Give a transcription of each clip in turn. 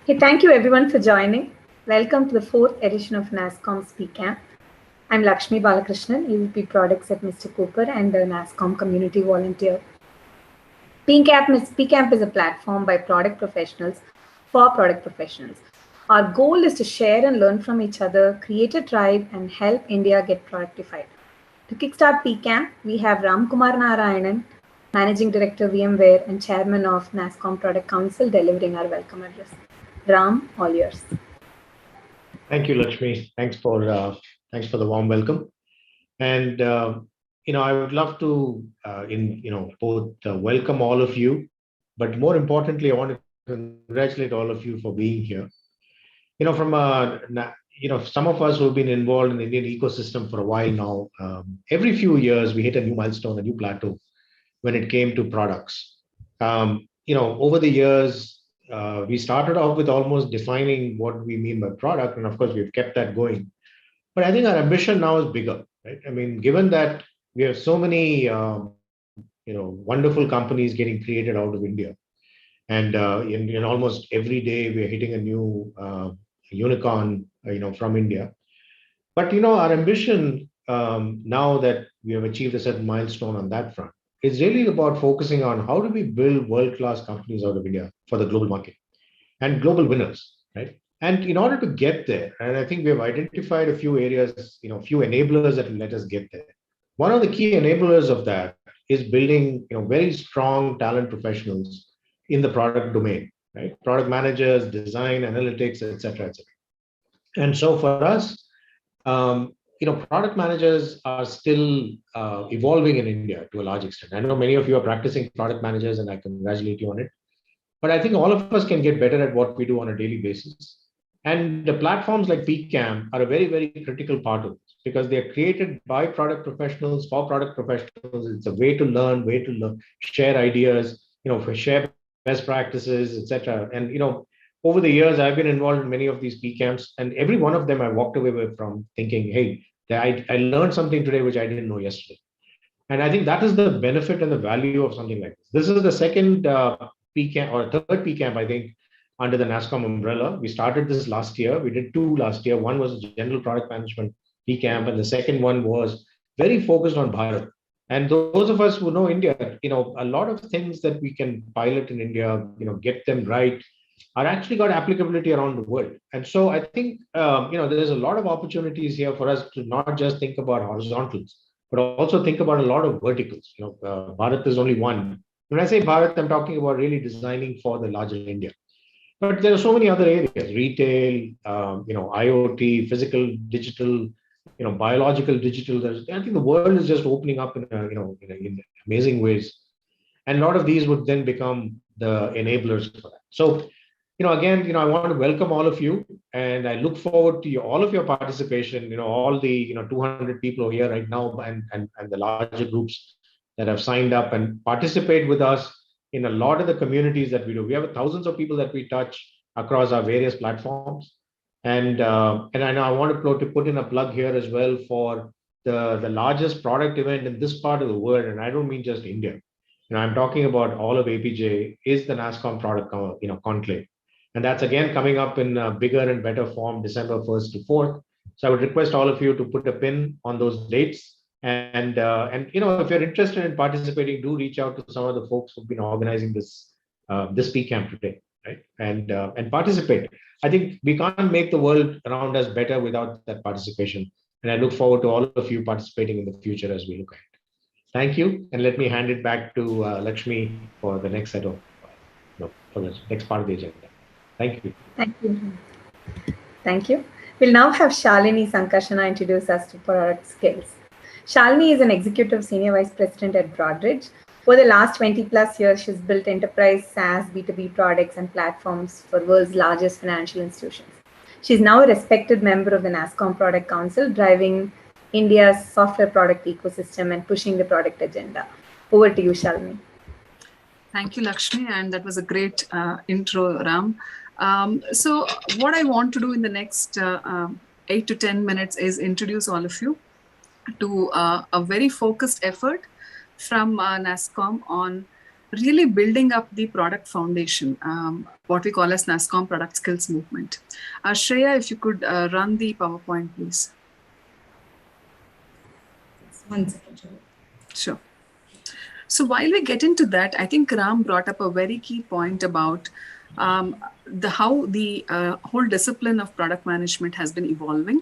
Hey, thank you everyone for joining. Welcome to the fourth edition of Nasscom's PCamp. I'm Lakshmi Balakrishnan, EVP Products at Mr. Cooper and a Nasscom community volunteer. PCamp is a platform by product professionals for product professionals. Our goal is to share and learn from each other, create a tribe, and help India get productified. To kickstart PCamp, we have Ram Kumar Narayanan, Managing Director VMware and Chairman of Nasscom Product Council, delivering our welcome address. Ram, all yours. Thank you, Lakshmi. Thanks for the warm welcome. And I would love to both welcome all of you, but more importantly, I want to congratulate all of you for being here. Some of us who have been involved in the Indian ecosystem for a while now, every few years we hit a new milestone, a new plateau when it came to products. Over the years, we started off with almost defining what we mean by product, and of course, we've kept that going. But I think our ambition now is bigger, right? I mean, given that we have so many, wonderful companies getting created out of India, and in almost every day we are hitting a new unicorn, from India. But our ambition now that we have achieved a certain milestone on that front is really about focusing on how do we build world-class companies out of India for the global market and global winners, right? And in order to get there, and I think we have identified a few areas, few enablers that will let us get there. One of the key enablers of that is building, very strong talent professionals in the product domain, right? Product managers, design, analytics, etc., etc. And so for us, product managers are still evolving in India to a large extent. I know many of you are practicing product managers, and I congratulate you on it. But I think all of us can get better at what we do on a daily basis. And the platforms like PCamp are a very, very critical part of this because they are created by product professionals for product professionals. It's a way to learn, share ideas, share best practices, etc. And over the years, I've been involved in many of these PCamps, and every one of them I walked away with from thinking, hey, I learned something today which I didn't know yesterday. And I think that is the benefit and the value of something like this. This is the second PCamp or third PCamp, I think, under the Nasscom umbrella. We started this last year. We did two last year. One was a general product management PCamp, and the second one was very focused on Bharat. And those of us who know India, a lot of things that we can pilot in India, get them right, are actually got applicability around the world. And so I think, there's a lot of opportunities here for us to not just think about horizontals, but also think about a lot of verticals. Bharat is only one. When I say Bharat, I'm talking about really designing for the larger India. But there are so many other areas: retail, IoT, physical, digital, biological, digital. I think the world is just opening up in amazing ways, and a lot of these would then become the enablers for that. So, again, I want to welcome all of you, and I look forward to all of your participation. All the 200 people here right now, and the larger groups that have signed up and participate with us in a lot of the communities that we do. We have thousands of people that we touch across our various platforms, and I want to put in a plug here as well for the largest product event in this part of the world, and I don't mean just India. I'm talking about all of APJ is the Nasscom product conclave. And that's again coming up in a bigger and better form, December 1st to 4th. So I would request all of you to put a pin on those dates. And if you're interested in participating, do reach out to some of the folks who've been organizing this PCamp today, right? And participate. I think we can't make the world around us better without that participation. And I look forward to all of you participating in the future as we look ahead. Thank you, and let me hand it back to Lakshmi for the next set of, for the next part of the agenda. Thank you. Thank you. Thank you. We'll now have Shalini Sankarshana introduce us to product skills. Shalini is an executive senior vice president at Broadridge. For the last 20 plus years, she's built enterprise SaaS B2B products and platforms for world's largest financial institutions. She's now a respected member of the Nasscom Product Council, driving India's software product ecosystem and pushing the product agenda. Over to you, Shalini. Thank you, Lakshmi, and that was a great intro, Ram. So what I want to do in the next 8 to 10 minutes is introduce all of you to a very focused effort from Nasscom on really building up the product foundation, what we call as Nasscom Product Skills Movement. Shreya, if you could run the PowerPoint, please. One second. Sure. So while we get into that, I think Ram brought up a very key point about how the whole discipline of product management has been evolving.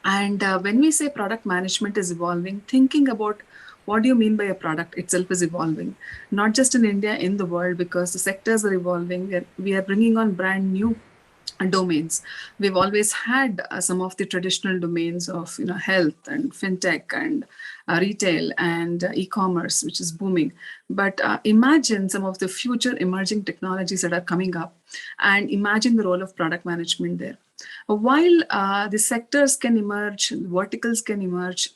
And when we say product management is evolving, thinking about what do you mean by a product itself is evolving, not just in India, in the world, because the sectors are evolving. We are bringing on brand new domains. We've always had some of the traditional domains of health and fintech and retail and e-commerce, which is booming. But imagine some of the future emerging technologies that are coming up, and imagine the role of product management there. While the sectors can emerge, verticals can emerge,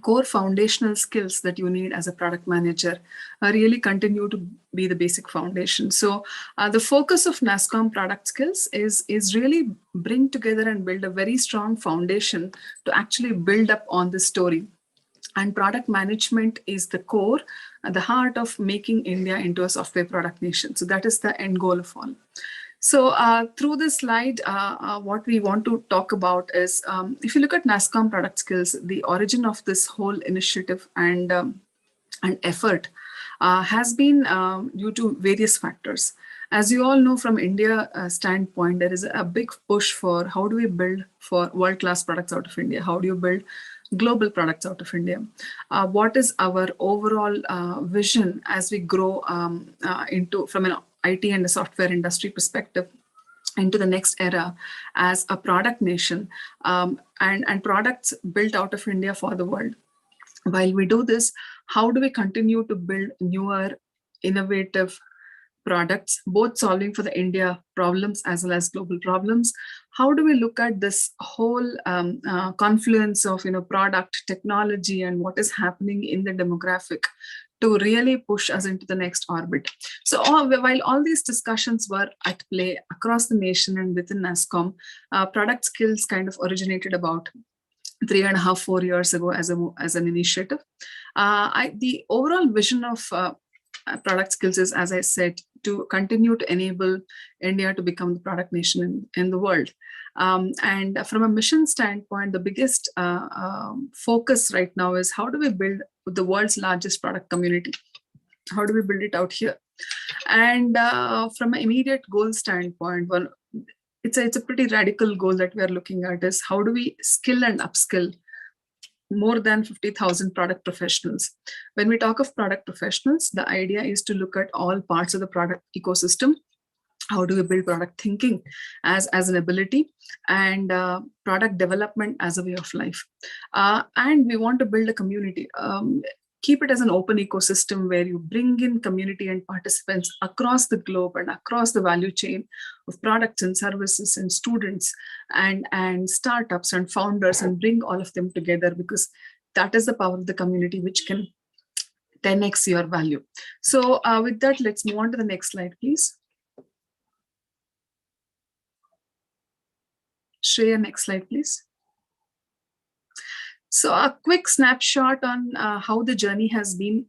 core foundational skills that you need as a product manager really continue to be the basic foundation. So the focus of Nasscom product skills is really bring together and build a very strong foundation to actually build up on this story. And product management is the core, the heart of making India into a software product nation. So that is the end goal of all. So through this slide, what we want to talk about is, if you look at Nasscom product skills, the origin of this whole initiative and effort has been due to various factors. As you all know, from India standpoint, there is a big push for how do we build for world-class products out of India? How do you build global products out of India? What is our overall vision as we grow from an IT and the software industry perspective into the next era as a product nation, and products built out of India for the world? While we do this, how do we continue to build newer, innovative products, both solving for the India problems as well as global problems? How do we look at this whole confluence of product, technology, and what is happening in the demographic to really push us into the next orbit? So while all these discussions were at play across the nation and within Nasscom, product skills kind of originated about 3.5, 4 years ago as an initiative. The overall vision of product skills is, as I said, to continue to enable India to become the product nation in the world. And from a mission standpoint, the biggest focus right now is how do we build the world's largest product community? How do we build it out here? And from an immediate goal standpoint, well, it's a pretty radical goal that we are looking at, is how do we skill and upskill more than 50,000 product professionals. When we talk of product professionals, the idea is to look at all parts of the product ecosystem. How do we build product thinking as an ability, and product development as a way of life? And we want to build a community. Keep it as an open ecosystem where you bring in community and participants across the globe and across the value chain of products and services and students and startups and founders, and bring all of them together, because that is the power of the community which can 10x your value. So with that, let's move on to the next slide, please. Shreya, next slide, please. So a quick snapshot on how the journey has been.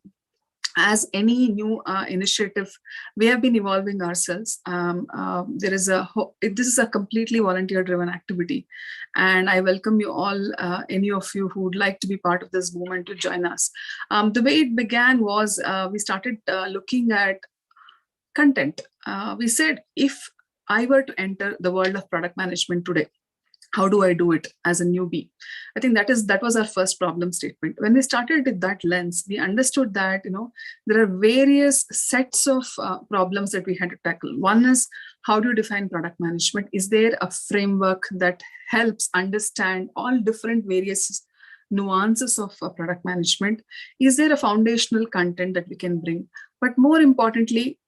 As any new initiative, we have been evolving ourselves. This is a completely volunteer-driven activity, and I welcome you all, any of you who would like to be part of this movement, to join us. The way it began was we started looking at content. We said, if I were to enter the world of product management today, how do I do it as a newbie? I think that was our first problem statement. When we started with that lens, we understood that there are various sets of problems that we had to tackle. One is, how do you define product management? Is there a framework that helps understand all different various nuances of product management? Is there a foundational content that we can bring? But more importantly,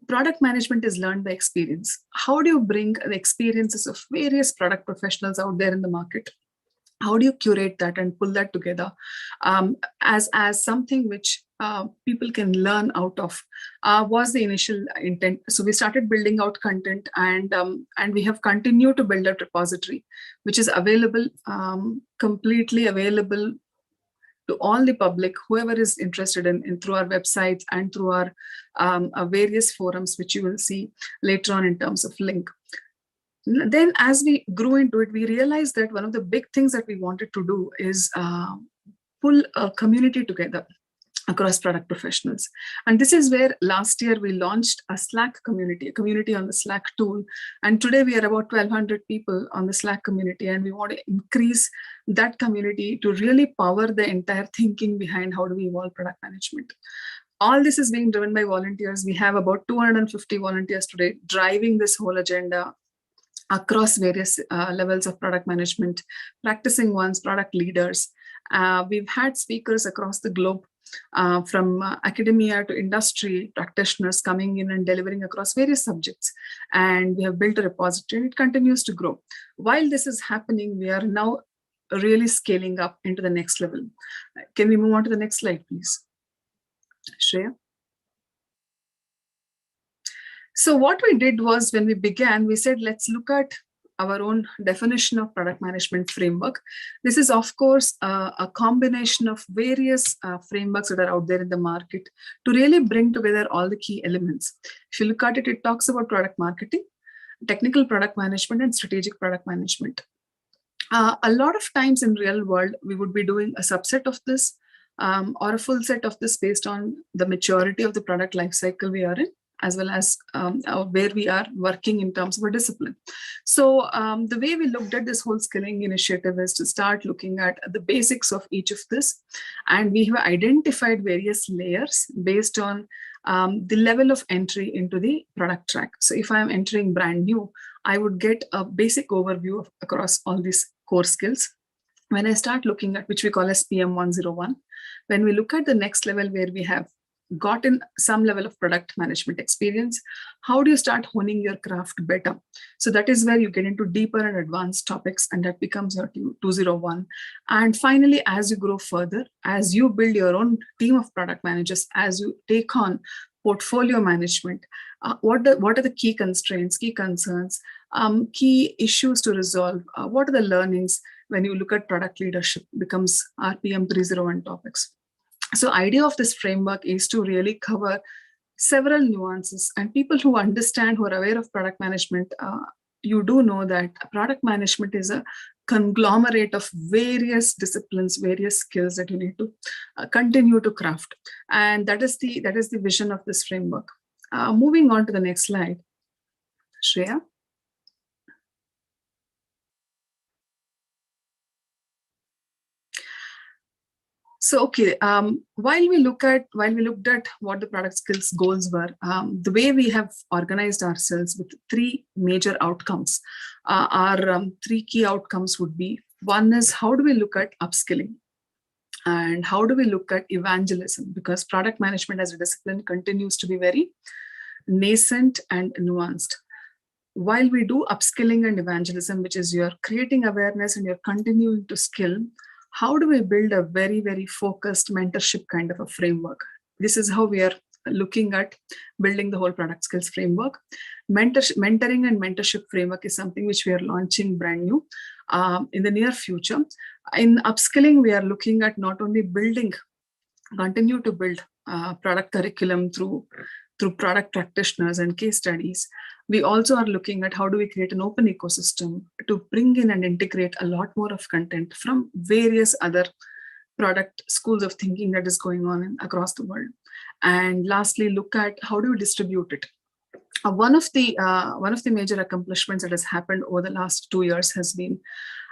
product management is learned by experience. How do you bring the experiences of various product professionals out there in the market? How do you curate that and pull that together as something which people can learn out of? Was the initial intent. So we started building out content, and we have continued to build a repository, which is available, completely available to all the public, whoever is interested in through our websites and through our various forums, which you will see later on in terms of link. Then as we grew into it, we realized that one of the big things that we wanted to do is pull a community together across product professionals. And this is where last year we launched a Slack community, a community on the Slack tool. And today we are about 1,200 people on the Slack community, and we want to increase that community to really power the entire thinking behind how do we evolve product management. All this is being driven by volunteers. We have about 250 volunteers today driving this whole agenda across various levels of product management, practicing ones, product leaders. We've had speakers across the globe, from academia to industry practitioners coming in and delivering across various subjects. And we have built a repository, and it continues to grow. While this is happening, we are now really scaling up into the next level. Can we move on to the next slide, please? Shreya? So what we did was, when we began, we said, let's look at our own definition of product management framework. This is, of course, a combination of various frameworks that are out there in the market to really bring together all the key elements. If you look at it, it talks about product marketing, technical product management, and strategic product management. A lot of times in real world, we would be doing a subset of this or a full set of this based on the maturity of the product lifecycle we are in, as well as where we are working in terms of a discipline. So the way we looked at this whole skilling initiative is to start looking at the basics of each of this. And we have identified various layers based on the level of entry into the product track. So if I'm entering brand new, I would get a basic overview of across all these core skills. When I start looking at, which we call as PM 101, when we look at the next level where we have gotten some level of product management experience, how do you start honing your craft better? So that is where you get into deeper and advanced topics, and that becomes your 201. And finally, as you grow further, as you build your own team of product managers, as you take on portfolio management, what are the key constraints, key concerns, key issues to resolve? What are the learnings when you look at product leadership becomes RPM 301 topics. So idea of this framework is to really cover several nuances, and people who understand, who are aware of product management, you do know that product management is a conglomerate of various disciplines, various skills that you need to continue to craft. And that is the vision of this framework. Moving on to the next slide, Shreya. So, okay, while we looked at what the product skills goals were, the way we have organized ourselves with three major outcomes, our three key outcomes would be, one is how do we look at upskilling, and how do we look at evangelism, because product management as a discipline continues to be very nascent and nuanced. While we do upskilling and evangelism, which is you're creating awareness and you're continuing to skill, how do we build a very, very focused mentorship kind of a framework? This is how we are looking at building the whole product skills framework. Mentoring and mentorship framework is something which we are launching brand new in the near future. In upskilling, we are looking at not only continue to build product curriculum through product practitioners and case studies. We also are looking at how do we create an open ecosystem to bring in and integrate a lot more of content from various other product schools of thinking that is going on across the world. And lastly, look at how do we distribute it. One of the major accomplishments that has happened over the last 2 years has been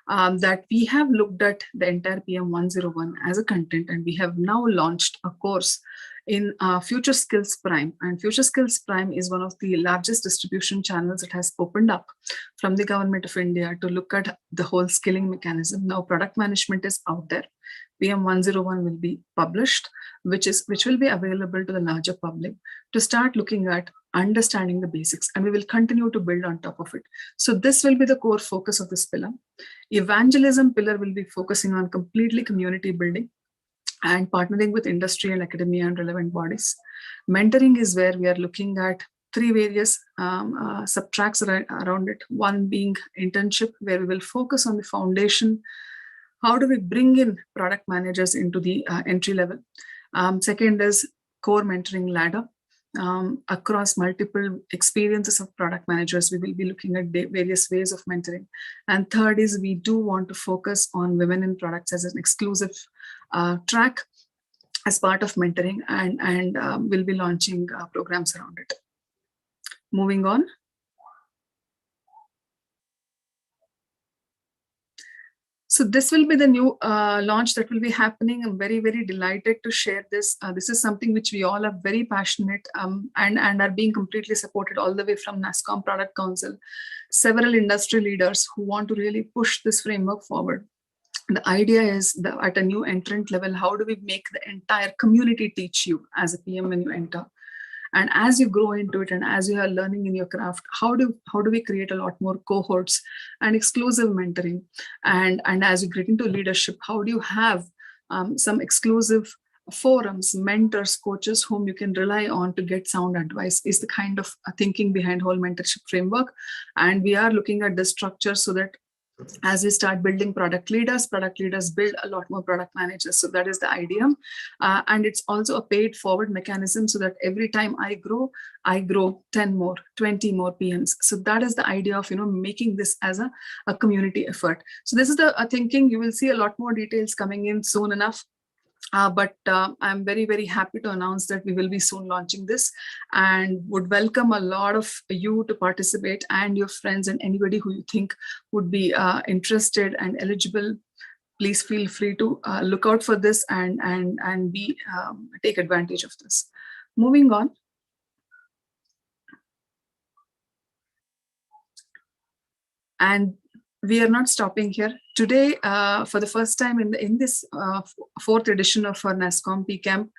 that we have looked at the entire PM 101 as a content, and we have now launched a course in Future Skills Prime. And Future Skills Prime is one of the largest distribution channels that has opened up from the government of India to look at the whole skilling mechanism. Now product management is out there. PM 101 will be published, which will be available to the larger public to start looking at understanding the basics, and we will continue to build on top of it. So this will be the core focus of this pillar. Evangelism pillar will be focusing on completely community building and partnering with industry and academia and relevant bodies. Mentoring is where we are looking at three various subtracks around it. One being internship, where we will focus on the foundation How do we bring in product managers into the entry level? Second is core mentoring ladder. Across multiple experiences of product managers, we will be looking at various ways of mentoring. And third is we do want to focus on women in products as an exclusive track as part of mentoring, and we'll be launching programs around it. Moving on. So this will be the new launch that will be happening. I'm very, very delighted to share this. This is something which we all are very passionate and are being completely supported all the way from Nasscom Product Council, several industry leaders who want to really push this framework forward. The idea is that at a new entrant level, how do we make the entire community teach you as a PM when you enter? And as you grow into it and as you are learning in your craft, how do we create a lot more cohorts and exclusive mentoring? And as you get into leadership, how do you have some exclusive forums, mentors, coaches whom you can rely on to get sound advice is the kind of thinking behind whole mentorship framework. And we are looking at the structure so that as we start building product leaders build a lot more product managers. So that is the idea. And it's also a paid forward mechanism so that every time I grow 10 more, 20 more PMs. So that is the idea of, making this as a community effort. So this is the thinking. You will see a lot more details coming in soon enough. But I'm very, very happy to announce that we will be soon launching this and would welcome a lot of you to participate and your friends and anybody who you think would be interested and eligible. Please feel free to look out for this and take advantage of this. Moving on. And we are not stopping here. Today, for the first time in this fourth edition of our Nasscom PCamp,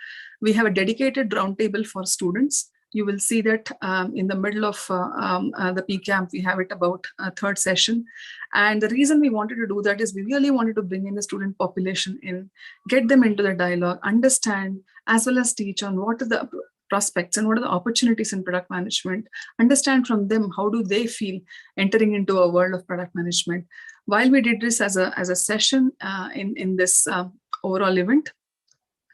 we have a dedicated roundtable for students. You will see that in the middle of the PCamp, we have it about a third session. And the reason we wanted to do that is we really wanted to bring in the student population in, get them into the dialogue, understand, as well as teach on what are the prospects and what are the opportunities in product management, understand from them how do they feel entering into a world of product management. While we did this as a session in this overall event,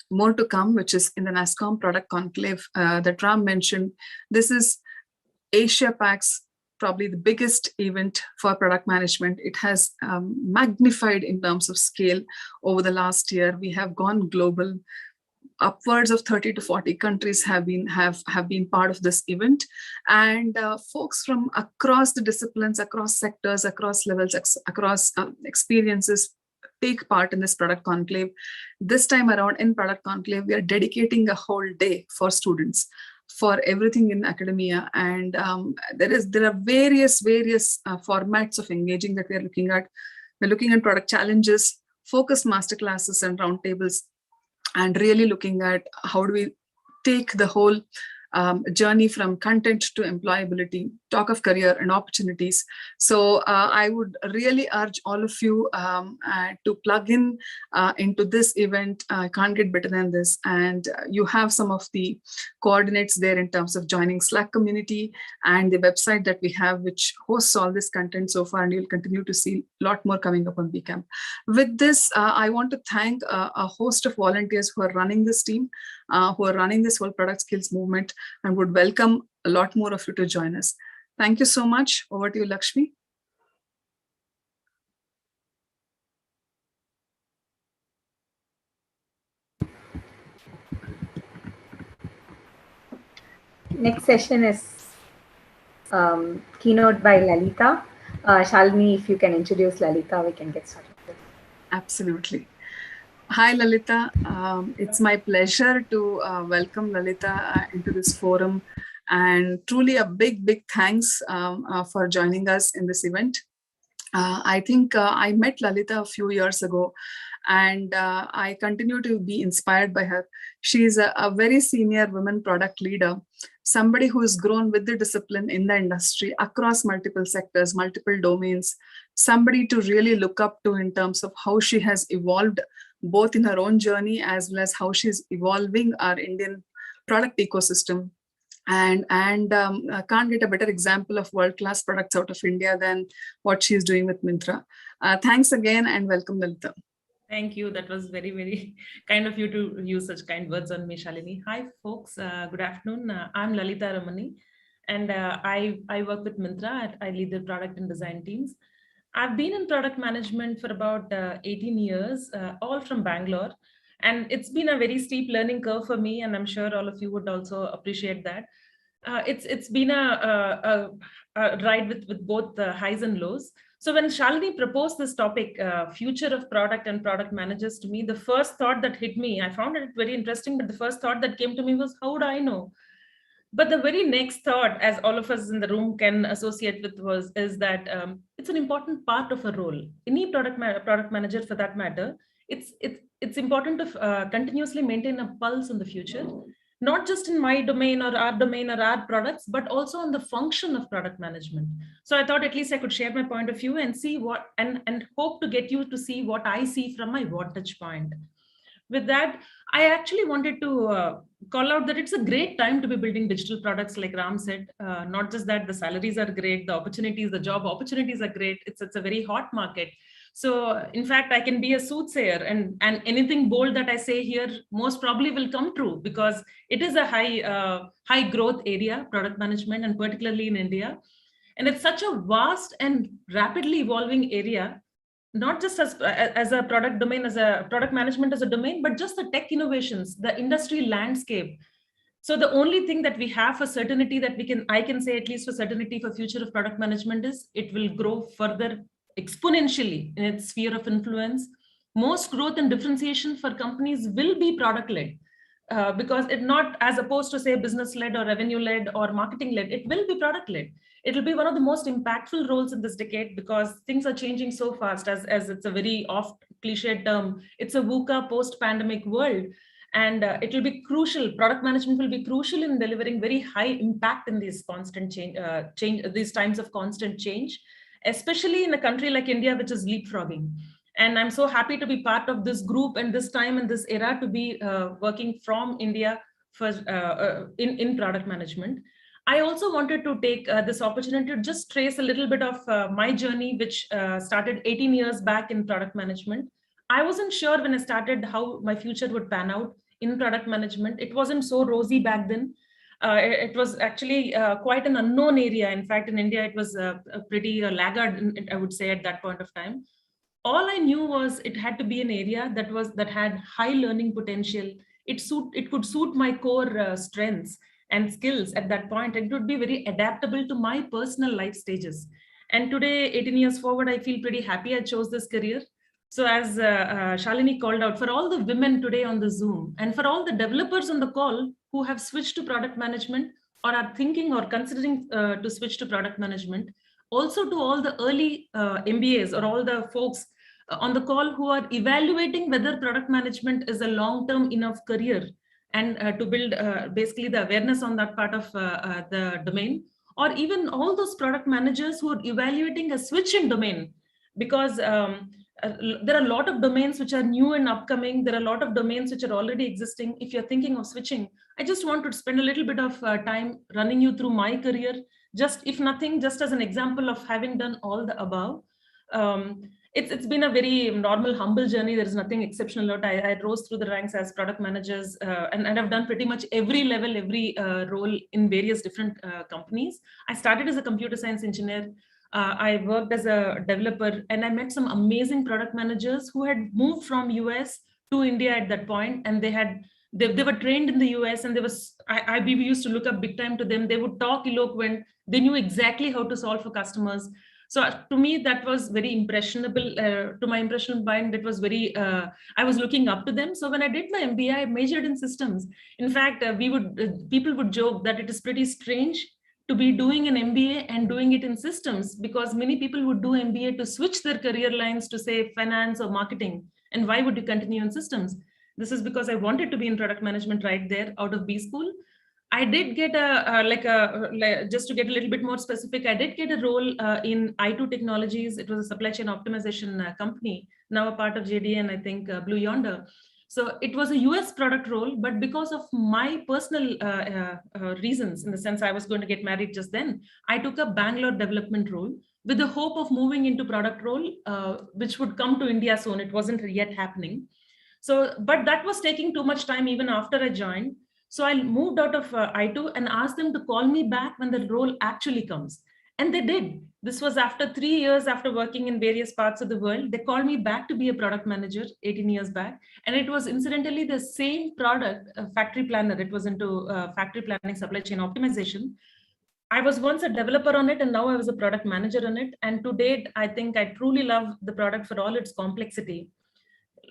more to come, which is in the Nasscom Product Conclave that Ram mentioned. This is Asia Pac's probably the biggest event for product management. It has magnified in terms of scale over the last year. We have gone global. Upwards of 30 to 40 countries have been part of this event, and folks from across the disciplines, across sectors, across levels, across experiences take part in this product conclave. This time around in product conclave, we are dedicating a whole day for students for everything in academia, and there are various formats of engaging that we are looking at. We're looking at product challenges, focused masterclasses, and roundtables. And really looking at how do we take the whole journey from content to employability, talk of career and opportunities. So I would really urge all of you to plug in into this event. I can't get better than this. And you have some of the coordinates there in terms of joining Slack community and the website that we have, which hosts all this content so far, and you'll continue to see a lot more coming up on PCamp. With this, I want to thank a host of volunteers who are running this team, who are running this whole product skills movement, and would welcome a lot more of you to join us. Thank you so much. Over to you, Lakshmi. Next session is keynote by Lalita. Shalini, if you can introduce Lalita, we can get started. Absolutely. Hi, Lalita. It's my pleasure to welcome Lalita into this forum, and truly a big thanks for joining us in this event. I think I met Lalita a few years ago, and I continue to be inspired by her. She's a very senior women product leader, somebody who has grown with the discipline in the industry across multiple sectors, multiple domains, somebody to really look up to in terms of how she has evolved both in her own journey as well as how she's evolving our Indian product ecosystem. And can't get a better example of world-class products out of India than what she's doing with Myntra. Thanks again and welcome, Lalita. Thank you. That was very, very kind of you to use such kind words on me, Shalini. Hi, folks. Good afternoon. I'm Lalita Ramani, and I work with Myntra. I lead the product and design teams. I've been in product management for about 18 years, all from Bangalore. And it's been a very steep learning curve for me, and I'm sure all of you would also appreciate that. It's been a ride with both the highs and lows. So when Shalini proposed this topic, future of product and product managers, to me, the first thought that hit me, I found it very interesting, but the first thought that came to me was, how would I know? But the very next thought, as all of us in the room can associate with, is that it's an important part of a role. Any product manager, for that matter, it's important to continuously maintain a pulse on the future, not just in my domain or our products, but also on the function of product management. So I thought at least I could share my point of view and see what, and hope to get you to see what I see from my vantage point. With that, I actually wanted to call out that it's a great time to be building digital products, like Ram said. Not just that, the salaries are great, the opportunities, the job opportunities are great. It's a very hot market. So in fact, I can be a soothsayer, and anything bold that I say here most probably will come true, because it is a high growth area, product management, and particularly in India. And it's such a vast and rapidly evolving area, not just as a product domain, as a product management as a domain, but just the tech innovations, the industry landscape. So the only thing that we have for certainty that I can say at least for certainty for future of product management is it will grow further exponentially in its sphere of influence. Most growth and differentiation for companies will be product led. Because it not, as opposed to say business led or revenue led or marketing led, it will be product led. It'll be one of the most impactful roles in this decade, because things are changing so fast, as it's a very oft cliched term. It's a VUCA post-pandemic world. And it will be crucial. Product management will be crucial in delivering very high impact in these constant change, these times of constant change, especially in a country like India, which is leapfrogging. And I'm so happy to be part of this group and this time and this era to be working from India for in product management. I also wanted to take this opportunity to just trace a little bit of my journey, which started 18 years back in product management. I wasn't sure when I started how my future would pan out in product management. It wasn't so rosy back then. It was actually quite an unknown area. In fact, in India, it was a pretty laggard, I would say, at that point of time. All I knew was it had to be an area that had high learning potential. It could suit my core strengths and skills at that point, and it would be very adaptable to my personal life stages. And today, 18 years forward, I feel pretty happy I chose this career. So as Shalini called out, for all the women today on the Zoom, and for all the developers on the call who have switched to product management or are thinking or considering to switch to product management, also to all the early MBAs or all the folks on the call who are evaluating whether product management is a long-term enough career, and to build basically the awareness on that part of the domain, or even all those product managers who are evaluating a switch in domain, because there are a lot of domains which are new and upcoming. There are a lot of domains which are already existing. If you're thinking of switching, I just want to spend a little bit of time running you through my career, just if nothing, just as an example of having done all the above. It's been a very normal, humble journey. There is nothing exceptional about it. I rose through the ranks as product managers, and I've done pretty much every level, every role in various different companies. I started as a computer science engineer. I worked as a developer, and I met some amazing product managers who had moved from US to India at that point, and they were trained in the US, and we used to look up big time to them. They would talk eloquent. They knew exactly how to solve for customers. So to me, that was very impressionable. To my impressionable mind, it was very, I was looking up to them. So when I did my MBA, I majored in systems. In fact, people would joke that it is pretty strange to be doing an MBA and doing it in systems, because many people would do MBA to switch their career lines to say finance or marketing. And why would you continue in systems? This is because I wanted to be in product management right there out of B school. I did get just to get a little bit more specific, I did get a role in I2 Technologies. It was a supply chain optimization company, now a part of JD and I think Blue Yonder. So it was a US product role, but because of my personal reasons, in the sense I was going to get married just then, I took a Bangalore development role, with the hope of moving into product role, which would come to India soon. It wasn't yet happening. So, but that was taking too much time even after I joined. So I moved out of I2 and asked them to call me back when the role actually comes. And they did. This was after 3 years after working in various parts of the world. They called me back to be a product manager 18 years back. And it was incidentally the same product, Factory Planner. It was into factory planning, supply chain optimization. I was once a developer on it, and now I was a product manager on it. And to date, I think I truly love the product for all its complexity.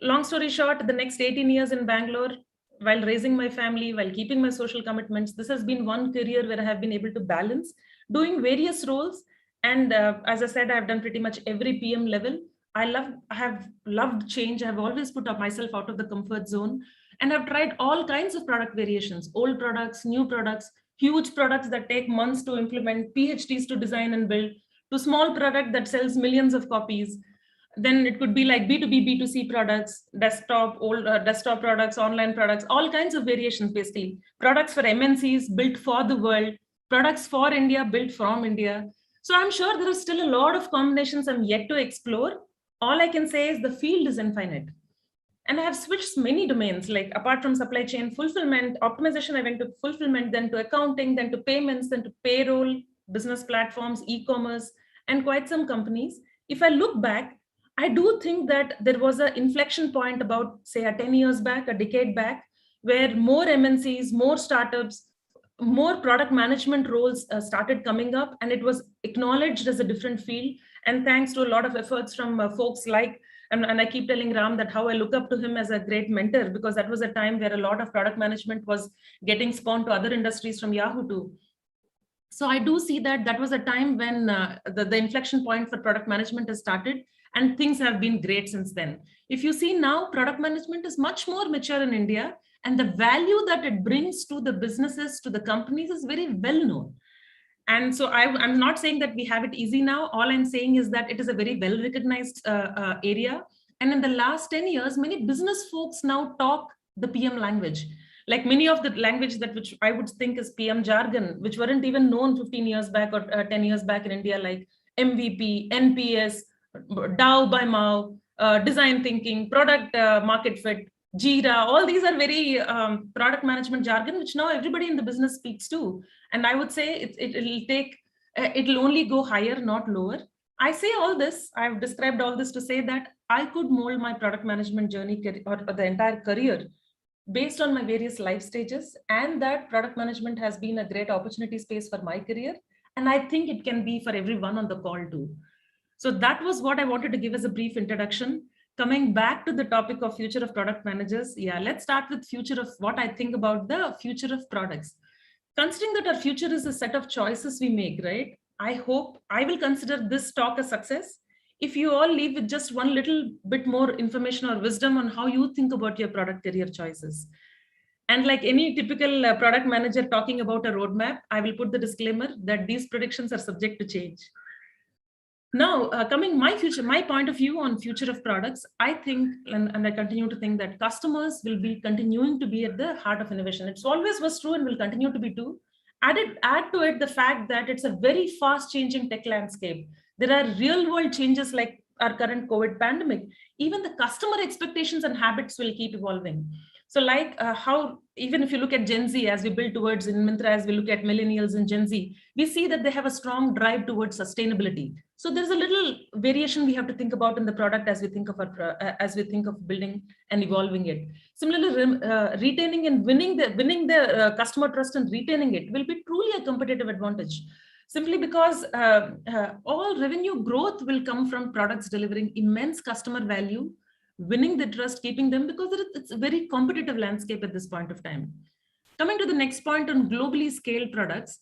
Long story short, the next 18 years in Bangalore, while raising my family, while keeping my social commitments, this has been one career where I have been able to balance doing various roles. And as I said, I've done pretty much every PM level. I have loved change. I have always put up myself out of the comfort zone, and I've tried all kinds of product variations, old products, new products, huge products that take months to implement, PhDs to design and build, to small product that sells millions of copies. Then it could be like B2B, B2C products, desktop, old desktop products, online products, all kinds of variations, basically. Products for MNCs built for the world, products for India, built from India. So I'm sure there are still a lot of combinations I'm yet to explore. All I can say is the field is infinite. And I have switched many domains, like apart from supply chain fulfillment, optimization, I went to fulfillment, then to accounting, then to payments, then to payroll, business platforms, e-commerce, and quite some companies. If I look back, I do think that there was an inflection point about, say, 10 years back, a decade back, where more MNCs, more startups, more product management roles started coming up, and it was acknowledged as a different field. And thanks to a lot of efforts from folks like, and I keep telling Ram that how I look up to him as a great mentor, because that was a time where a lot of product management was getting spawned to other industries from Yahoo too. So I do see that that was a time when the inflection point for product management has started, and things have been great since then. If you see now, product management is much more mature in India, and the value that it brings to the businesses, to the companies, is very well known. And so I'm not saying that we have it easy now. All I'm saying is that it is a very well recognized area. And in the last 10 years, many business folks now talk the PM language. Like many of the language that which I would think is PM jargon, which weren't even known 15 years back or 10 years back in India, like MVP, NPS, DAO by Mao, design thinking, product market fit, Jira, all these are very product management jargon, which now everybody in the business speaks to. And I would say it'll only go higher, not lower. I say all this, I've described all this to say that I could mold my product management journey or the entire career based on my various life stages, and that product management has been a great opportunity space for my career. And I think it can be for everyone on the call too. So that was what I wanted to give as a brief introduction. Coming back to the topic of future of product managers, yeah, let's start with future of what I think about the future of products. Considering that our future is a set of choices we make, right? I hope I will consider this talk a success if you all leave with just one little bit more information or wisdom on how you think about your product career choices. And like any typical product manager talking about a roadmap, I will put the disclaimer that these predictions are subject to change. Now, coming my point of view on future of products, I think, and I continue to think that customers will be continuing to be at the heart of innovation. It's always was true and will continue to be true. Add to it the fact that it's a very fast changing tech landscape. There are real world changes like our current COVID pandemic. Even the customer expectations and habits will keep evolving. So like how, even if you look at Gen Z, as we build towards in Myntra, as we look at millennials and Gen Z, we see that they have a strong drive towards sustainability. So there's a little variation we have to think about in the product as we think of building and evolving it. Similarly, retaining and winning the customer trust and retaining it will be truly a competitive advantage. Simply because all revenue growth will come from products delivering immense customer value, winning the trust, keeping them, because it's a very competitive landscape at this point of time. Coming to the next point on globally scaled products,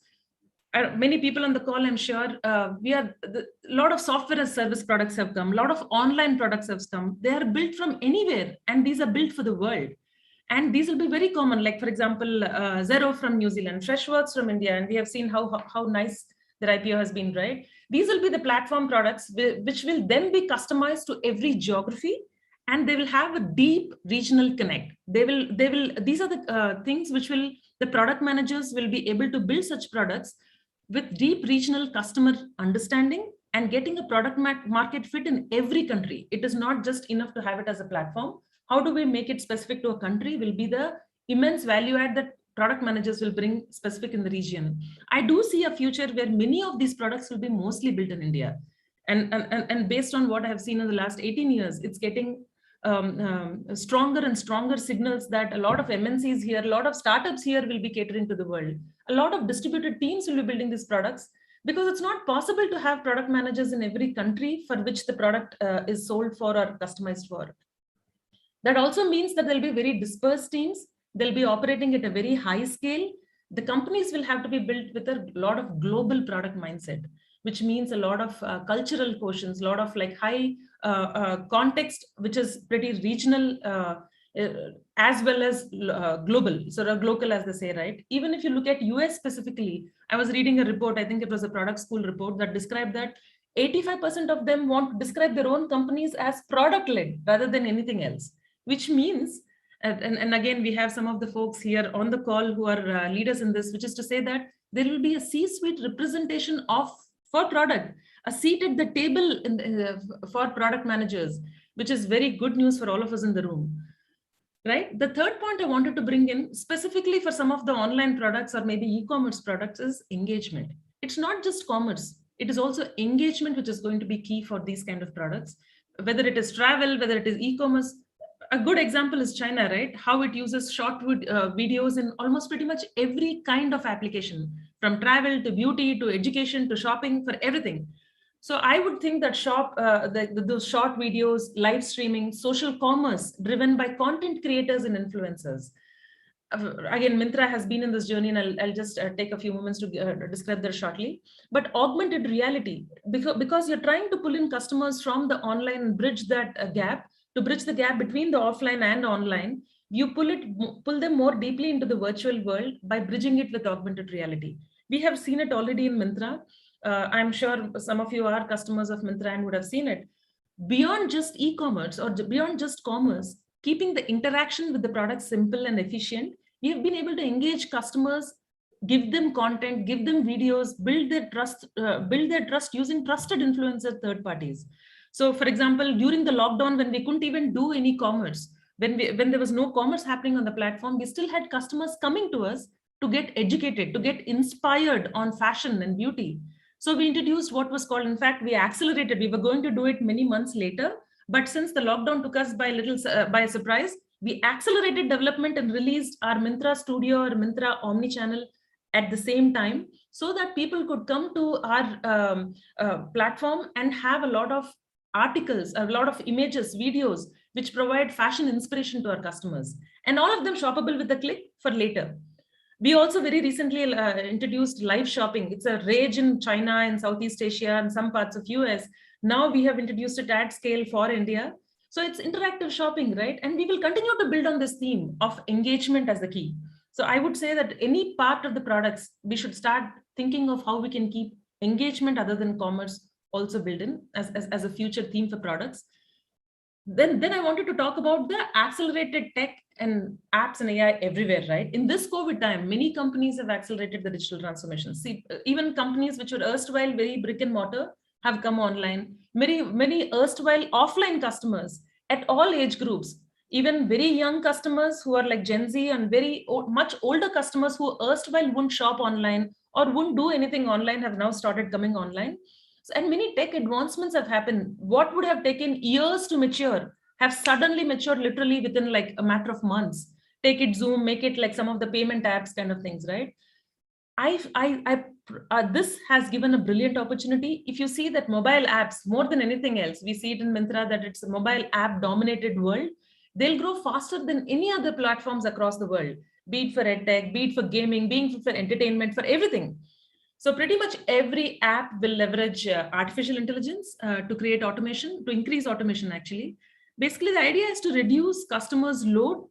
many people on the call, I'm sure, a lot of software as service products have come, a lot of online products have come. They are built from anywhere, and these are built for the world. And these will be very common, like for example, Xero from New Zealand, Freshworks from India, and we have seen how nice their IPO has been, right? These will be the platform products which will then be customized to every geography, and they will have a deep regional connect. These are the things which the product managers will be able to build such products with deep regional customer understanding and getting a product market fit in every country. It is not just enough to have it as a platform. How do we make it specific to a country will be the immense value add that product managers will bring specific in the region. I do see a future where many of these products will be mostly built in India. And based on what I have seen in the last 18 years, it's getting stronger and stronger signals that a lot of MNCs here, a lot of startups here will be catering to the world. A lot of distributed teams will be building these products, because it's not possible to have product managers in every country for which the product is sold for or customized for. That also means that there'll be very dispersed teams. They'll be operating at a very high scale. The companies will have to be built with a lot of global product mindset, which means a lot of cultural quotients, a lot of like high context, which is pretty regional as well as global, sort of local, as they say, right? Even if you look at US specifically, I was reading a report, I think it was a product school report, that described that 85% of them want to describe their own companies as product-led rather than anything else, which means, and again, we have some of the folks here on the call who are leaders in this, which is to say that there will be a C-suite representation for product, a seat at the table for product managers, which is very good news for all of us in the room. Right. The third point I wanted to bring in specifically for some of the online products or maybe e-commerce products is engagement. It's not just commerce. It is also engagement, which is going to be key for these kind of products, whether it is travel, whether it is e-commerce. A good example is China, right? How it uses short videos in almost pretty much every kind of application, from travel to beauty to education to shopping, for everything. So I would think that those short videos, live streaming, social commerce driven by content creators and influencers. Again, Myntra has been in this journey, and I'll just take a few moments to describe that shortly. But augmented reality, because you're trying to pull in customers from the online and bridge that gap, to bridge the gap between the offline and online, you pull them more deeply into the virtual world by bridging it with augmented reality. We have seen it already in Myntra. I'm sure some of you are customers of Myntra and would have seen it. Beyond just e-commerce or beyond just commerce, keeping the interaction with the product simple and efficient, we have been able to engage customers, give them content, give them videos, build their trust using trusted influencer third parties. So for example, during the lockdown, when we couldn't even do any commerce, when there was no commerce happening on the platform, we still had customers coming to us to get educated, to get inspired on fashion and beauty. So we introduced what was called, in fact, we accelerated. We were going to do it many months later, but since the lockdown took us by a surprise, we accelerated development and released our Myntra Studio or Myntra Omnichannel at the same time, so that people could come to our platform and have a lot of articles, a lot of images, videos, which provide fashion inspiration to our customers. And all of them shoppable with a click for later. We also very recently introduced live shopping. It's a rage in China and Southeast Asia and some parts of US. Now we have introduced it at scale for India. So it's interactive shopping, right? And we will continue to build on this theme of engagement as the key. So I would say that any part of the products, we should start thinking of how we can keep engagement other than commerce also built in as a future theme for products. Then I wanted to talk about the accelerated tech and apps and AI everywhere, right? In this COVID time, many companies have accelerated the digital transformation. See, even companies which were erstwhile very brick and mortar have come online. Many erstwhile offline customers at all age groups, even very young customers who are like Gen Z and much older customers who erstwhile wouldn't shop online or wouldn't do anything online have now started coming online. And many tech advancements have happened. What would have taken years to mature have suddenly matured literally within like a matter of months. Take it Zoom, make it like some of the payment apps kind of things, right? This has given a brilliant opportunity. If you see that mobile apps, more than anything else, we see it in Myntra that it's a mobile app dominated world. They'll grow faster than any other platforms across the world, be it for edtech, be it for gaming, be it for entertainment, for everything. So pretty much every app will leverage artificial intelligence to create automation, to increase automation actually. Basically, the idea is to reduce customers' load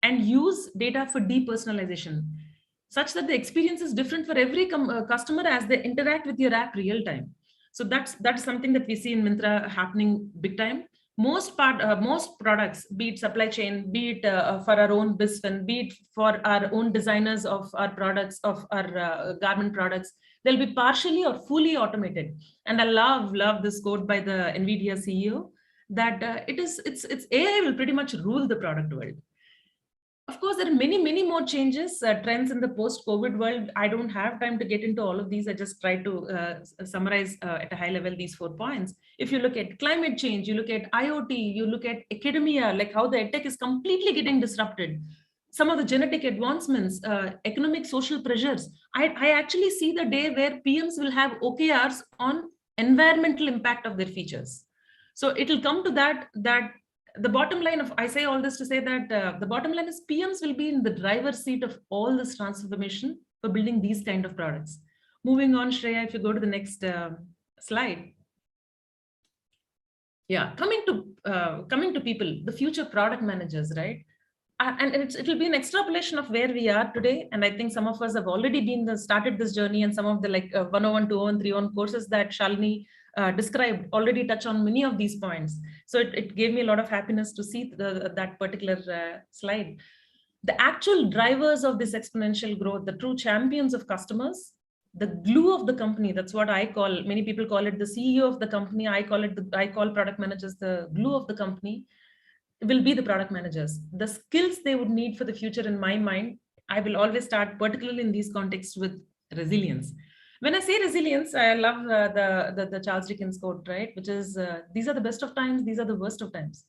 and use data for depersonalization, such that the experience is different for every customer as they interact with your app real time. So that's something that we see in Myntra happening big time. Most products, be it supply chain, be it for our own BizFin, be it for our own designers of our products, of our garment products, They'll be partially or fully automated. And I love this quote by the NVIDIA CEO that it's AI will pretty much rule the product world. Of course, there are many more changes, trends in the post-COVID world. I don't have time to get into all of these. I just try to summarize at a high level these 4 points. If you look at climate change, you look at IoT, you look at academia, like how the edtech is completely getting disrupted. Some of the genetic advancements, economic, social pressures. I actually see the day where PMs will have OKRs on environmental impact of their features. So it'll come to that the bottom line of, I say all this to say that the bottom line is PMs will be in the driver's seat of all this transformation for building these kind of products. Moving on, Shreya, if you go to the next slide. Yeah, coming to people, the future product managers, right? And it will be an extrapolation of where we are today. And I think some of us have already started this journey, and some of the 101, 201, 301 courses that Shalini described already touch on many of these points. So it gave me a lot of happiness to see that particular slide. The actual drivers of this exponential growth, the true champions of customers, the glue of the company, that's what I call, many people call it the CEO of the company. I call product managers the glue of the company, will be the product managers. The skills they would need for the future, in my mind, I will always start, particularly in these contexts, with resilience. When I say resilience, I love the Charles Dickens quote, right? Which is, these are the best of times, these are the worst of times.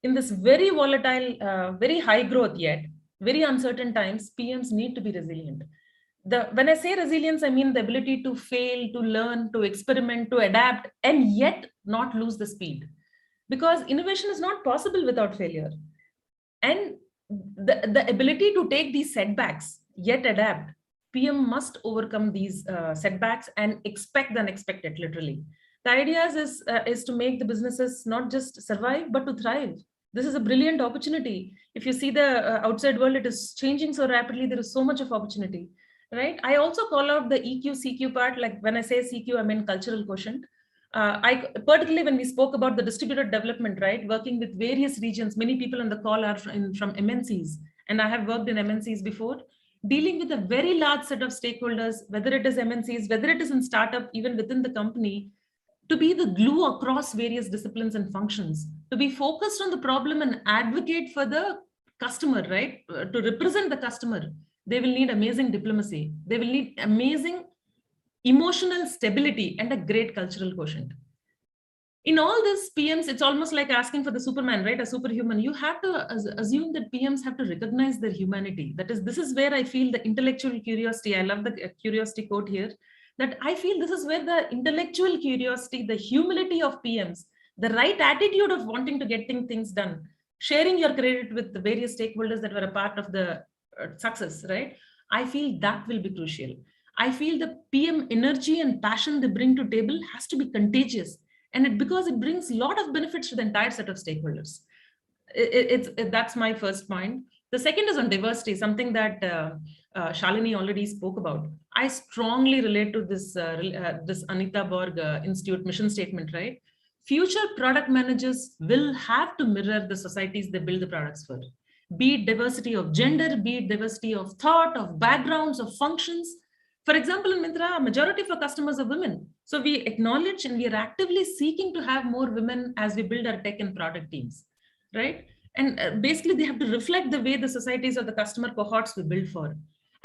In this very volatile, very high growth yet, very uncertain times, PMs need to be resilient. When I say resilience, I mean the ability to fail, to learn, to experiment, to adapt, and yet not lose the speed. Because innovation is not possible without failure. And the ability to take these setbacks, yet adapt, PM must overcome these setbacks and expect the unexpected, literally. The idea is to make the businesses not just survive, but to thrive. This is a brilliant opportunity. If you see the outside world, it is changing so rapidly. There is so much of opportunity, right? I also call out the EQ, CQ part. Like when I say CQ, I mean cultural quotient. Particularly when we spoke about the distributed development, right? Working with various regions, many people on the call are from MNCs, and I have worked in MNCs before, dealing with a very large set of stakeholders, whether it is MNCs, whether it is in startup, even within the company, to be the glue across various disciplines and functions, to be focused on the problem and advocate for the customer, right? To represent the customer. They will need amazing diplomacy. They will need amazing emotional stability and a great cultural quotient. In all this, PMs, it's almost like asking for the Superman, right? A superhuman. You have to assume that PMs have to recognize their humanity. This is where I feel the intellectual curiosity. I love the curiosity quote here, that I feel this is where the intellectual curiosity, the humility of PMs, the right attitude of wanting to get things done, sharing your credit with the various stakeholders that were a part of the success, right? I feel that will be crucial. I feel the PM energy and passion they bring to table has to be contagious, and because it brings a lot of benefits to the entire set of stakeholders. That's my first point. The second is on diversity, something that Shalini already spoke about. I strongly relate to this Anita Borg Institute mission statement, right? Future product managers will have to mirror the societies they build the products for. Be it diversity of gender, be it diversity of thought, of backgrounds, of functions. For example, in Myntra, a majority of our customers are women. So we acknowledge and we are actively seeking to have more women as we build our tech and product teams, right? And basically they have to reflect the way the societies or the customer cohorts we build for.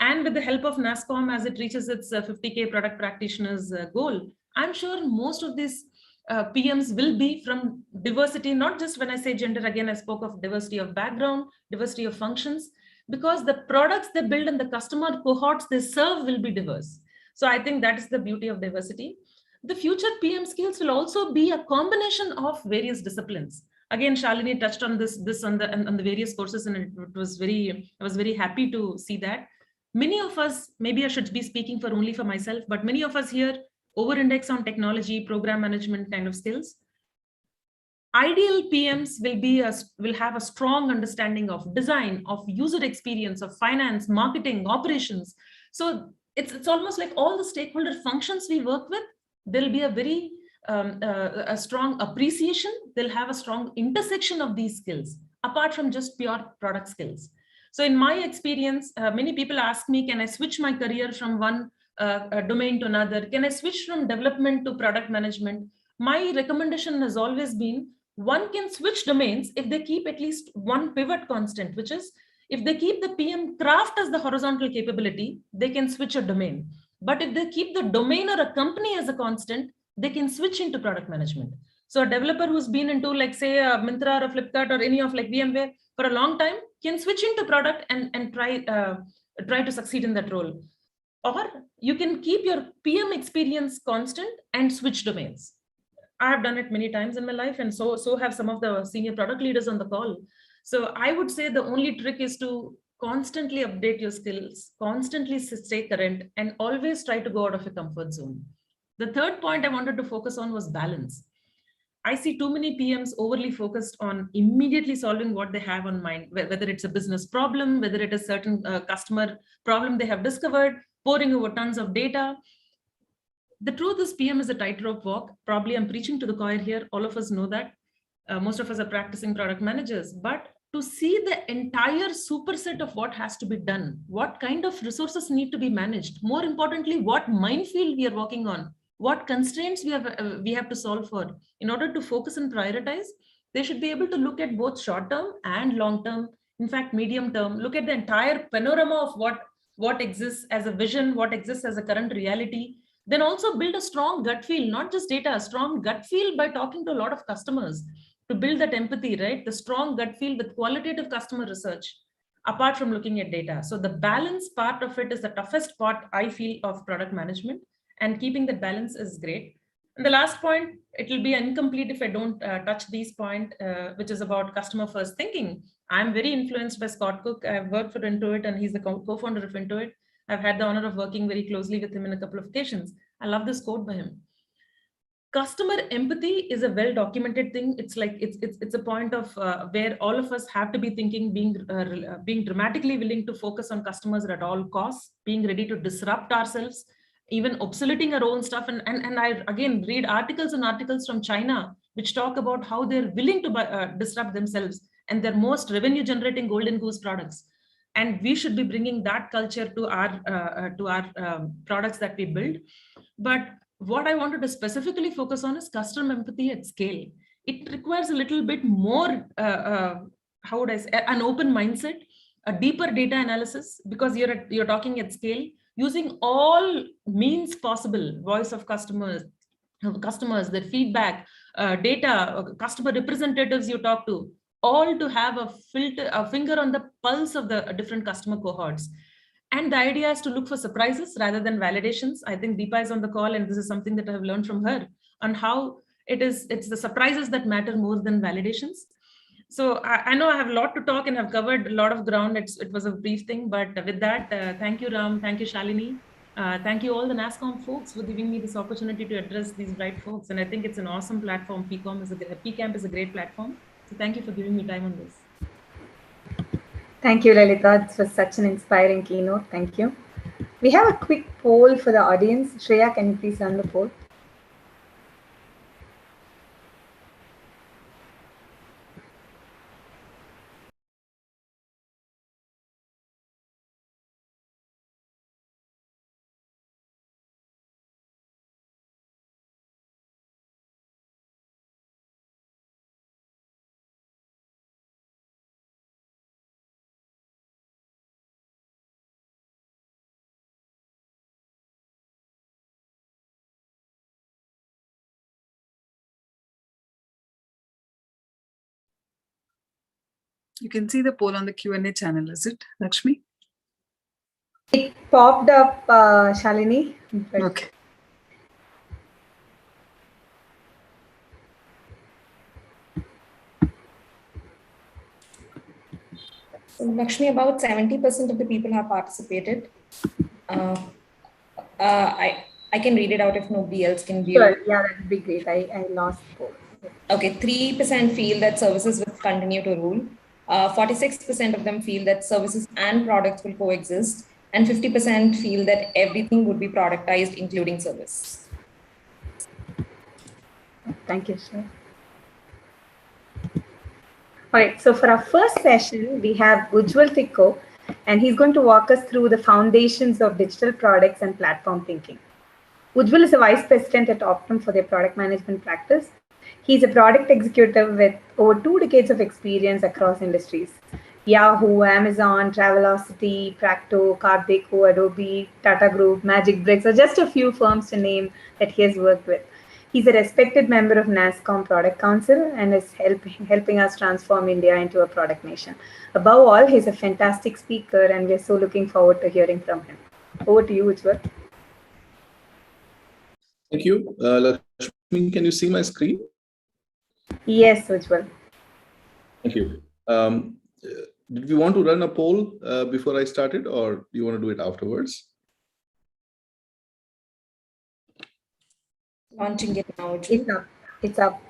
And with the help of Nasscom, as it reaches its 50K product practitioners goal, I'm sure most of these PMs will be from diversity, not just when I say gender, again, I spoke of diversity of background, diversity of functions, because the products they build and the customer cohorts they serve will be diverse. So I think that is the beauty of diversity. The future PM skills will also be a combination of various disciplines. Again, Shalini touched on this on the various courses, and I was very happy to see that. Many of us, maybe I should be speaking only for myself, but many of us here over-index on technology, program management kind of skills. Ideal PMs will have a strong understanding of design, of user experience, of finance, marketing, operations. So it's almost like all the stakeholder functions we work with, there'll be a very a strong appreciation. They'll have a strong intersection of these skills, apart from just pure product skills. So in my experience, many people ask me, can I switch my career from one a domain to another? Can I switch from development to product management? My recommendation has always been one can switch domains if they keep at least one pivot constant, which is if they keep the PM craft as the horizontal capability, they can switch a domain. But if they keep the domain or a company as a constant, they can switch into product management. So a developer who's been into, like, say, a Myntra or a Flipkart or any of like VMware for a long time can switch into product and try to succeed in that role. Or you can keep your PM experience constant and switch domains. I've done it many times in my life, and so have some of the senior product leaders on the call. So I would say the only trick is to constantly update your skills, constantly stay current, and always try to go out of your comfort zone. The third point I wanted to focus on was balance. I see too many PMs overly focused on immediately solving what they have on mind, whether it's a business problem, whether it is certain customer problem they have discovered, pouring over tons of data. The truth is PM is a tightrope walk. Probably I'm preaching to the choir here. All of us know that. Most of us are practicing product managers, but to see the entire superset of what has to be done, what kind of resources need to be managed, more importantly, what minefield we are walking on, what constraints we have to solve for. In order to focus and prioritize, they should be able to look at both short-term and long-term, in fact, medium-term, look at the entire panorama of what exists as a vision, what exists as a current reality. Then also build a strong gut feel, not just data, a strong gut feel by talking to a lot of customers to build that empathy, right? The strong gut feel with qualitative customer research, apart from looking at data. So the balance part of it is the toughest part, I feel, of product management, and keeping that balance is great. And the last point, it will be incomplete if I don't touch these points, which is about customer first thinking. I'm very influenced by Scott Cook. I've worked for Intuit, and he's the co-founder of Intuit. I've had the honor of working very closely with him in a couple of occasions. I love this quote by him. Customer empathy is a well-documented thing. It's like it's a point of where all of us have to be thinking, being dramatically willing to focus on customers at all costs, being ready to disrupt ourselves, even obsoleting our own stuff. And I again read articles and articles from China which talk about how they're willing to disrupt themselves and their most revenue-generating golden goose products. And we should be bringing that culture to our products that we build. But what I wanted to specifically focus on is customer empathy at scale. It requires a little bit more, how would I say, an open mindset, a deeper data analysis, because you're talking at scale, using all means possible, voice of customers, their feedback, data, customer representatives you talk to, all to have a finger on the pulse of the different customer cohorts. And the idea is to look for surprises rather than validations. I think Deepa is on the call, and this is something that I have learned from her on how it's the surprises that matter more than validations. So I know I have a lot to talk and have covered a lot of ground. It was a brief thing, but with that, thank you, Ram. Thank you, Shalini. Thank you all the Nasscom folks for giving me this opportunity to address these bright folks. And I think it's an awesome platform. PCamp is a great platform. So thank you for giving me time on this. Thank you, Lalita. This was such an inspiring keynote. Thank you. We have a quick poll for the audience. Shreya, can you please run the poll? You can see the poll on the Q&A channel, is it, Lakshmi? It popped up, Shalini. Okay. So Lakshmi, about 70% of the people have participated. I can read it out if nobody else can view. Sure, yeah, that would be great. I lost the poll. Okay, 3% feel that services will continue to rule. 46% of them feel that services and products will coexist, and 50% feel that everything would be productized, including service. Thank you, sir. All right, so for our first session, we have Ujjwal Tikko. and he's going to walk us through the foundations of digital products and platform thinking. Ujjwal is a vice president at Optum for their product management practice. He's a product executive with over 2 decades of experience across industries. Yahoo, Amazon, Travelocity, Practo, Cardeco, Adobe, Tata Group, Magic Bricks are just a few firms to name that he has worked with. He's a respected member of Nasscom Product Council and is helping us transform India into a product nation. Above all, he's a fantastic speaker and we're so looking forward to hearing from him. Over to you, Ujjwal. Thank you. Lakshmi, can you see my screen? Yes, Ujjwal. Thank you. Did we want to run a poll before I started, or do you want to do it afterwards? Launching it now. It's up.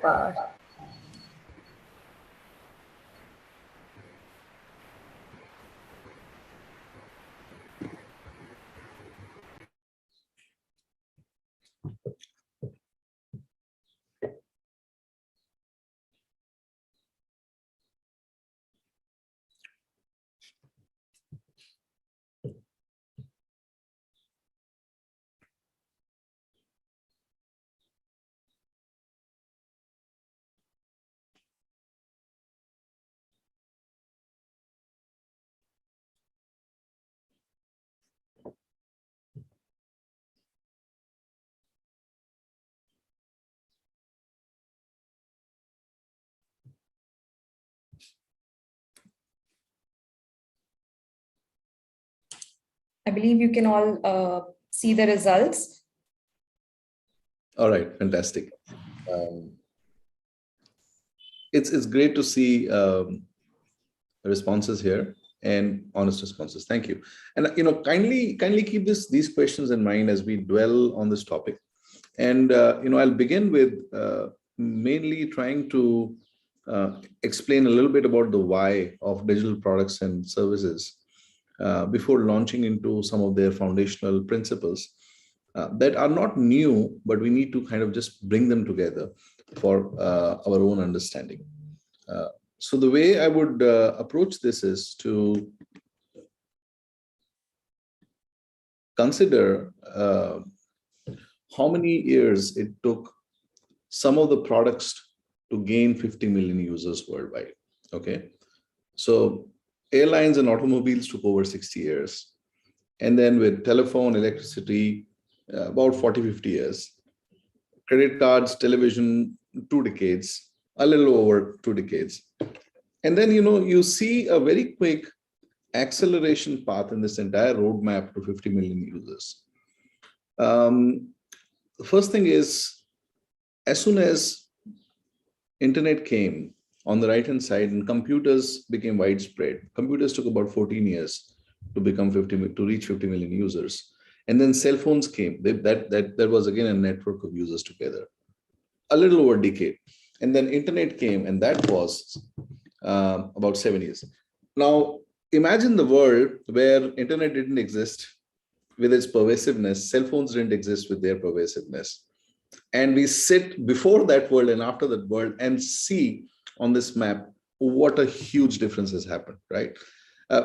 I believe you can all see the results. All right, fantastic. It's great to see responses here and honest responses. Thank you. And kindly keep these questions in mind as we dwell on this topic. And I'll begin with mainly trying to explain a little bit about the why of digital products and services before launching into some of their foundational principles that are not new, but we need to kind of just bring them together for our own understanding. So the way I would approach this is to consider how many years it took some of the products to gain 50 million users worldwide. Okay, so airlines and automobiles took over 60 years. And then with telephone, electricity, about 40-50 years. Credit cards, television, 2 decades, a little over 2 decades. And then, you see a very quick acceleration path in this entire roadmap to 50 million users. The first thing is, as soon as internet came on the right-hand side and computers became widespread, computers took about 14 years to reach 50 million users. And then cell phones came. That was again a network of users together, a little over a decade. And then internet came, and that was about 7 years. Now, imagine the world where internet didn't exist with its pervasiveness, cell phones didn't exist with their pervasiveness. And we sit before that world and after that world and see on this map what a huge difference has happened, right?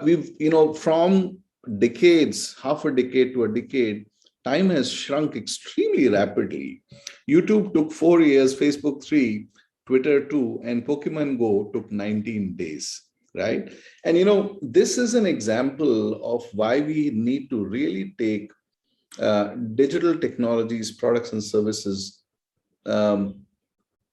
We've, from decades, half a decade to a decade, time has shrunk extremely rapidly. YouTube took 4 years, Facebook 3, Twitter 2, and Pokemon Go took 19 days, right? And this is an example of why we need to really take digital technologies, products and services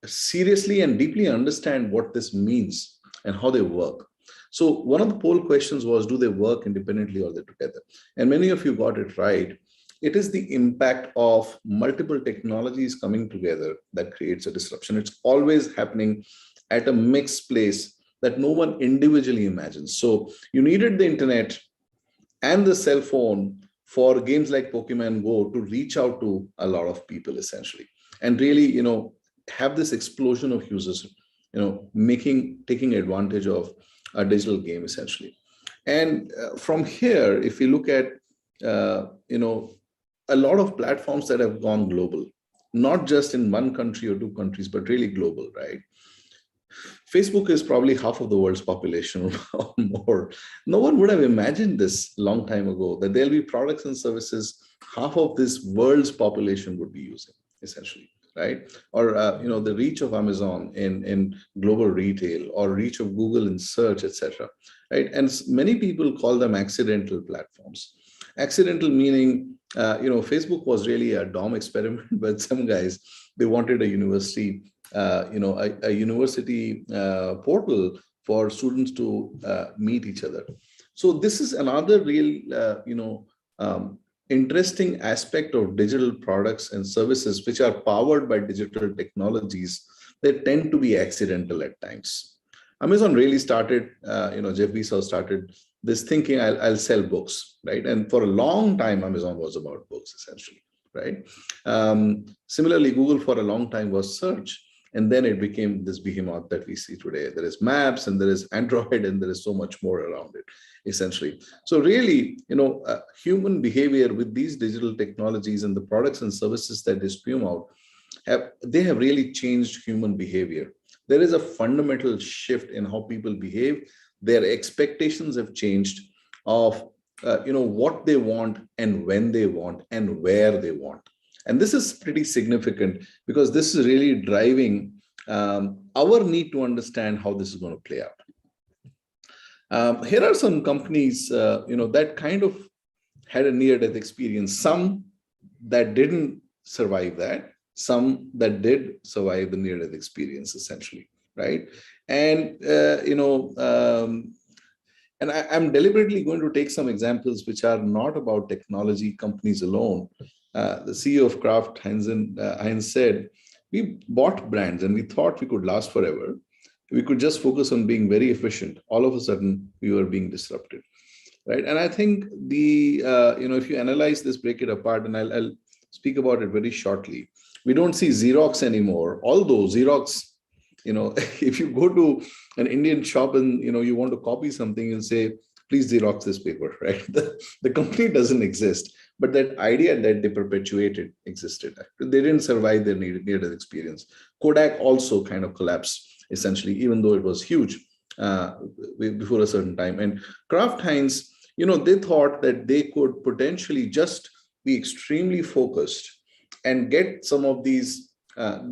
seriously and deeply understand what this means and how they work. So one of the poll questions was, do they work independently or they together? And many of you got it right. It is the impact of multiple technologies coming together that creates a disruption. It's always happening at a mixed place that no one individually imagines. So you needed the internet and the cell phone for games like Pokemon Go to reach out to a lot of people essentially, and really, have this explosion of users, taking advantage of a digital game essentially. And from here, if you look at, a lot of platforms that have gone global, not just in one country or 2 countries, but really global, right? Facebook is probably half of the world's population or more. No one would have imagined this long time ago, that there'll be products and services half of this world's population would be using, essentially, right? Or the reach of Amazon in global retail, or reach of Google in search, etc. Right? And many people call them accidental platforms. Accidental meaning, Facebook was really a DOM experiment, but some guys, they wanted a university, a university portal for students to meet each other. So this is another real, interesting aspect of digital products and services, which are powered by digital technologies. They tend to be accidental at times. Amazon really started, Jeff Bezos started this thinking, I'll sell books, right? And for a long time, Amazon was about books, essentially, right? Similarly, Google for a long time was search. And then it became this behemoth that we see today. There is Maps, and there is Android, and there is so much more around it, essentially. So really, human behavior with these digital technologies and the products and services that they spume out, they have really changed human behavior. There is a fundamental shift in how people behave. Their expectations have changed of what they want and when they want and where they want. And this is pretty significant, because this is really driving our need to understand how this is going to play out. Here are some companies, that kind of had a near-death experience. Some that didn't survive that, some that did survive the near-death experience, essentially, right? And and I'm deliberately going to take some examples which are not about technology companies alone. The CEO of Kraft Heinz said, we bought brands and we thought we could last forever. We could just focus on being very efficient. All of a sudden, we were being disrupted, right? And I think if you analyze this, break it apart, and I'll speak about it very shortly. We don't see Xerox anymore, although Xerox, if you go to an Indian shop and, you want to copy something, you'll say, please Xerox this paper, right? The company doesn't exist, but that idea that they perpetuated existed. They didn't survive their near-death experience. Kodak also kind of collapsed, essentially, even though it was huge before a certain time. And Kraft Heinz, they thought that they could potentially just be extremely focused and get some of these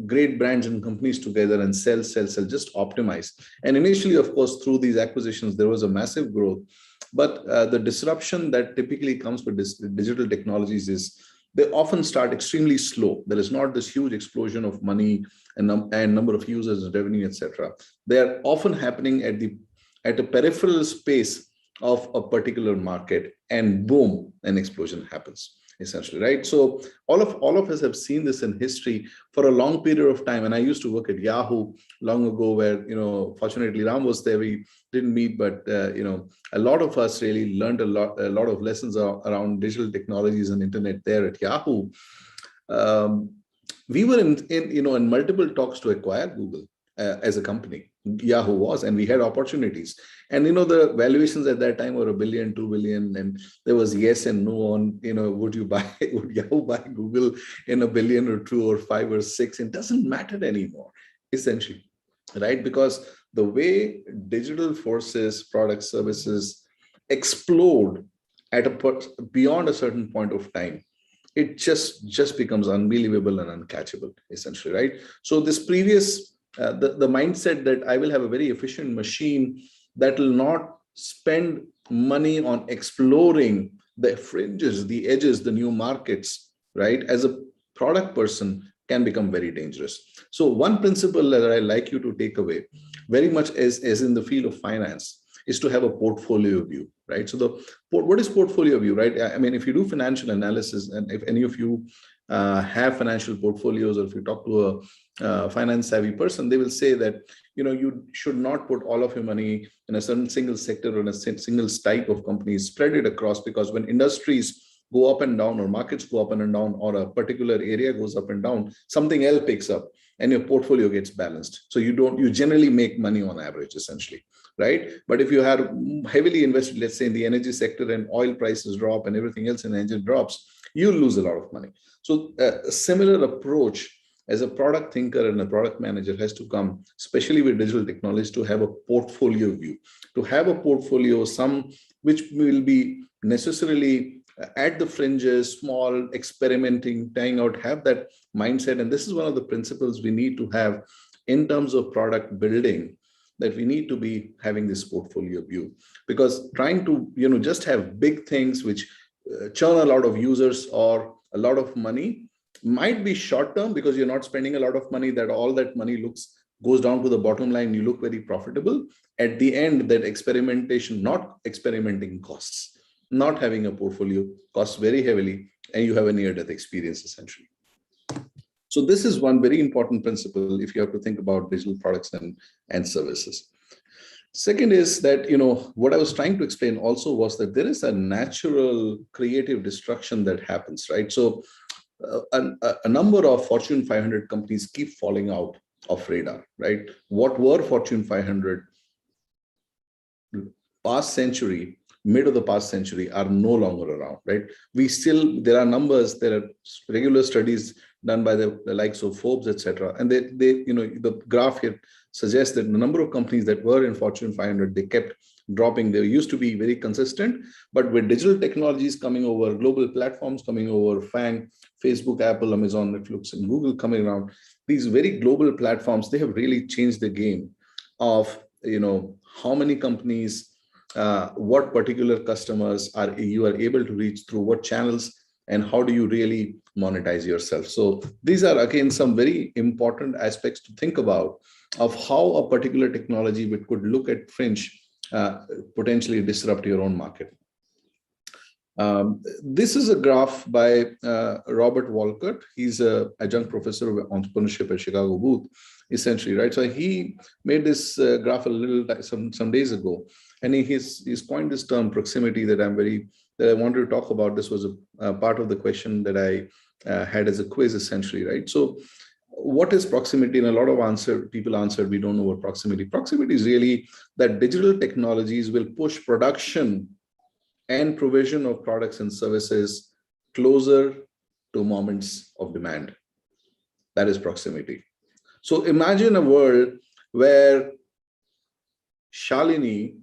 great brands and companies together and sell, just optimize. And initially, of course, through these acquisitions, there was a massive growth. But the disruption that typically comes with digital technologies is they often start extremely slow. There is not this huge explosion of money and number of users and revenue, etc. They are often happening at a peripheral space of a particular market, and boom, an explosion happens, essentially, right? So all of us have seen this in history for a long period of time. And I used to work at Yahoo long ago, where, fortunately Ram was there. We didn't meet, but a lot of us really learned a lot of lessons around digital technologies and internet there at Yahoo. We were in multiple talks to acquire Google as a company. Yahoo was, and we had opportunities. And the valuations at that time were $1 billion, $2 billion, and there was yes and no on, would Yahoo buy Google in $1 billion or 2 or 5 or 6? It doesn't matter anymore, essentially, right? Because the way digital forces, products, services explode beyond a certain point of time, it just becomes unbelievable and uncatchable, essentially, right? So this previous the mindset that I will have a very efficient machine that will not spend money on exploring the fringes, the edges, the new markets, right? As a product person, can become very dangerous. So one principle that I like you to take away, very much as in the field of finance, is to have a portfolio view, right? So what is portfolio view, right? I mean, if you do financial analysis, and if any of you have financial portfolios, or if you talk to a finance savvy person, they will say that you should not put all of your money in a certain single sector or in a single type of companies. Spread it across, because when industries go up and down, or markets go up and down, or a particular area goes up and down, something else picks up and your portfolio gets balanced. So you generally make money on average, essentially, right? But if you are heavily invested, let's say in the energy sector, and oil prices drop and everything else in the engine drops, you'll lose a lot of money. So a similar approach as a product thinker and a product manager has to come, especially with digital technologies, to have a portfolio view, to have a portfolio, some which will be necessarily at the fringes, small, experimenting, trying out, have that mindset. And this is one of the principles we need to have in terms of product building, that we need to be having this portfolio view, because trying to, just have big things which churn a lot of users or a lot of money might be short term, because you're not spending a lot of money, that all that money goes down to the bottom line, you look very profitable. At the end, that experimentation, not experimenting, costs. Not having a portfolio costs very heavily, and you have a near-death experience essentially. So this is one very important principle if you have to think about digital products and services. Second is that, what I was trying to explain also was that there is a natural creative destruction that happens, right? So a number of Fortune 500 companies keep falling out of radar, right? What were Fortune 500 past century, mid of the past century, are no longer around, right? There are numbers, there are regular studies done by the likes of Forbes, etc. And they the graph here suggests that the number of companies that were in Fortune 500, they kept dropping. They used to be very consistent, but with digital technologies coming over, global platforms coming over, FANG, Facebook, Apple, Amazon, Netflix, and Google coming around, these very global platforms, they have really changed the game of, how many companies, what particular customers you are able to reach through what channels, and how do you really monetize yourself. So these are, again, some very important aspects to think about of how a particular technology which could look at fringe potentially disrupt your own market. This is a graph by Robert Walcott. He's an adjunct professor of entrepreneurship at Chicago Booth, essentially, right? So he made this graph some days ago, and he's coined this term proximity that I wanted to talk about. This was a part of the question that I had as a quiz, essentially, right? So what is proximity? And a lot of people answered, we don't know what proximity. Proximity is really that digital technologies will push production and provision of products and services closer to moments of demand. That is proximity. So imagine a world where Shalini,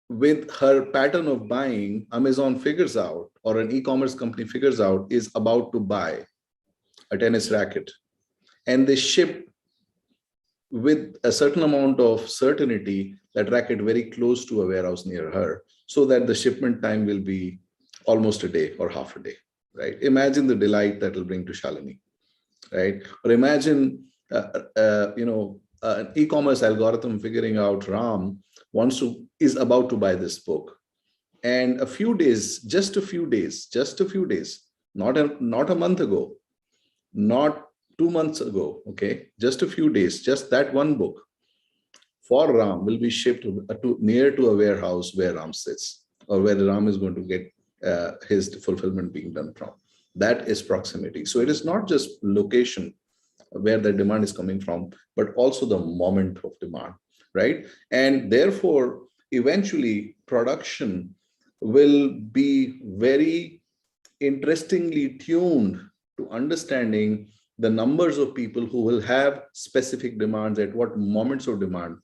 with her pattern of buying, Amazon figures out, or an e-commerce company figures out, is about to buy a tennis racket, and they ship with a certain amount of certainty that racket very close to a warehouse near her, so that the shipment time will be almost a day or half a day, right? Imagine the delight that will bring to Shalini, right? Or imagine, an e-commerce algorithm figuring out Ram is about to buy this book, and just a few days, not a month ago, not 2 months ago, okay, just a few days, just that one book for Ram will be shipped near to a warehouse where Ram sits, or where Ram is going to get his fulfillment being done from. That is proximity. So it is not just location where the demand is coming from, but also the moment of demand, right? And therefore, eventually, production will be very interestingly tuned to understanding the numbers of people who will have specific demands at what moments of demand,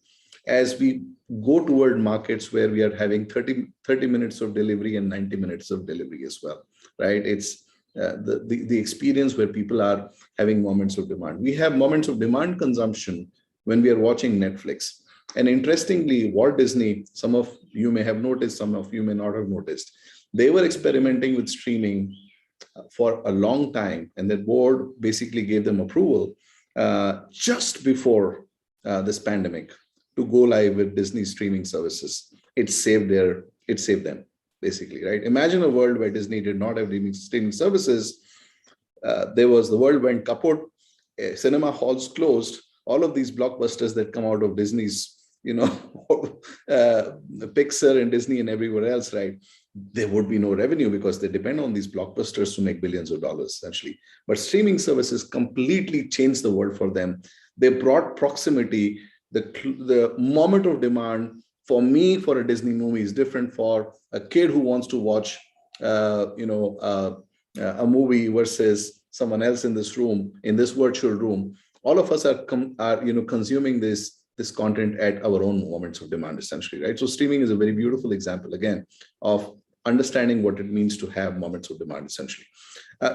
as we go toward markets where we are having 30 minutes of delivery and 90 minutes of delivery as well, right? It's the experience where people are having moments of demand. We have moments of demand consumption when we are watching Netflix. And interestingly, Walt Disney, some of you may have noticed, some of you may not have noticed, they were experimenting with streaming for a long time, and the board basically gave them approval just before this pandemic to go live with Disney streaming services. It saved them, basically, right? Imagine a world where Disney did not have streaming services. The world went kaput, cinema halls closed, all of these blockbusters that come out of Disney's, Pixar and Disney and everywhere else, right? There would be no revenue because they depend on these blockbusters to make billions of dollars, essentially. But streaming services completely changed the world for them. They brought proximity. The moment of demand for me for a Disney movie is different for a kid who wants to watch, a movie versus someone else in this room, in this virtual room, all of us are consuming this content at our own moments of demand, essentially, right? So streaming is a very beautiful example, again, of understanding what it means to have moments of demand, essentially.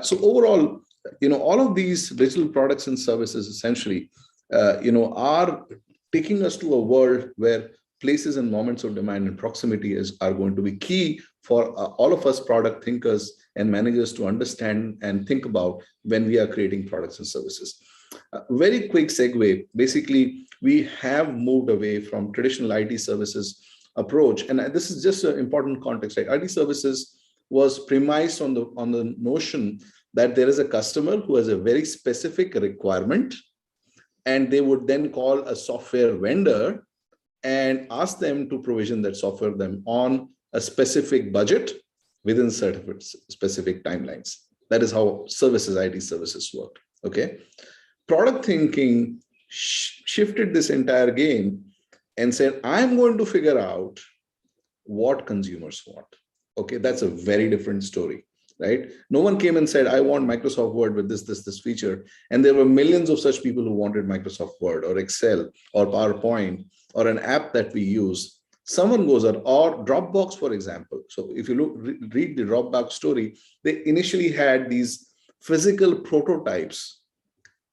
So overall, all of these digital products and services, essentially, are taking us to a world where places and moments of demand and proximity are going to be key for all of us product thinkers and managers to understand and think about when we are creating products and services. Very quick segue. Basically, we have moved away from traditional IT services approach, and this is just an important context, right? IT services was premised on the notion that there is a customer who has a very specific requirement, and they would then call a software vendor and ask them to provision that software them on a specific budget within certain specific timelines. That is how IT services work. Okay. Product thinking shifted this entire game and said, I'm going to figure out what consumers want. Okay, that's a very different story, right? No one came and said, I want Microsoft Word with this feature. And there were millions of such people who wanted Microsoft Word or Excel or PowerPoint or an app that we use. Someone goes out, or Dropbox, for example. So if you read the Dropbox story, they initially had these physical prototypes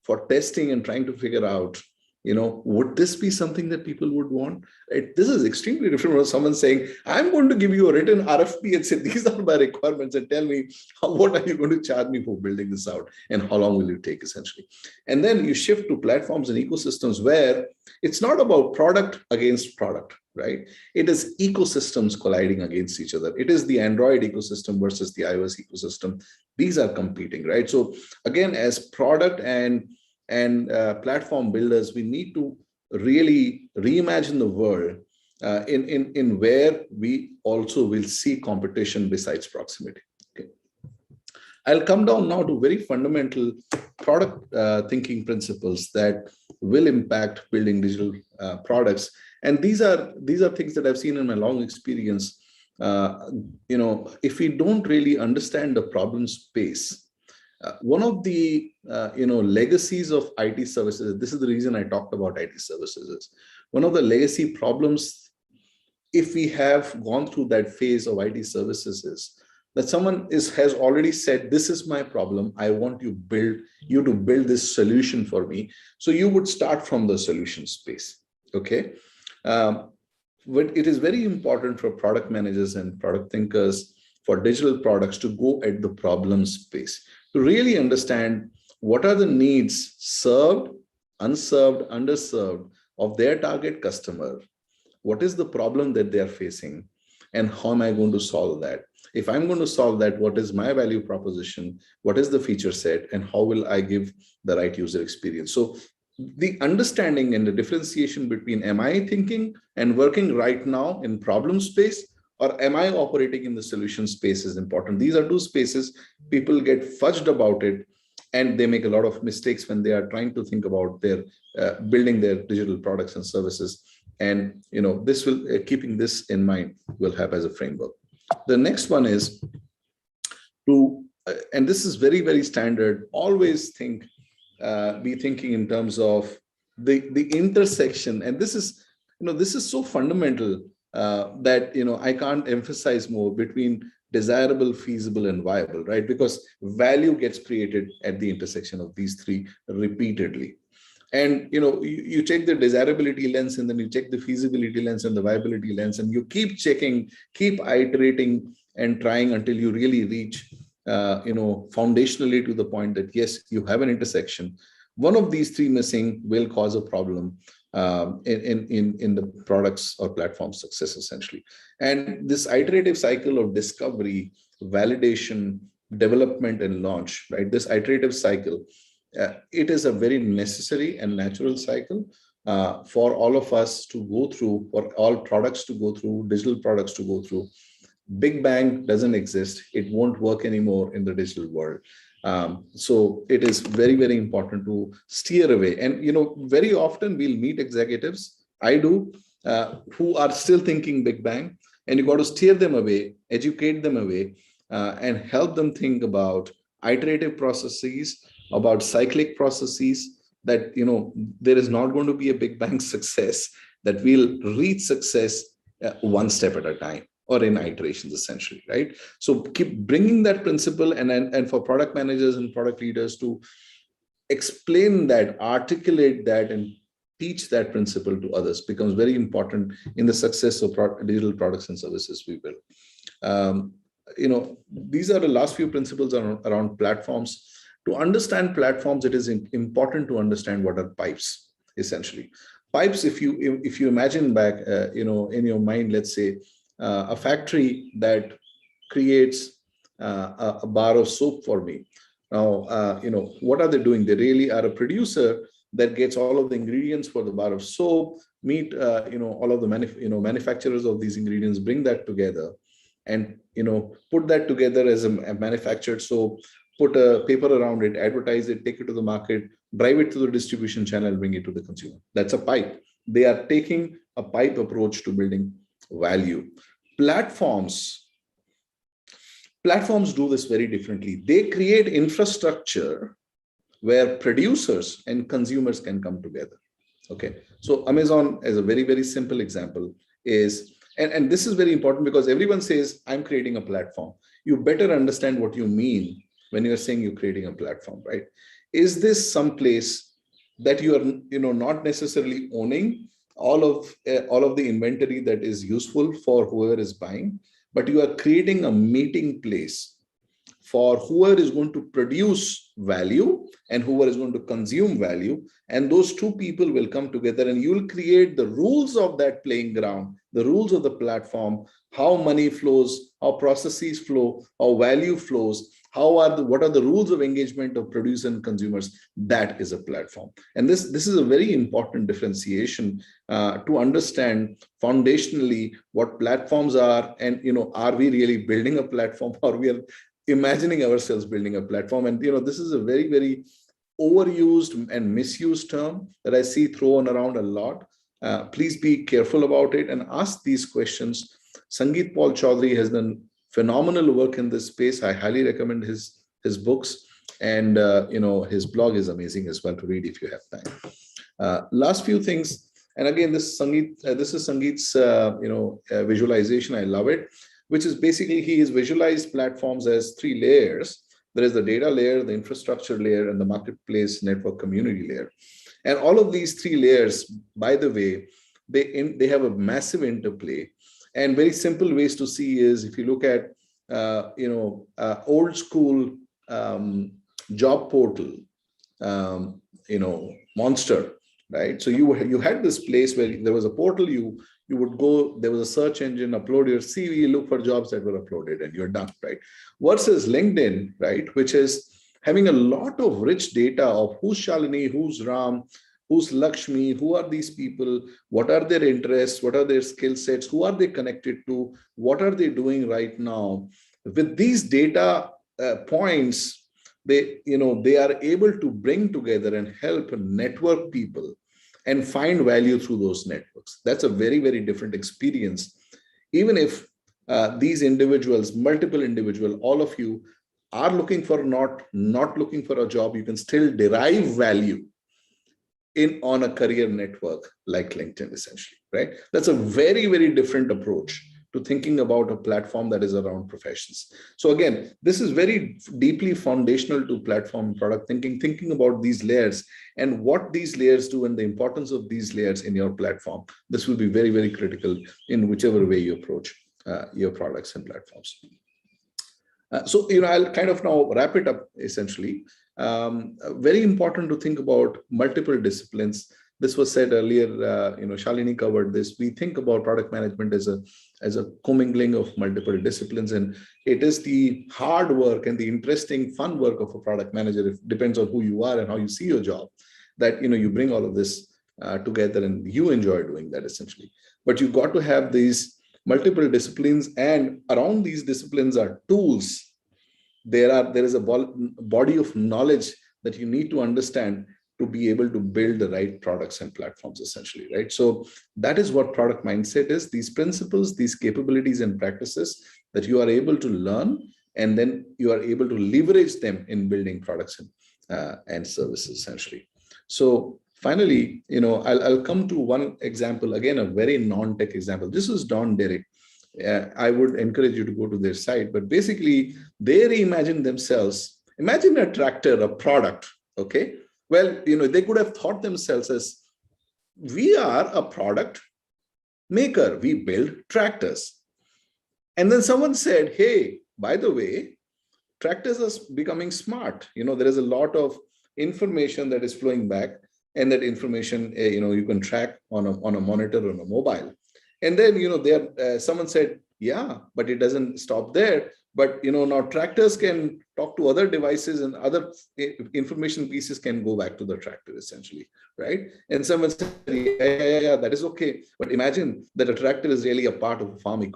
for testing and trying to figure out, would this be something that people would want? This is extremely different from someone saying, I'm going to give you a written RFP and say, these are my requirements, and tell me, what are you going to charge me for building this out? And how long will you take, essentially? And then you shift to platforms and ecosystems where it's not about product against product, right? It is ecosystems colliding against each other. It is the Android ecosystem versus the iOS ecosystem. These are competing, right? So again, as product and platform builders, we need to really reimagine the world in where we also will see competition besides proximity. Okay. I'll come down now to very fundamental product thinking principles that will impact building digital products. And these are things that I've seen in my long experience. If we don't really understand the problem space, one of the legacies of IT services, this is the reason I talked about IT services, is one of the legacy problems, if we have gone through that phase of IT services, is that someone has already said, this is my problem, I want you to build this solution for me. So you would start from the solution space. Okay. But it is very important for product managers and product thinkers for digital products to go at the problem space, to really understand what are the needs served, unserved, underserved of their target customer. What is the problem that they are facing, and how am I going to solve that? If I'm going to solve that, what is my value proposition? What is the feature set, and how will I give the right user experience? So the understanding and the differentiation between, am I thinking and working right now in problem space, or am I operating in the solution space, is important. These are two spaces. People get fudged about it, and they make a lot of mistakes when they are trying to think about their building their digital products and services. And this will, keeping this in mind, will have as a framework. The next one is to, and this is very, very standard, always be thinking in terms of the intersection. And this is, this is so fundamental that, I can't emphasize more, between desirable, feasible, and viable, right? Because value gets created at the intersection of these three repeatedly. And, you check the desirability lens, and then you check the feasibility lens and the viability lens, and you keep checking, keep iterating and trying until you really reach, foundationally to the point that, yes, you have an intersection. One of these three missing will cause a problem in the products or platform success, essentially. And this iterative cycle of discovery, validation, development, and launch, right? This iterative cycle, it is a very necessary and natural cycle for all of us to go through, for all products to go through, digital products to go through. Big bang doesn't exist. It won't work anymore in the digital world. So it is very, very important to steer away. And, very often we'll meet executives, I do, who are still thinking big bang, and you got to steer them away, educate them away, and help them think about iterative processes, about cyclic processes, that, there is not going to be a big bang success, that we'll reach success one step at a time, or in iterations, essentially, right? So keep bringing that principle, and for product managers and product leaders to explain that, articulate that, and teach that principle to others becomes very important in the success of digital products and services we build. These are the last few principles around platforms. To understand platforms, it is important to understand what are pipes, essentially. Pipes, if you imagine back, in your mind, let's say a factory that creates a bar of soap for me. Now, what are they doing? They really are a producer that gets all of the ingredients for the bar of soap, meet, all of the manufacturers of these ingredients, bring that together, and, put that together as a manufactured soap, put a paper around it, advertise it, take it to the market, drive it to the distribution channel, bring it to the consumer. That's a pipe. They are taking a pipe approach to building value. Platforms do this very differently. They create infrastructure where producers and consumers can come together. Okay, so Amazon, as a very, very simple example, is, and this is very important, because everyone says, I'm creating a platform. You better understand what you mean when you're saying you're creating a platform, right? Is this some place that you are, not necessarily owning all of the inventory that is useful for whoever is buying, but you are creating a meeting place for whoever is going to produce value and whoever is going to consume value, and those two people will come together, and you will create the rules of that playing ground, the rules of the platform, how money flows, how processes flow, how value flows, what are the rules of engagement of producers and consumers. That is a platform. And this is a very important differentiation to understand foundationally what platforms are, and are we really building a platform, or we are imagining ourselves building a platform. And this is a very, very overused and misused term that I see thrown around a lot. Please be careful about it and ask these questions. Sangeet Paul Chaudhary has done phenomenal work in this space. I highly recommend his books, and his blog is amazing as well to read if you have time. Last few things, and again, this is Sangeet's visualization. I love it, which is basically he has visualized platforms as 3 layers. There is the data layer, the infrastructure layer, and the marketplace network community layer. And all of these 3 layers, by the way, they have a massive interplay. And very simple ways to see is, if you look at old school job portal, monster, right? So you had this place where there was a portal, you would go, there was a search engine, upload your CV, look for jobs that were uploaded, and you're done, right? Versus LinkedIn, right, which is having a lot of rich data of who's Shalini, who's Ram, who's Lakshmi, who are these people, what are their interests, what are their skill sets, who are they connected to, what are they doing right now. With these data points, they are able to bring together and help network people and find value through those networks. That's a very, very different experience. Even if these individuals, multiple individuals, all of you are looking for not looking for a job, you can still derive value on a career network like LinkedIn, essentially, right? That's a very, very different approach to thinking about a platform that is around professions. So again, this is very deeply foundational to platform product thinking about these layers and what these layers do and the importance of these layers in your platform. This will be very, very critical in whichever way you approach your products and platforms. So I'll kind of now wrap it up, essentially. Very important to think about multiple disciplines. This was said earlier, Shalini covered this. We think about product management as a commingling of multiple disciplines, and it is the hard work and the interesting, fun work of a product manager. It depends on who you are and how you see your job, that you bring all of this together, and you enjoy doing that, essentially. But you've got to have these multiple disciplines, and around these disciplines are tools. There is a body of knowledge that you need to understand to be able to build the right products and platforms, essentially, right? So that is what product mindset is. These principles, these capabilities and practices that you are able to learn and then you are able to leverage them in building products and services essentially. So finally, I'll come to one example, again, a very non-tech example. This is Don Derrick. I would encourage you to go to their site, but basically they reimagine themselves. Imagine a tractor, a product, okay? Well, they could have thought themselves as, we are a product maker, we build tractors. And then someone said, hey, by the way, tractors are becoming smart. There is a lot of information that is flowing back, and that information, you can track on a monitor on a mobile. And then, someone said, yeah, but it doesn't stop there. But, now tractors can talk to other devices, and other information pieces can go back to the tractor essentially, right? And someone said, yeah, that is okay. But imagine that a tractor is really a part of a farm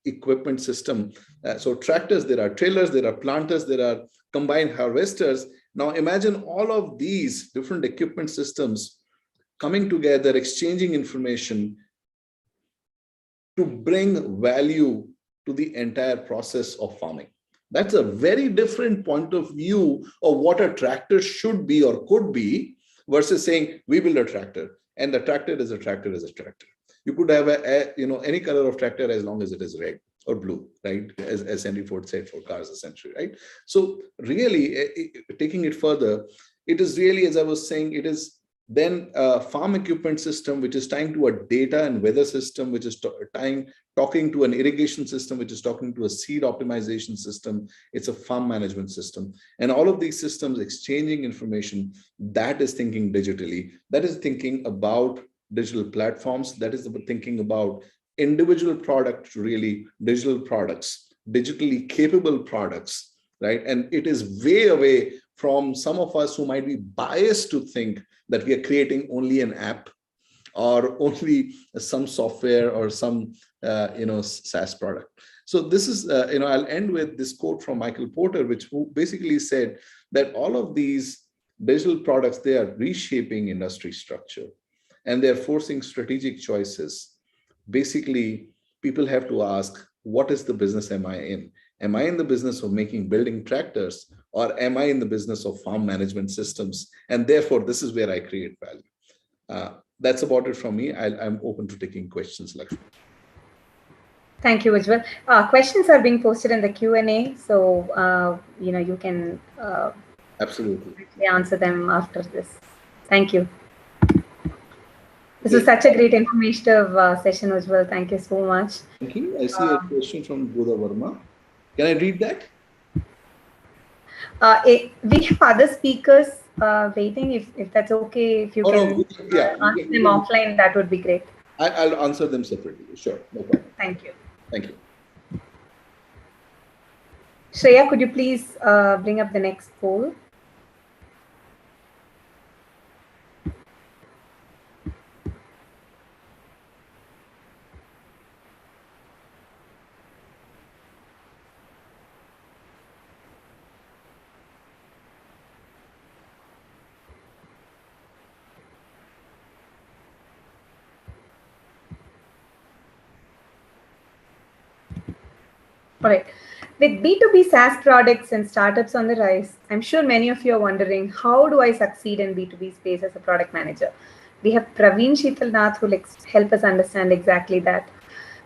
equipment system. So tractors, there are trailers, there are planters, there are combined harvesters. Now imagine all of these different equipment systems coming together, exchanging information to bring value to the entire process of farming. That's a very different point of view of what a tractor should be or could be, versus saying we build a tractor and the tractor is a tractor is a tractor. You could have any color of tractor as long as it is red or blue, right? As Henry Ford said for cars essentially, right? So really taking it further, it is really, as I was saying, it is then a farm equipment system, which is tying to a data and weather system, which is talking to an irrigation system, which is talking to a seed optimization system. It's a farm management system. And all of these systems exchanging information, that is thinking digitally. That is thinking about digital platforms. That is thinking about individual products, really digital products, digitally capable products, right? And it is way away from some of us who might be biased to think that we are creating only an app or only some software or some SaaS product. So this is, I'll end with this quote from Michael Porter, who basically said that all of these digital products, they are reshaping industry structure and they're forcing strategic choices. Basically, people have to ask, what is the business am I in? Am I in the business of building tractors, or am I in the business of farm management systems? And therefore, this is where I create value. That's about it from me. I'm open to taking questions, Lakshmi. Thank you, Ujjwal. Questions are being posted in the Q&A, so you can absolutely answer them after this. Thank you. This was such a great informative session, Ujjwal. Thank you so much. Thank you. I see a question from Bodha Verma. Can I read that? We have other speakers waiting. If that's okay, if you can answer them offline, that would be great. I'll answer them separately. Sure, no problem. Thank you. Thank you. Shreya, could you please bring up the next poll? All right. With B2B SaaS products and startups on the rise, I'm sure many of you are wondering, how do I succeed in B2B space as a product manager? We have Praveen Sheetalnath who will help us understand exactly that.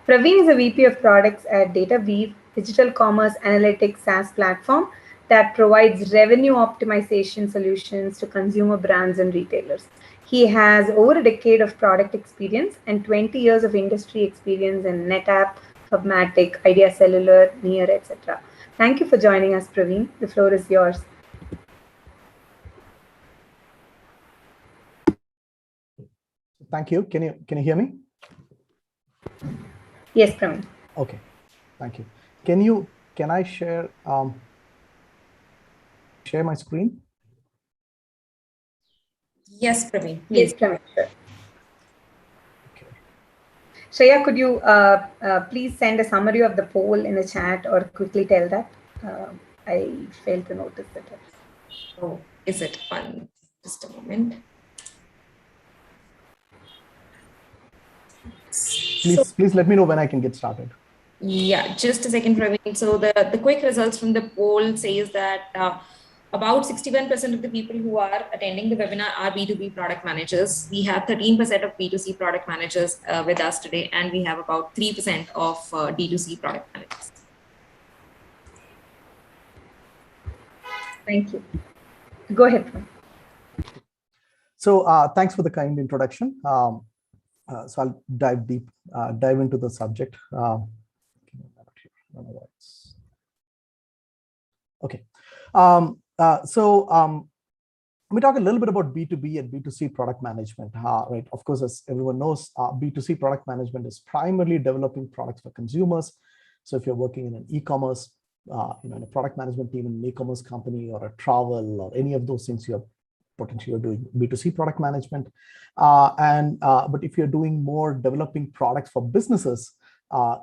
Praveen is a VP of products at DataWeave, digital commerce analytics SaaS platform that provides revenue optimization solutions to consumer brands and retailers. He has over a decade of product experience and 20 years of industry experience in NetApp, Hubmatic, Idea Cellular, Near, etc. Thank you for joining us, Praveen. The floor is yours. Thank you. Can you hear me? Yes, Praveen. Okay. Thank you. Can I share my screen? Yes, Praveen. Yes, Praveen. Sure. Shreya, could you please send a summary of the poll in the chat or quickly tell that? I failed to notice that. Oh, is it fun? Just a moment. Please let me know when I can get started. Yeah, just a second, Praveen. So the quick results from the poll says that about 61% of the people who are attending the webinar are B2B product managers. We have 13% of B2C product managers with us today, and we have about 3% of D2C product managers. Thank you. Go ahead. So thanks for the kind introduction. So I'll dive into the subject. Okay. Let me talk a little bit about B2B and B2C product management. Right. Of course, as everyone knows, B2C product management is primarily developing products for consumers. So if you're working in an e-commerce, in a product management team in an e-commerce company or a travel or any of those things, you're potentially doing B2C product management. But if you're doing more developing products for businesses,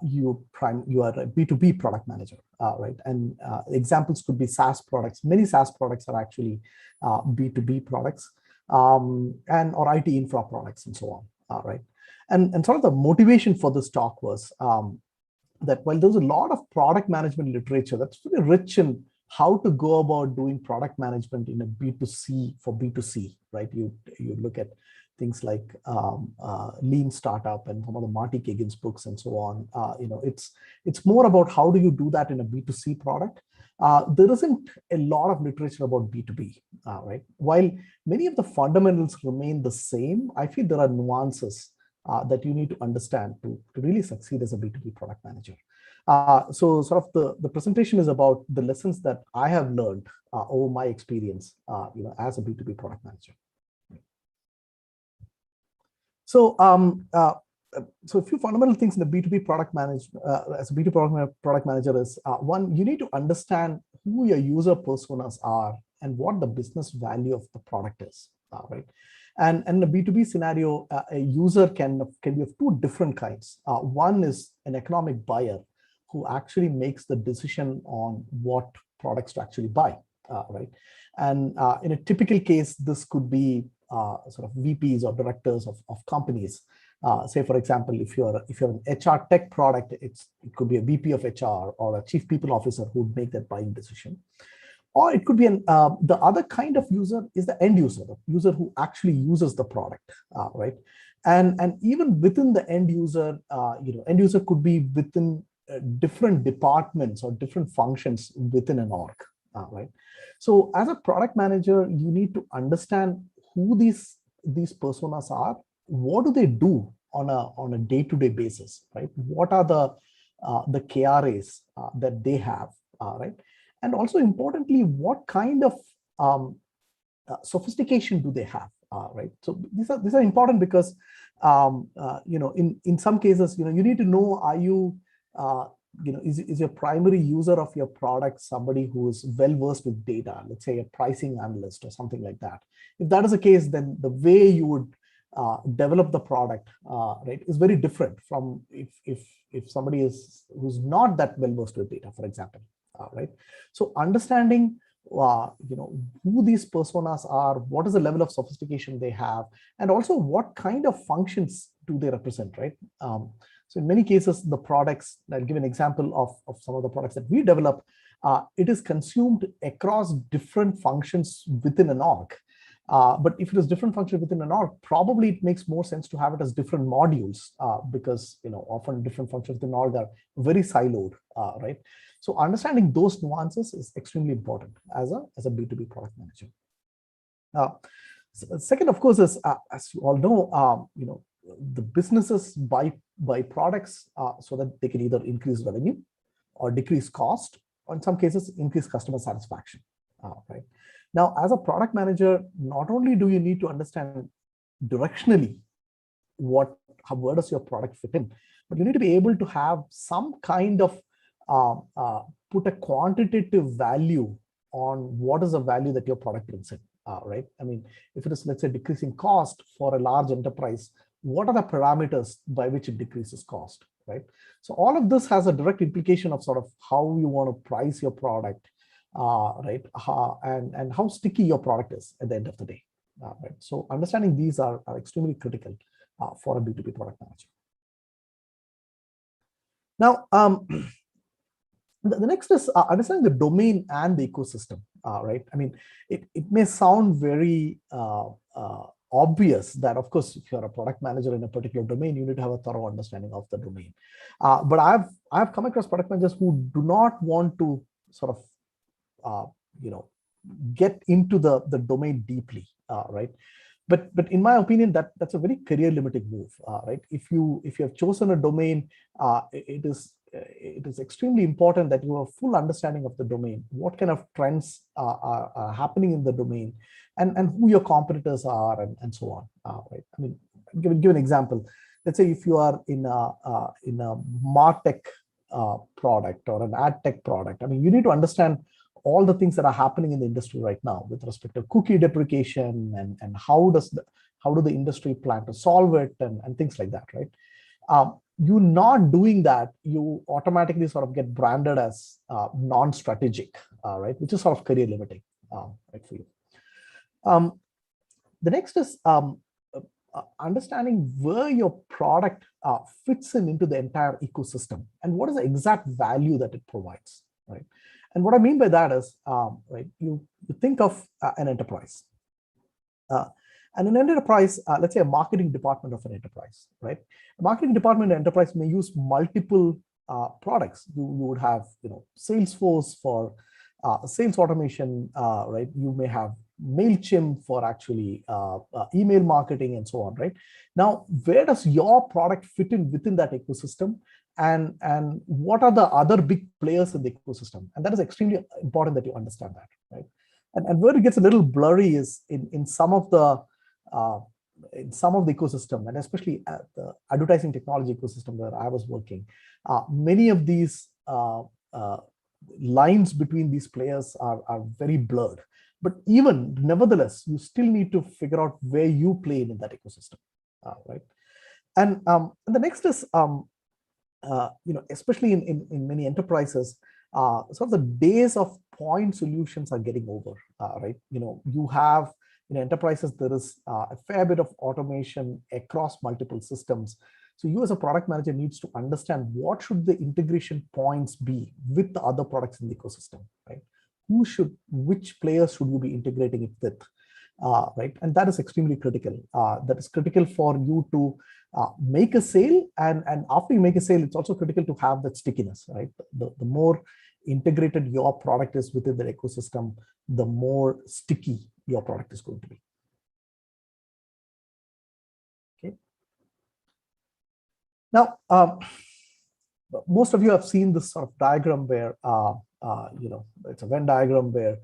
you are a B2B product manager, right? And examples could be SaaS products. Many SaaS products are actually B2B products, or IT infra products and so on, right? And sort of the motivation for this talk was that while there's a lot of product management literature that's very rich in how to go about doing product management in a B2C for B2C, right? You look at things like Lean Startup and some of the Marty Kagan's books and so on. It's more about how do you do that in a B2C product. There isn't a lot of literature about B2B, right? While many of the fundamentals remain the same, I feel there are nuances that you need to understand to really succeed as a B2B product manager. So sort of the presentation is about the lessons that I have learned over my experience, as a B2B product manager. So, so a few fundamental things in the B2B product management, as a B2B product manager is, one, you need to understand who your user personas are and what the business value of the product is, right? And in a B2B scenario, a user can be of two different kinds. One is an economic buyer who actually makes the decision on what products to actually buy, right? And in a typical case, this could be sort of VPs or directors of companies. Say, for example, if you're an HR tech product, it could be a VP of HR or a chief people officer who would make that buying decision. Or it could be the other kind of user is the end user, the user who actually uses the product, right? And even within the end user, end user could be within different departments or different functions within an org, right? So as a product manager, you need to understand who these personas are. What do they do on a day-to-day basis, right? What are the KRAs that they have, right? And also importantly, what kind of sophistication do they have, right? So these are important because in some cases, you need to know, are you is your primary user of your product somebody who is well versed with data, let's say a pricing analyst or something like that. If that is the case, then the way you would develop the product, right, is very different from if somebody who's not that well versed with data, for example, right? So understanding who these personas are, what is the level of sophistication they have, and also what kind of functions do they represent, right? So in many cases, the products, I'll give an example of some of the products that we develop, it is consumed across different functions within an org. But if it is different functions within an org, probably it makes more sense to have it as different modules because often different functions within an org are very siloed, right? So understanding those nuances is extremely important as a B2B product manager. Second, of course, is as you all know, the businesses buy products so that they can either increase revenue or decrease cost, or in some cases increase customer satisfaction, right? Now, as a product manager, not only do you need to understand directionally where does your product fit in, but you need to be able to have some kind of put a quantitative value on what is the value that your product brings in, right? I mean, if it is, let's say, decreasing cost for a large enterprise, what are the parameters by which it decreases cost, right? So all of this has a direct implication of sort of how you want to price your product, right? And how sticky your product is at the end of the day, right? So understanding these are extremely critical for a B2B product manager. Now, the next is understanding the domain and the ecosystem, right? I mean, it may sound very obvious that, of course, if you're a product manager in a particular domain, you need to have a thorough understanding of the domain. But I've come across product managers who do not want to sort of, get into the domain deeply, right? But in my opinion, that's a very career limiting move, right? If you have chosen a domain, it is extremely important that you have full understanding of the domain, what kind of trends are happening in the domain, and who your competitors are, and so on, right? I mean, give an example. Let's say if you are in a MarTech product or an ad tech product, I mean, you need to understand all the things that are happening in the industry right now with respect to cookie deprecation and how do the industry plan to solve it and things like that, right? You not doing that, you automatically sort of get branded as non-strategic, right? Which is sort of career limiting, right, for you. The next is understanding where your product fits into the entire ecosystem and what is the exact value that it provides, right? And what I mean by that is, right, you think of an enterprise. And an enterprise, let's say a marketing department of an enterprise, right? A marketing department of an enterprise may use multiple products. You would have, Salesforce for sales automation, right? You may have MailChimp for actually email marketing and so on, right? Now, where does your product fit in within that ecosystem? And what are the other big players in the ecosystem? And that is extremely important that you understand that, right? And where it gets a little blurry is in some of the ecosystem, and especially the advertising technology ecosystem where I was working, many of these lines between these players are very blurred. But even nevertheless, you still need to figure out where you play in that ecosystem, right? And the next is, especially in many enterprises, sort of the days of point solutions are getting over, right? You have in enterprises, there is a fair bit of automation across multiple systems. So you as a product manager needs to understand what should the integration points be with the other products in the ecosystem, right? Which players should you be integrating it with, right? And that is extremely critical. That is critical for you to make a sale, and after you make a sale, it's also critical to have that stickiness, right? The more integrated your product is within the ecosystem, the more sticky your product is going to be. Okay. Now, most of you have seen this sort of diagram where it's a Venn diagram where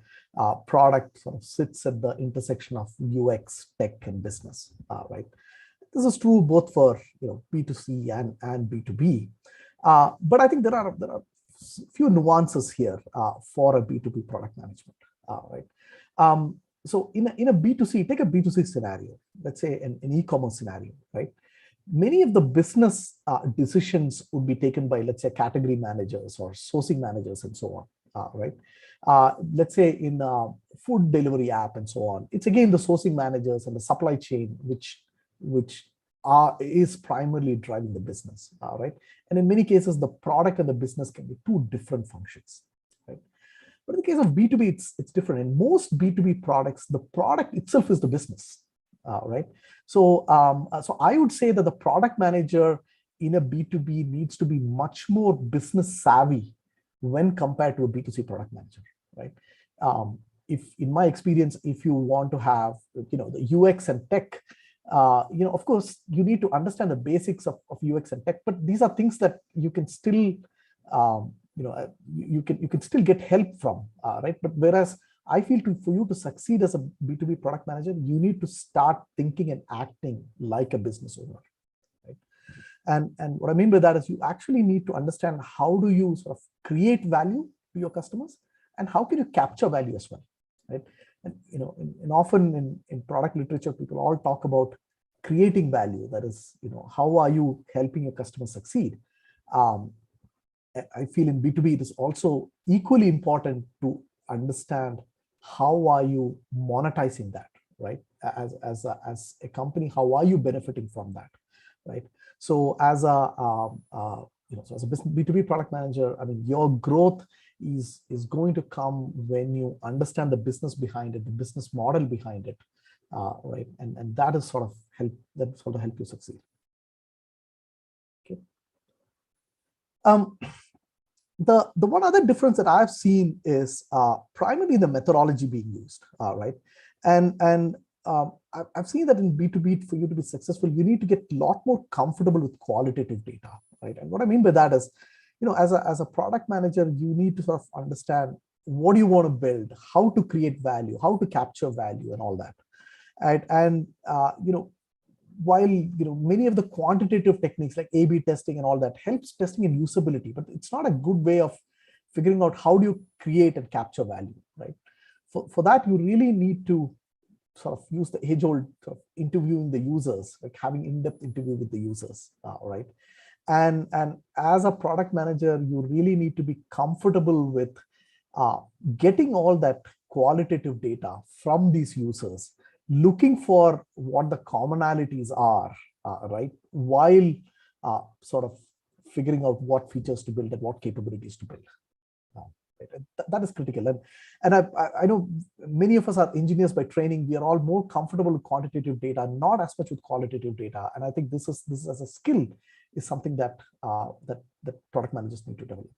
product sort of sits at the intersection of UX, tech, and business, right? This is true both for B2C and B2B, but I think there are few nuances here for a B2B product management, right? So in a B2C, take a B2C scenario, let's say an e-commerce scenario, right? Many of the business decisions would be taken by, let's say, category managers or sourcing managers and so on, right? Let's say in a food delivery app and so on, it's again the sourcing managers and the supply chain which is primarily driving the business, right? And in many cases, the product and the business can be two different functions, right? But in the case of B2B, it's different. In most B2B products, the product itself is the business, right? So I would say that the product manager in a B2B needs to be much more business savvy when compared to a B2C product manager, right? If in my experience, if you want to have the UX and tech, of course, you need to understand the basics of UX and tech, but these are things that you can still, you can still get help from, right? But whereas I feel for you to succeed as a B2B product manager, you need to start thinking and acting like a business owner, right? And what I mean by that is you actually need to understand how do you sort of create value to your customers and how can you capture value as well, right? And often in product literature, people all talk about creating value. That is, how are you helping your customers succeed? I feel in B2B, it is also equally important to understand how are you monetizing that, right? As a company, how are you benefiting from that, right? So as a so as a B2B product manager, I mean, your growth is going to come when you understand the business behind it, the business model behind it, right? And that is sort of help you succeed. Okay. The one other difference that I've seen is primarily the methodology being used, right? And I've seen that in B2B, for you to be successful, you need to get a lot more comfortable with qualitative data, right? And what I mean by that is, as a product manager, you need to sort of understand what do you want to build, how to create value, how to capture value, and all that, right? And while many of the quantitative techniques like A/B testing and all that helps testing and usability, but it's not a good way of figuring out how do you create and capture value, right? For that, you really need to sort of use the age-old sort of interviewing the users, like having in-depth interview with the users, right? And as a product manager, you really need to be comfortable with getting all that qualitative data from these users, looking for what the commonalities are, right? While sort of figuring out what features to build and what capabilities to build. That is critical. And I know many of us are engineers by training. We are all more comfortable with quantitative data, not as much with qualitative data. And I think this is as a skill is something that that product managers need to develop.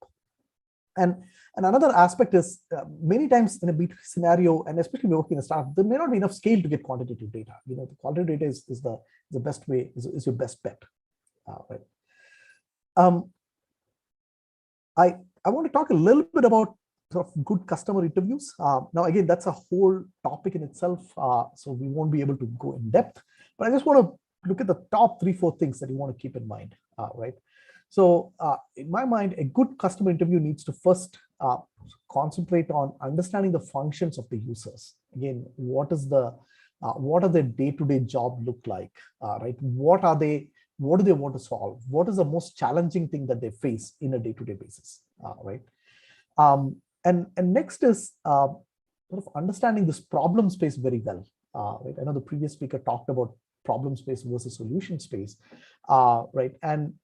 And another aspect is many times in a B2B scenario, and especially working in a startup, there may not be enough scale to get quantitative data. The qualitative data is the best way, is your best bet, right? I want to talk a little bit about sort of good customer interviews. Now, again, that's a whole topic in itself, so we won't be able to go in depth. But I just want to look at the top 3-4 things that you want to keep in mind, right? So in my mind, a good customer interview needs to first concentrate on understanding the functions of the users. Again, what are their day-to-day job look like, right? What do they want to solve? What is the most challenging thing that they face in a day-to-day basis, right? And next is sort of understanding this problem space very well. Right? I know the previous speaker talked about problem space versus solution space, right? And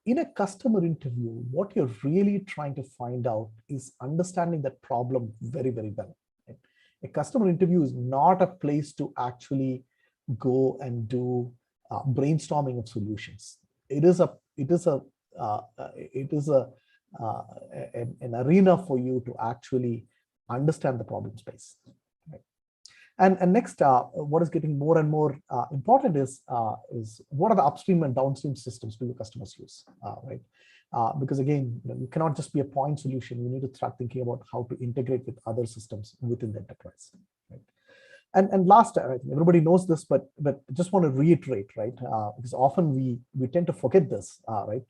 in a customer interview, what you're really trying to find out is understanding that problem very, very well. Right? A customer interview is not a place to actually go and do brainstorming of solutions. It is an arena for you to actually understand the problem space. Right? And next, what is getting more and more important is what are the upstream and downstream systems do your customers use, right? Because again, you cannot just be a point solution. You need to start thinking about how to integrate with other systems within the enterprise. Right? And last, I think everybody knows this, but just want to reiterate, right? Because often we tend to forget this, right?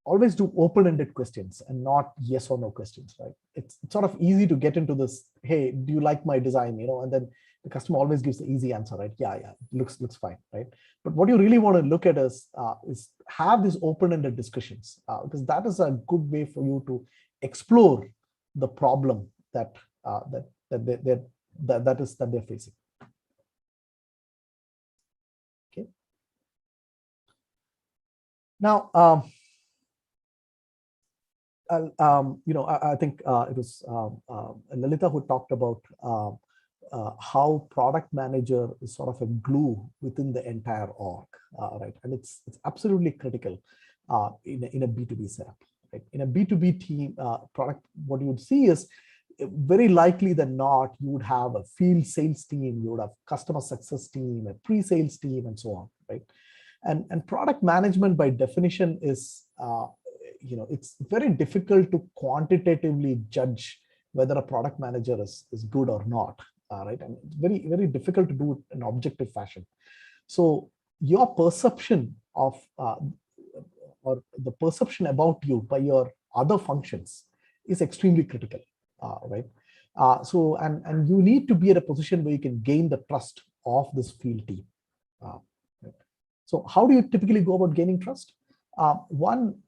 Always do open-ended questions and not yes or no questions, right? It's sort of easy to get into this, hey, do you like my design? And then the customer always gives the easy answer, right? Yeah, looks fine, right? But what you really want to look at is have these open-ended discussions, because that is a good way for you to explore the problem that they're facing. Okay. Now, I think it was Lalita who talked about how product manager is sort of a glue within the entire org, right? And it's absolutely critical in a B2B setup, right? In a B2B team product, what you would see is very likely than not, you would have a field sales team, you would have customer success team, a pre-sales team, and so on, right? And product management by definition is it's very difficult to quantitatively judge whether a product manager is good or not, right? And it's very, very difficult to do it in an objective fashion. So your perception of or the perception about you by your other functions is extremely critical, right? So and you need to be at a position where you can gain the trust of this field team. Right? So how do you typically go about gaining trust? One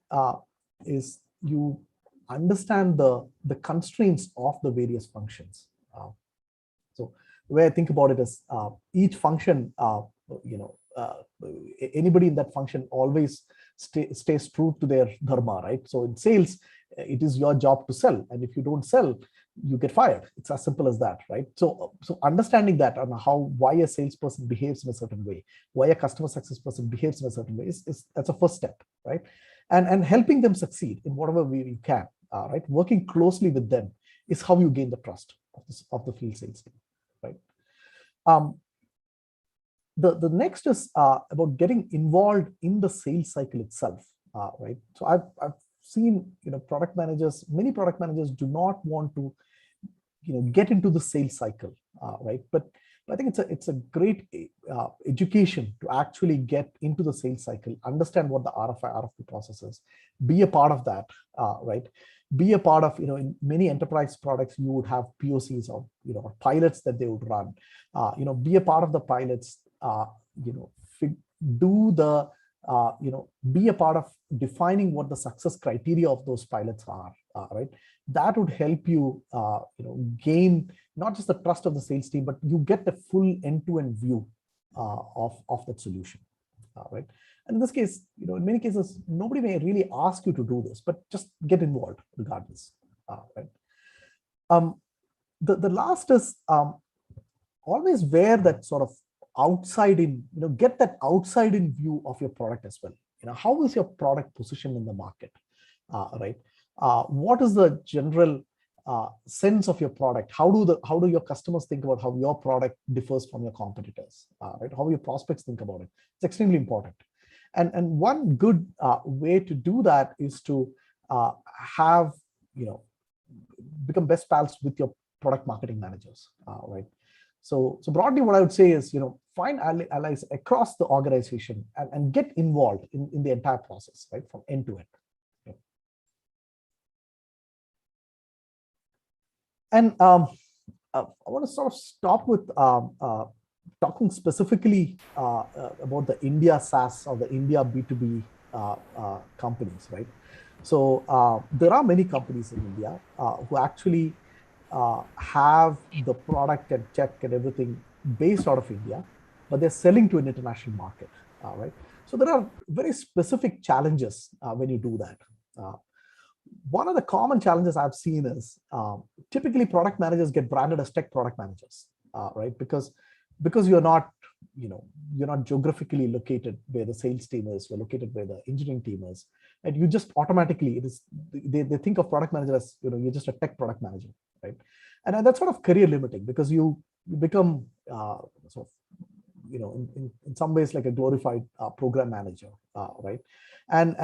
is you understand the constraints of the various functions. So the way I think about it is each function, anybody in that function always stays true to their dharma, right? So in sales, it is your job to sell, and if you don't sell, you get fired. It's as simple as that, right? So understanding that and why a salesperson behaves in a certain way, why a customer success person behaves in a certain way that's a first step, right? And helping them succeed in whatever way you can, right? Working closely with them is how you gain the trust of the field sales team, right? The next is about getting involved in the sales cycle itself, right? So I've seen, many product managers do not want to, get into the sales cycle, right? But I think it's a great education to actually get into the sales cycle, understand what the RFI, RFP process is, be a part of that, right? Be a part of, in many enterprise products, you would have POCs or, pilots that they would run, be a part of the pilots, be a part of defining what the success criteria of those pilots are, right? That would help you, gain not just the trust of the sales team, but you get the full end-to-end view of that solution, right? And in this case, in many cases, nobody may really ask you to do this, but just get involved regardless, right? The last is always wear that sort of outside in, get that outside in view of your product as well. How is your product positioned in the market, right? What is the general sense of your product? How do your customers think about how your product differs from your competitors, right? How your prospects think about it? It's extremely important. And one good way to do that is to have, become best pals with your product marketing managers, right? So broadly, what I would say is, find allies across the organization and get involved in the entire process, right, from end to end. Okay. And I want to sort of stop with talking specifically about the India SaaS or the India B2B companies, right? So there are many companies in India who actually have the product and tech and everything based out of India, but they're selling to an international market, right? So there are very specific challenges when you do that. One of the common challenges I've seen is typically product managers get branded as tech product managers, right? Because you're not, you're not geographically located where the sales team is, you're located where the engineering team is, and you just automatically, they think of product manager as, you're just a tech product manager, right? And that's sort of career limiting because you become sort of, in some ways like a glorified program manager, right? And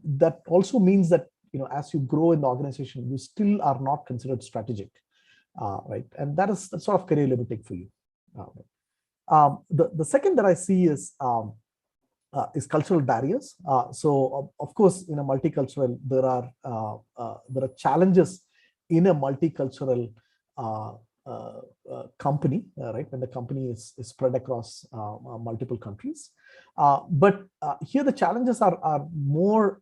that also means that, as you grow in the organization, you still are not considered strategic, right? And that's sort of career limiting for you. The second that I see is cultural barriers. So of course, in a multicultural, there are challenges in a multicultural company, right? When the company is spread across multiple countries, but here the challenges are more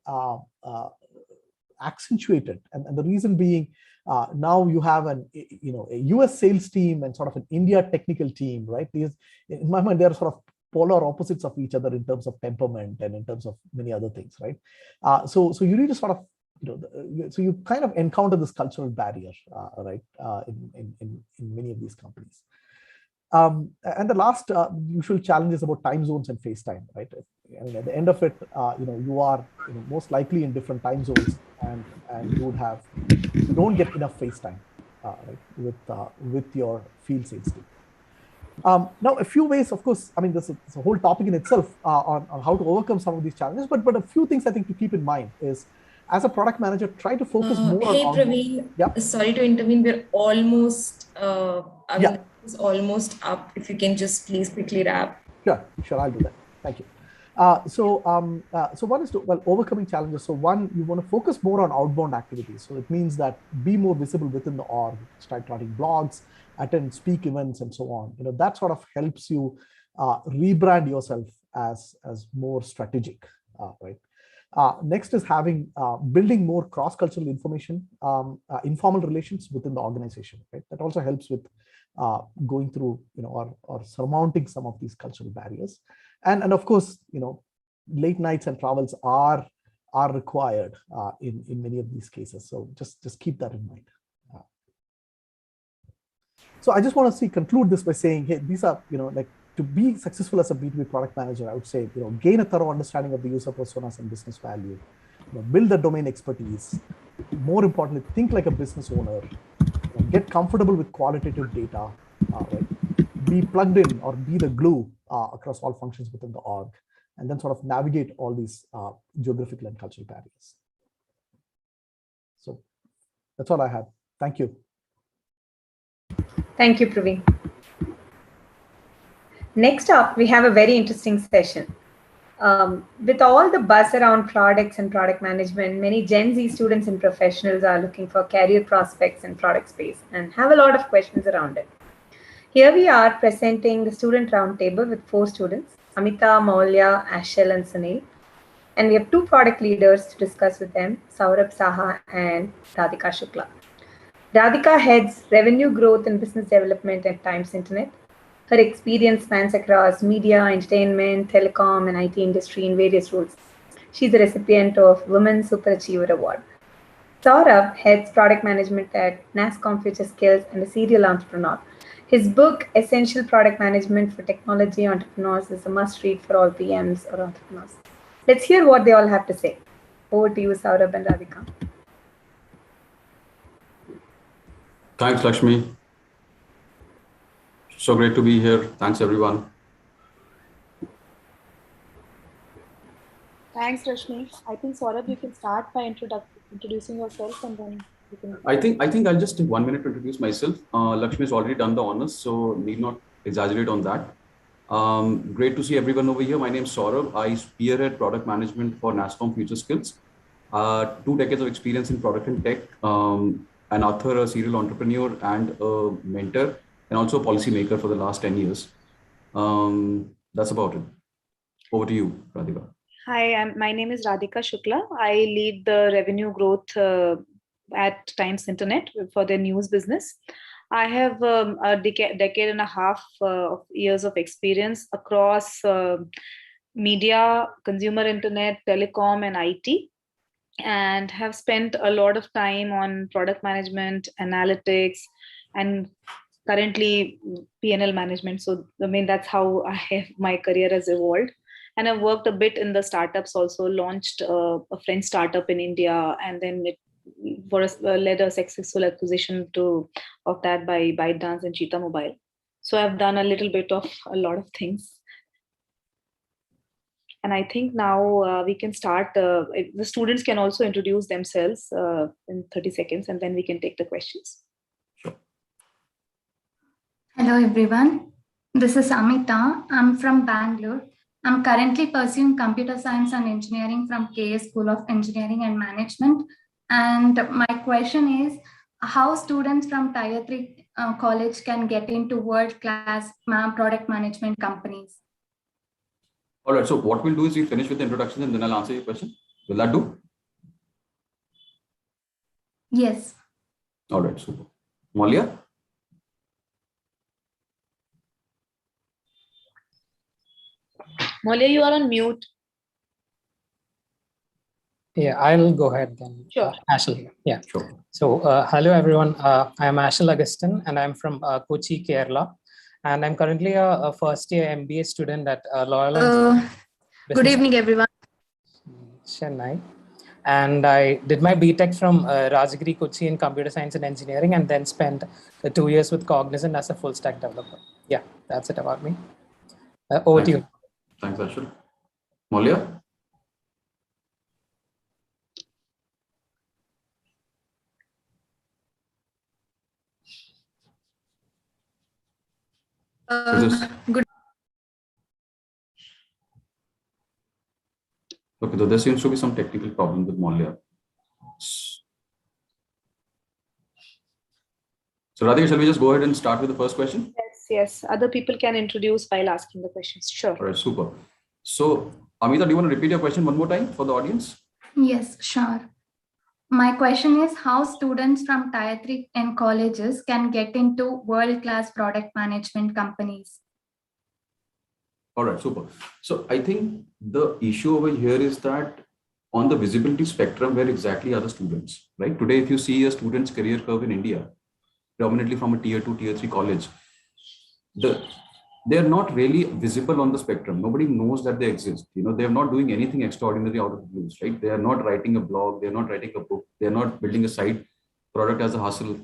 accentuated, and the reason being, now you have a US sales team and sort of an India technical team, right? Because in my mind, they're sort of polar opposites of each other in terms of temperament and in terms of many other things, right? So you need to sort of, so you kind of encounter this cultural barrier, right, in many of these companies. And the last usual challenge is about time zones and face time, right? I mean, at the end of it, you are most likely in different time zones, and you don't get enough face time, right, with your field sales team. Now, a few ways, of course, I mean, there's a whole topic in itself on how to overcome some of these challenges, but a few things I think to keep in mind is, as a product manager, try to focus more on. Hey, Praveen, yeah. Sorry to intervene. We're almost, it's almost up. If you can just please quickly wrap. Sure, I'll do that. Thank you. So one is overcoming challenges. So one, you want to focus more on outbound activities. So it means that be more visible within the org, start writing blogs, attend speak events, and so on. That sort of helps you rebrand yourself as more strategic, right? Next is building more cross-cultural information, informal relations within the organization, right? That also helps with going through, or surmounting some of these cultural barriers. And of course, late nights and travels are required in many of these cases. So just keep that in mind. So I just want to conclude this by saying, hey, these are, like, to be successful as a B2B product manager, I would say, gain a thorough understanding of the user personas and business value, build the domain expertise. More importantly, think like a business owner, get comfortable with qualitative data, right? Be plugged in or be the glue across all functions within the org, and then sort of navigate all these geographical and cultural barriers. So that's all I have. Thank you. Thank you, Praveen. Next up, we have a very interesting session. With all the buzz around products and product management, many Gen Z students and professionals are looking for career prospects in product space and have a lot of questions around it. Here we are presenting the student roundtable with 4 students, Amita, Maulya, Ashel, and Sunil. And we have 2 product leaders to discuss with them, Saurabh Saha and Radhika Shukla. Radhika heads revenue growth and business development at Times Internet. Her experience spans across media, entertainment, telecom, and IT industry in various roles. She's a recipient of Women Super Achiever Award. Saurabh heads product management at Nasscom Future Skills and a serial entrepreneur. His book, Essential Product Management for Technology Entrepreneurs, is a must-read for all PMs or entrepreneurs. Let's hear what they all have to say. Over to you, Saurabh and Radhika. Thanks, Lakshmi. So great to be here. Thanks, everyone. Thanks, Rashmi. I think, Saurabh, you can start by introducing yourself, and then you can... I think I'll just take 1 minute to introduce myself. Lakshmi has already done the honors, so need not exaggerate on that. Great to see everyone over here. My name is Saurabh. I spearhead product management for Nasscom Future Skills. 2 decades of experience in product and tech, an author, a serial entrepreneur, and a mentor, and also a policymaker for the last 10 years. That's about it. Over to you, Radhika. Hi, my name is Radhika Shukla. I lead the revenue growth at Times Internet for the news business. I have a decade and a half of years of experience across media, consumer internet, telecom, and IT, and have spent a lot of time on product management, analytics, and currently P&L management. So, I mean, that's how my career has evolved. And I've worked a bit in the startups also, launched a French startup in India, and then it led a successful acquisition of that by ByteDance and Cheetah Mobile. So I've done a little bit of a lot of things. And I think now we can start. The students can also introduce themselves in 30 seconds, and then we can take the questions. Sure. Hello, everyone. This is Amita. I'm from Bangalore. I'm currently pursuing computer science and engineering from KA School of Engineering and Management. And my question is, how students from Tier 3 college can get into world-class product management companies? All right, so what we'll do is we finish with the introduction and then I'll answer your question. Will that do? Yes. All right, super. Maulya? Maulya, you are on mute. Yeah, I'll go ahead then. Sure. Ashel, yeah. Sure. So, hello everyone. I'm Ashel Augustin and I'm from Kochi, Kerala. And I'm currently a first year MBA student at Loyola. Good evening, everyone. Chennai. And I did my BTech from Rajagiri, Kochi in computer science and engineering, and then spent 2 years with Cognizant as a full stack developer. Yeah, that's it about me. Over to you. Thanks, Ashel. Maulya? Good. Okay, so there seems to be some technical problem with Maulya. So Radhika, shall we just go ahead and start with the first question? Yes. Other people can introduce while asking the questions. Sure. All right, super. So Amita, do you want to repeat your question one more time for the audience? Yes, sure. My question is how students from Tier 3 and colleges can get into world-class product management companies. All right, super. So I think the issue over here is that on the visibility spectrum, where exactly are the students, right? Today, if you see a student's career curve in India, predominantly from a tier 2, tier 3 college, they're not really visible on the spectrum. Nobody knows that they exist. They're not doing anything extraordinary out of the blues, right? They are not writing a blog. They're not writing a book. They're not building a side product as a hustle.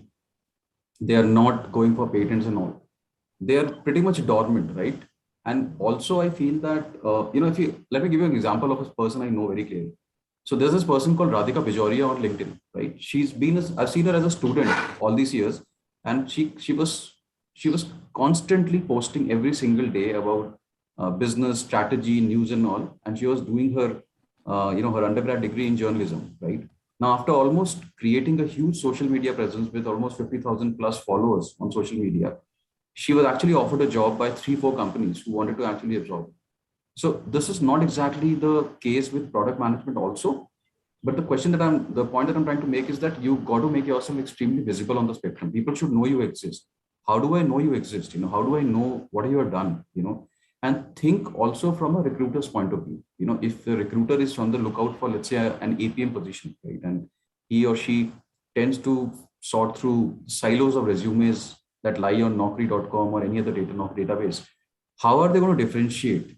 They are not going for patents and all. They are pretty much dormant, right? And also I feel that, let me give you an example of a person I know very clearly. So there's this person called Radhika Bijoria on LinkedIn, right? I've seen her as a student all these years, and she was constantly posting every single day about business strategy, news and all. And she was doing her, her undergrad degree in journalism, right? Now, after almost creating a huge social media presence with almost 50,000 plus followers on social media, she was actually offered a job by 3-4 companies who wanted to actually absorb her. So this is not exactly the case with product management also. But the point that I'm trying to make is that you've got to make yourself extremely visible on the spectrum. People should know you exist. How do I know you exist? How do I know what you have done? And think also from a recruiter's point of view. If the recruiter is on the lookout for, let's say, an APM position, right, and he or she tends to sort through silos of resumes that lie on Naukri.com or any other database, how are they going to differentiate?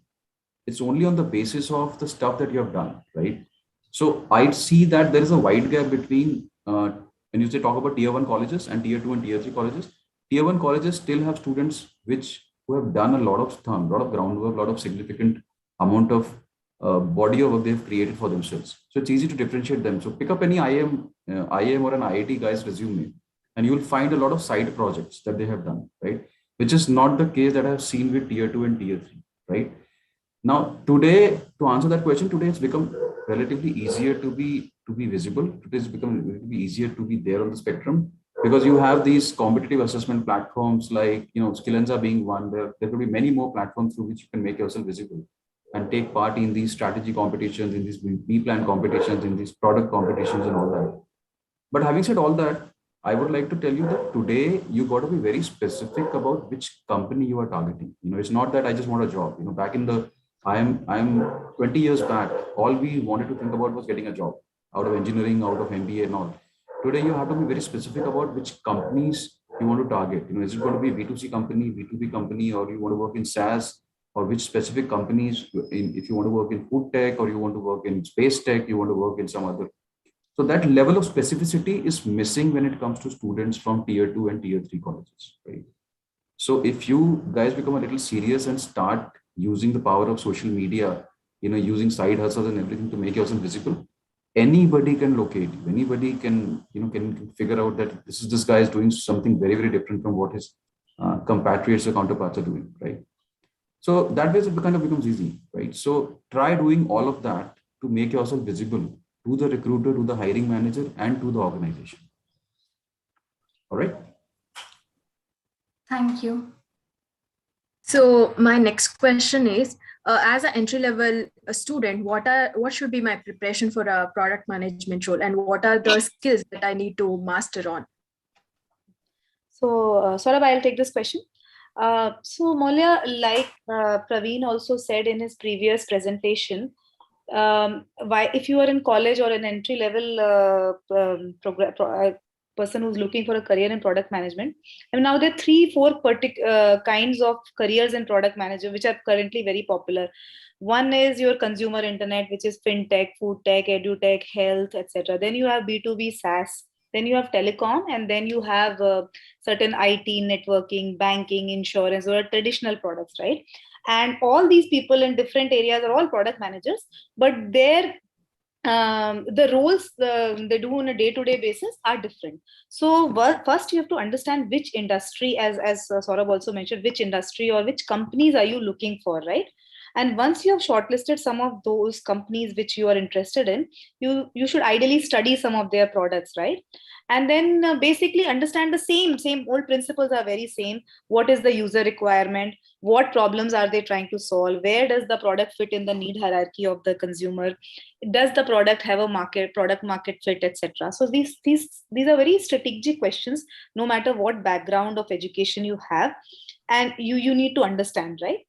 It's only on the basis of the stuff that you have done, right? So I see that there is a wide gap between, when you say talk about tier 1 colleges and tier 2 and tier 3 colleges, tier 1 colleges still have students who have done a lot of groundwork, a lot of significant amount of body of work they've created for themselves. So it's easy to differentiate them. So pick up any IIM or an IIT guy's resume, and you'll find a lot of side projects that they have done, right? Which is not the case that I've seen with tier 2 and tier 3, right? Now, today, to answer that question, today it's become relatively easier to be visible. Today it's become relatively easier to be there on the spectrum, because you have these competitive assessment platforms like, Skillenza being one. There will be many more platforms through which you can make yourself visible and take part in these strategy competitions, in these B-plan competitions, in these product competitions and all that. But having said all that, I would like to tell you that today you got to be very specific about which company you are targeting. It's not that I just want a job. Back in the I'm 20 years back, all we wanted to think about was getting a job out of engineering, out of MBA and all. Today, you have to be very specific about which companies you want to target. Is it going to be a B2C company, B2B company, or you want to work in SaaS, or which specific companies, if you want to work in food tech, or you want to work in space tech, you want to work in some other. So that level of specificity is missing when it comes to students from tier 2 and tier 3 colleges, right? So if you guys become a little serious and start using the power of social media, using side hustles and everything to make yourself visible, anybody can locate you. Anybody can figure out that this guy is doing something very, very different from what his compatriots or counterparts are doing, right? So that way it kind of becomes easy, right? So try doing all of that to make yourself visible to the recruiter, to the hiring manager, and to the organization. All right. Thank you. So my next question is, as an entry-level student, what should be my preparation for a product management role, and what are the skills that I need to master on? So, Saurabh, I'll take this question. So, Molya, like Praveen also said in his previous presentation, if you are in college or an entry-level person who's looking for a career in product management, and now there are 3-4 kinds of careers in product management which are currently very popular. One is your consumer internet, which is fintech, food tech, edutech, health, etc. Then you have B2B SaaS. Then you have telecom, and then you have certain IT, networking, banking, insurance, or traditional products, right? And all these people in different areas are all product managers, but their the roles they do on a day-to-day basis are different. So first you have to understand which industry, as Saurabh also mentioned, which industry or which companies are you looking for, right? And once you have shortlisted some of those companies which you are interested in, you should ideally study some of their products, right? And then basically understand the same old principles are very same. What is the user requirement? What problems are they trying to solve? Where does the product fit in the need hierarchy of the consumer? Does the product have a product market fit, etc.? So these are very strategic questions, no matter what background of education you have, and you need to understand, right?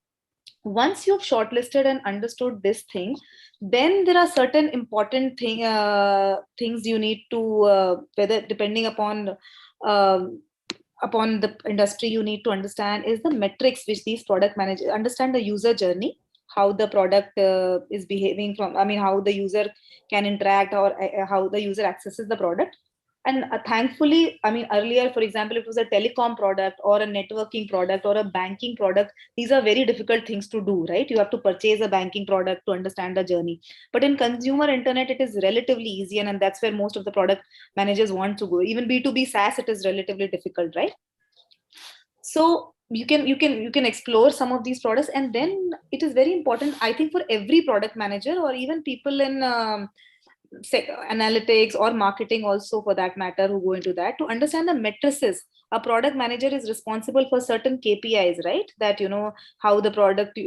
once you've shortlisted and understood this thing, then there are certain important things you need to, whether depending upon the industry, you need to understand is the metrics which these product managers understand, the user journey, how the product is behaving how the user can interact, or how the user accesses the product. And thankfully, earlier, for example, it was a telecom product or a networking product or a banking product. These are very difficult things to do, right? You have to purchase a banking product to understand the journey. But in consumer internet, it is relatively easy, and that's where most of the product managers want to go. Even B2B SaaS, it is relatively difficult, right? So you can explore some of these products, and then it is very important, I think, for every product manager or even people in analytics or marketing also, for that matter, who go into that, to understand the matrices. A product manager is responsible for certain KPIs, right? That, how the product,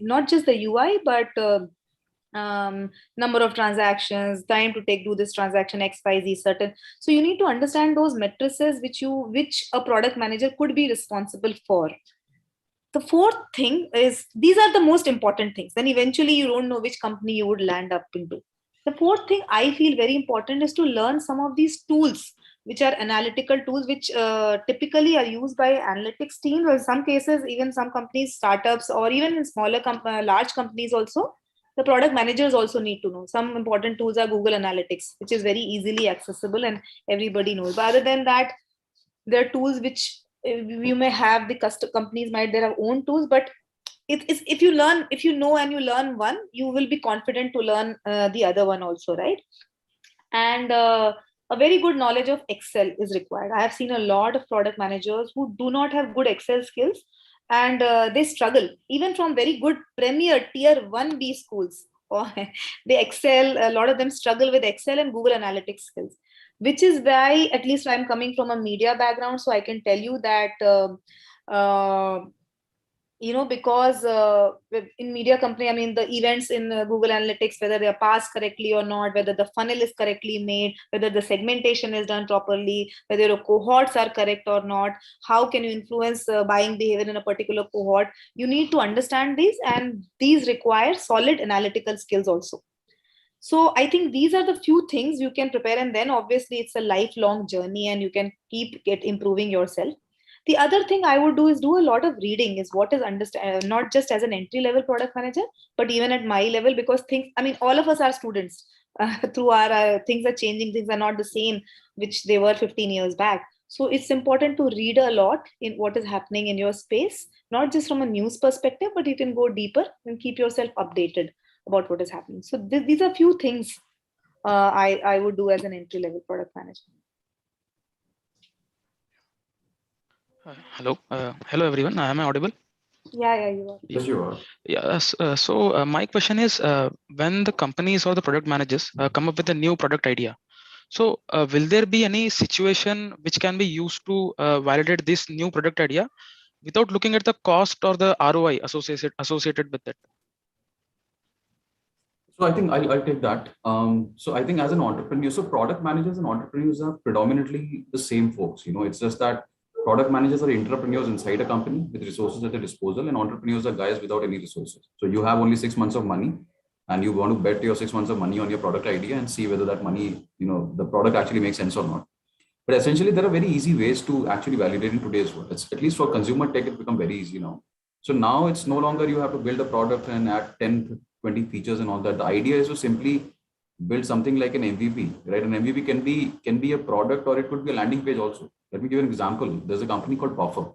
not just the UI, but number of transactions, time to do this transaction, XYZ certain. So you need to understand those matrices which a product manager could be responsible for. The fourth thing is, these are the most important things. Then eventually you don't know which company you would land up into. The fourth thing I feel very important is to learn some of these tools, which are analytical tools, which typically are used by analytics teams, or in some cases, even some companies, startups, or even in smaller, large companies also. The product managers also need to know. Some important tools are Google Analytics, which is very easily accessible and everybody knows. But other than that, there are tools which you may have, the custom companies might their own tools, but if you know and you learn one, you will be confident to learn the other one also, right? And a very good knowledge of Excel is required. I have seen a lot of product managers who do not have good Excel skills, and they struggle even from very good premier tier 1B schools. They excel, a lot of them struggle with Excel and Google Analytics skills, which is why, at least I'm coming from a media background, so I can tell you that because in media company, the events in Google Analytics, whether they are passed correctly or not, whether the funnel is correctly made, whether the segmentation is done properly, whether your cohorts are correct or not, how can you influence buying behavior in a particular cohort, you need to understand these, and these require solid analytical skills also. So I think these are the few things you can prepare, and then obviously it's a lifelong journey and you can keep improving yourself. The other thing I would do is do a lot of reading, is what is understand, not just as an entry level product manager, but even at my level, because all of us are students. Through our things are changing, things are not the same which they were 15 years back. So it's important to read a lot in what is happening in your space, not just from a news perspective, but you can go deeper and keep yourself updated about what is happening. So these are few things I would do as an entry level product manager. Hello, everyone. Am I audible? Yeah, you are. Yes, you are. Yes. So my question is, when the companies or the product managers come up with a new product idea, so will there be any situation which can be used to validate this new product idea without looking at the cost or the ROI associated with it? So I think I'll take that. So I think as an entrepreneur, so product managers and entrepreneurs are predominantly the same folks. It's just that product managers are entrepreneurs inside a company with resources at their disposal, and entrepreneurs are guys without any resources. So you have only 6 months of money, and you want to bet your 6 months of money on your product idea and see whether that money, the product actually makes sense or not. But essentially, there are very easy ways to actually validate in today's world. It's, at least for consumer tech, it's become very easy now. So now it's no longer you have to build a product and add 10, 20 features and all that. The idea is to simply build something like an MVP, right? An MVP can be a product, or it could be a landing page also. Let me give you an example. There's a company called Buffer,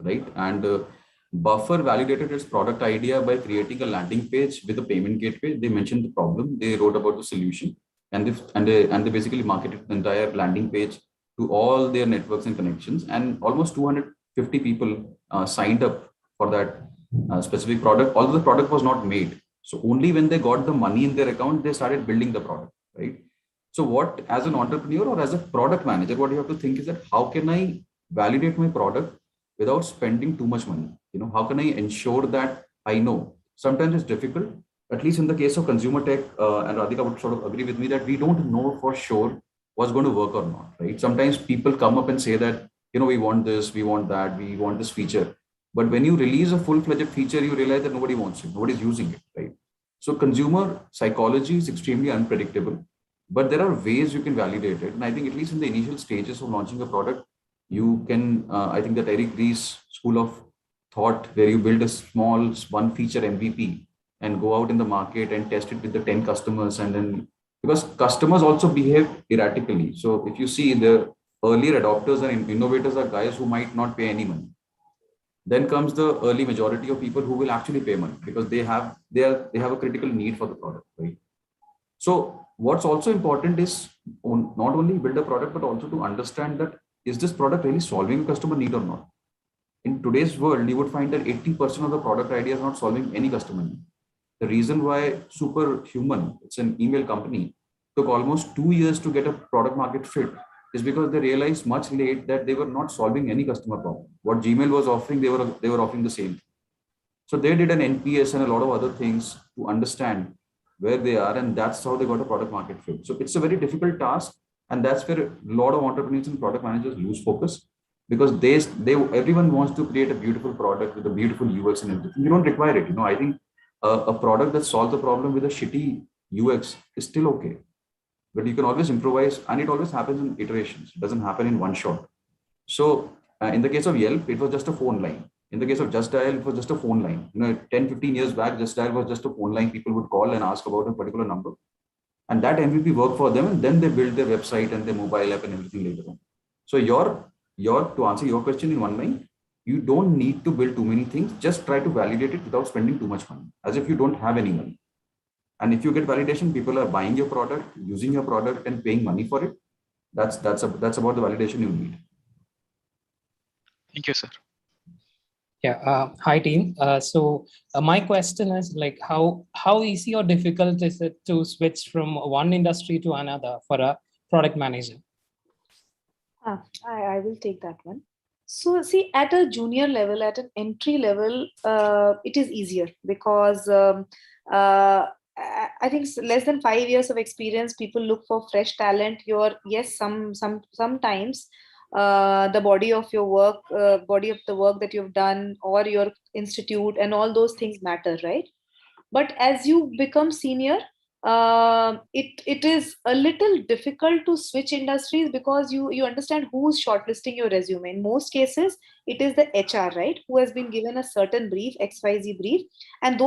right? And Buffer validated its product idea by creating a landing page with a payment gateway. They mentioned the problem, they wrote about the solution, and they basically marketed the entire landing page to all their networks and connections. And almost 250 people signed up for that specific product, although the product was not made. So only when they got the money in their account, they started building the product, right? So what, as an entrepreneur or as a product manager, what you have to think is that how can I validate my product without spending too much money? How can I ensure that I know? Sometimes it's difficult, at least in the case of consumer tech, and Radhika would sort of agree with me that we don't know for sure what's going to work or not, right? Sometimes people come up and say that, we want this, we want that, we want this feature. But when you release a full-fledged feature, you realize that nobody wants it, nobody's using it, right? So consumer psychology is extremely unpredictable, but there are ways you can validate it. And I think at least in the initial stages of launching a product, you can, I think that Eric Ries's school of thought, where you build a small one feature MVP and go out in the market and test it with the 10 customers. And then, because customers also behave erratically. So if you see, the earlier adopters and innovators are guys who might not pay any money. Then comes the early majority of people who will actually pay money because they have a critical need for the product, right? So what's also important is not only build a product, but also to understand that is this product really solving a customer need or not? In today's world, you would find that 80% of the product idea is not solving any customer need. The reason why Superhuman, it's an email company, took almost 2 years to get a product market fit is because they realized much late that they were not solving any customer problem. What Gmail was offering, they were offering the same. So they did an NPS and a lot of other things to understand where they are, and that's how they got a product market fit. So it's a very difficult task, and that's where a lot of entrepreneurs and product managers lose focus, because everyone wants to create a beautiful product with a beautiful UX and everything. You don't require it. I think a product that solves the problem with a shitty UX is still okay. But you can always improvise, and it always happens in iterations. It doesn't happen in one shot. So in the case of Yelp, it was just a phone line. In the case of Just Dial, it was just a phone line. 10, 15 years back, Just Dial was just a phone line. People would call and ask about a particular number. And that MVP worked for them, and then they built their website and their mobile app and everything later on. So to answer your question in one line, you don't need to build too many things. Just try to validate it without spending too much money, as if you don't have any money. And if you get validation, people are buying your product, using your product, and paying money for it. That's about the validation you need. Thank you, sir. Yeah. Hi, team. So my question is, like, how easy or difficult is it to switch from one industry to another for a product manager? I will take that one. So see, at a junior level, at an entry level, it is easier because I think less than 5 years of experience, people look for fresh talent. Sometimes the body of your work, body of the work that you've done, or your institute, and all those things matter, right? But as you become senior, it is a little difficult to switch industries because you understand who's shortlisting your resume. In most cases, it is the HR, right, who has been given a certain brief, XYZ brief, and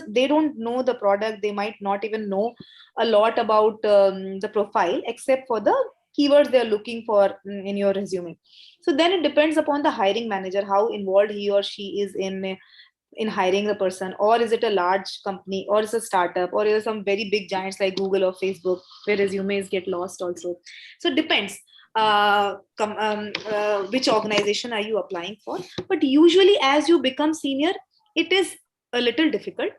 they don't know the product. They might not even know a lot about the profile, except for the keywords they're looking for in your resume. So then it depends upon the hiring manager, how involved he or she is in hiring the person, or is it a large company, or is it a startup, or is it some very big giants like Google or Facebook where resumes get lost also. So it depends which organization are you applying for. But usually as you become senior, it is a little difficult.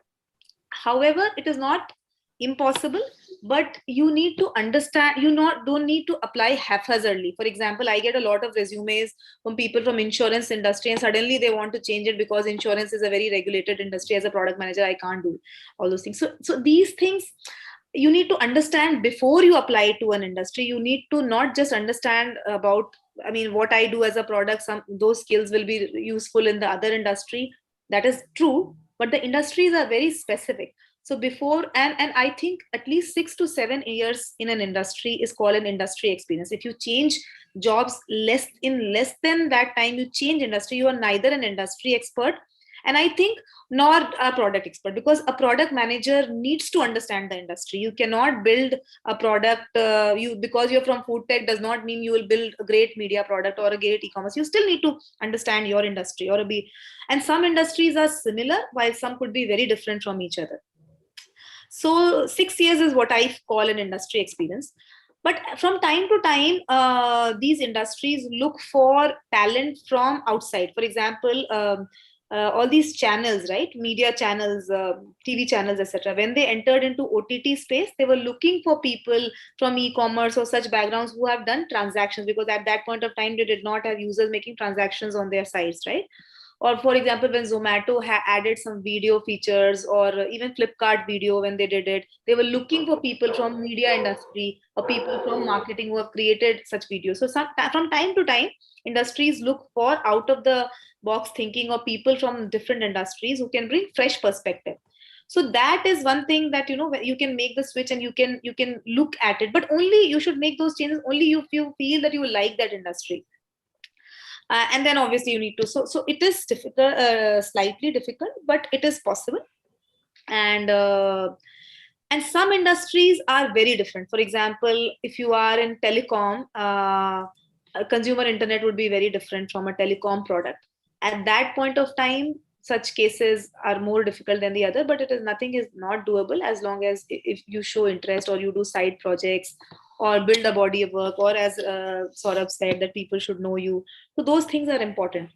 However, it is not impossible, but you need to understand, don't need to apply haphazardly. For example, I get a lot of resumes from people from insurance industry, and suddenly they want to change it because insurance is a very regulated industry. As a product manager, I can't do all those things. So these things you need to understand before you apply to an industry. You need to not just understand about, what I do as a product, those skills will be useful in the other industry. That is true, but the industries are very specific. So before, and I think at least 6 to 7 years in an industry is called an industry experience. If you change jobs less than that time, you change industry, you are neither an industry expert, and I think nor a product expert, because a product manager needs to understand the industry. You cannot build a product, because you're from food tech does not mean you will build a great media product or a great e-commerce. You still need to understand your industry, and some industries are similar while some could be very different from each other. So 6 years is what I call an industry experience. But from time to time, these industries look for talent from outside. For example, all these channels, right? Media channels, TV channels, etc. When they entered into OTT space, they were looking for people from e-commerce or such backgrounds who have done transactions, because at that point of time, they did not have users making transactions on their sites, right? Or for example, when Zomato added some video features, or even Flipkart video, when they did it, they were looking for people from media industry or people from marketing who have created such videos. So from time to time, industries look for out of the box thinking, or people from different industries who can bring fresh perspective. So that is one thing that, you can make the switch, and you can look at it, but only you should make those changes only if you feel that you like that industry. And then obviously you need to, so it is difficult, slightly difficult, but it is possible. And some industries are very different. For example, if you are in telecom, consumer internet would be very different from a telecom product. At that point of time, such cases are more difficult than the other, but nothing is not doable, as long as if you show interest, or you do side projects, or build a body of work, or as Saurabh said, that people should know you. So those things are important.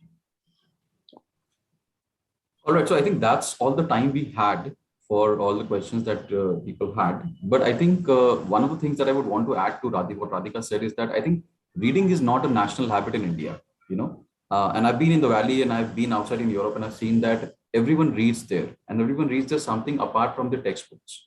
All right, so I think that's all the time we had for all the questions that people had. But I think one of the things that I would want to add to what Radhika said is that I think reading is not a national habit in India, and I've been in the Valley and I've been outside in Europe, and I've seen that everyone reads there, and everyone reads there something apart from the textbooks.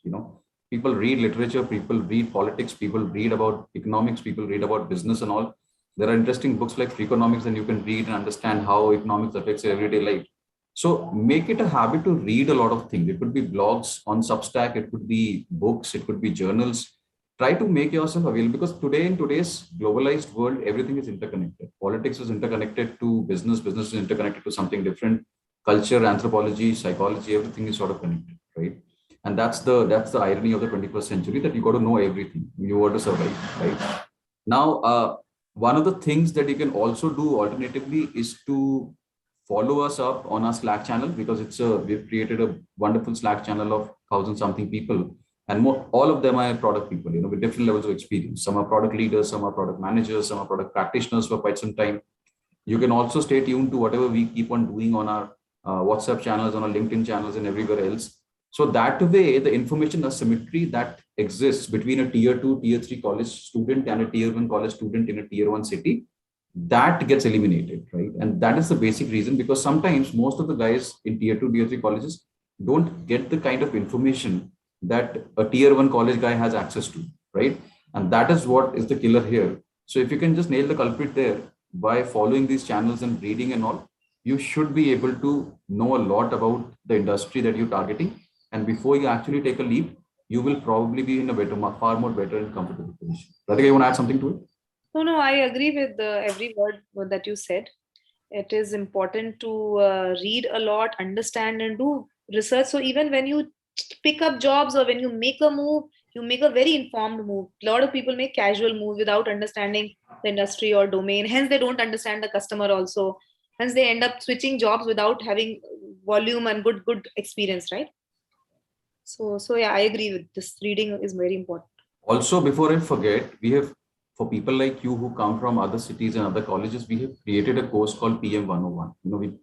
People read literature, people read politics, people read about economics, people read about business and all. There are interesting books like Freakonomics, and you can read and understand how economics affects your everyday life. So make it a habit to read a lot of things. It could be blogs on Substack, it could be books, it could be journals. Try to make yourself available, because today, in today's globalized world, everything is interconnected. Politics is interconnected to business, business is interconnected to something different. Culture, anthropology, psychology, everything is sort of connected, right? And that's the irony of the 21st century, that you got to know everything. You want to survive, right? Now, one of the things that you can also do alternatively is to follow us up on our Slack channel, because we've created a wonderful Slack channel of 1,000-something people, and all of them are product people, with different levels of experience. Some are product leaders, some are product managers, some are product practitioners for quite some time. You can also stay tuned to whatever we keep on doing on our WhatsApp channels, on our LinkedIn channels, and everywhere else. So that way, the information asymmetry that exists between a tier 2, tier 3 college student and a tier 1 college student in a tier 1 city, that gets eliminated, right? And that is the basic reason, because sometimes most of the guys in tier 2, tier 3 colleges don't get the kind of information that a tier 1 college guy has access to, right? And that is what is the killer here. So if you can just nail the culprit there by following these channels and reading and all, you should be able to know a lot about the industry that you're targeting. And before you actually take a leap, you will probably be in a far more better and comfortable position. Radhika, you want to add something to it? No, I agree with every word that you said. It is important to read a lot, understand, and do research. So even when you pick up jobs, or when you make a move, you make a very informed move. A lot of people make casual moves without understanding the industry or domain. Hence, they don't understand the customer also. Hence, they end up switching jobs without having volume and good experience, right? So yeah, I agree with this. Reading is very important. Also, before I forget, we have, for people like you who come from other cities and other colleges, we have created a course called PM 101.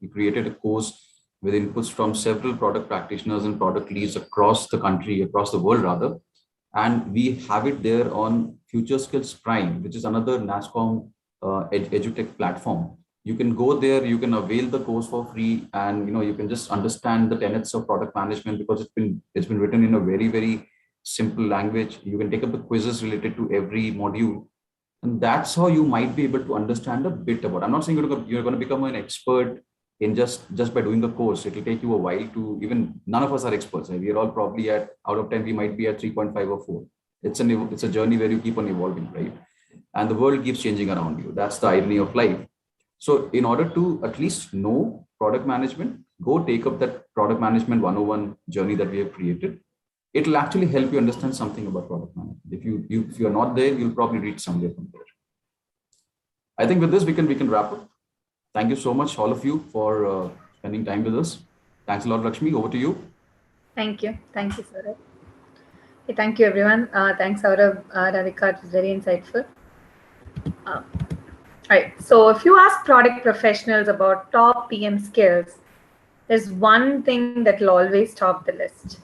We created a course with inputs from several product practitioners and product leads across the country, across the world rather. And we have it there on Future Skills Prime, which is another Nasscom edutech platform. You can go there, you can avail the course for free, and you can just understand the tenets of product management, because it's been written in a very, very simple language. You can take up the quizzes related to every module. And that's how you might be able to understand a bit about. I'm not saying you're going to become an expert in just by doing the course. It will take you a while to, even none of us are experts. Right? We're all probably out of 10, we might be at 3.5 or 4. It's a journey where you keep on evolving, right? And the world keeps changing around you. That's the irony of life. So in order to at least know product management, go take up that product management 101 journey that we have created. It will actually help you understand something about product management. If you're not there, you'll probably reach somewhere from there. I think with this, we can wrap up. Thank you so much, all of you, for spending time with us. Thanks a lot, Lakshmi. Over to you. Thank you. Thank you, Saurabh. Okay, thank you, everyone. Thanks, Saurabh. Radhika, it was very insightful. All right. So if you ask product professionals about top PM skills, there's one thing that will always top the list.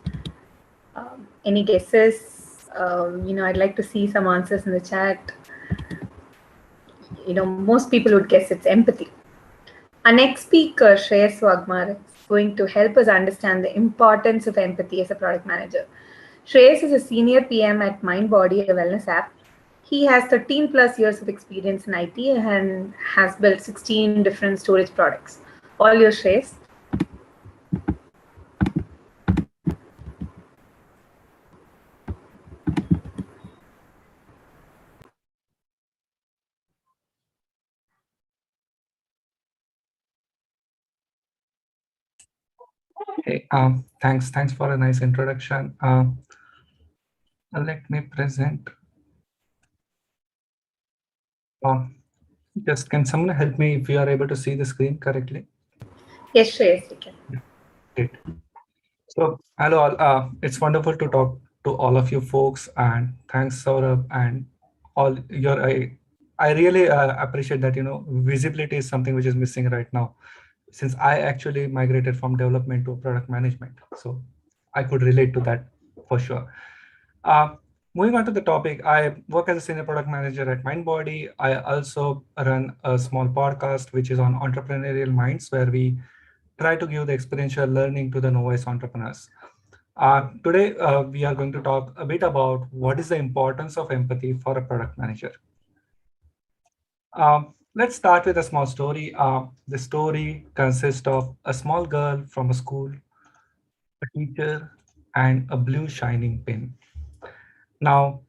Any guesses? I'd like to see some answers in the chat. Most people would guess it's empathy. Our next speaker, Shreyas Wagmar, is going to help us understand the importance of empathy as a product manager. Shreyas is a senior PM at MindBody, a wellness app. He has 13 plus years of experience in IT and has built 16 different storage products. All yours, Shreyas. Hey, thanks for a nice introduction. Let me present. Just can someone help me if you are able to see the screen correctly? Yes, Shreyas, we can. Yeah, great. So, hello all. It's wonderful to talk to all of you folks, and thanks Saurabh and all your. I really appreciate that. Visibility is something which is missing right now, since I actually migrated from development to product management. So, I could relate to that for sure. Moving on to the topic, I work as a senior product manager at MindBody. I also run a small podcast, which is on entrepreneurial minds, where we try to give the experiential learning to the novice entrepreneurs. Today, we are going to talk a bit about what is the importance of empathy for a product manager. Let's start with a small story. The story consists of a small girl from a school, a teacher, and a blue shining pen. Now,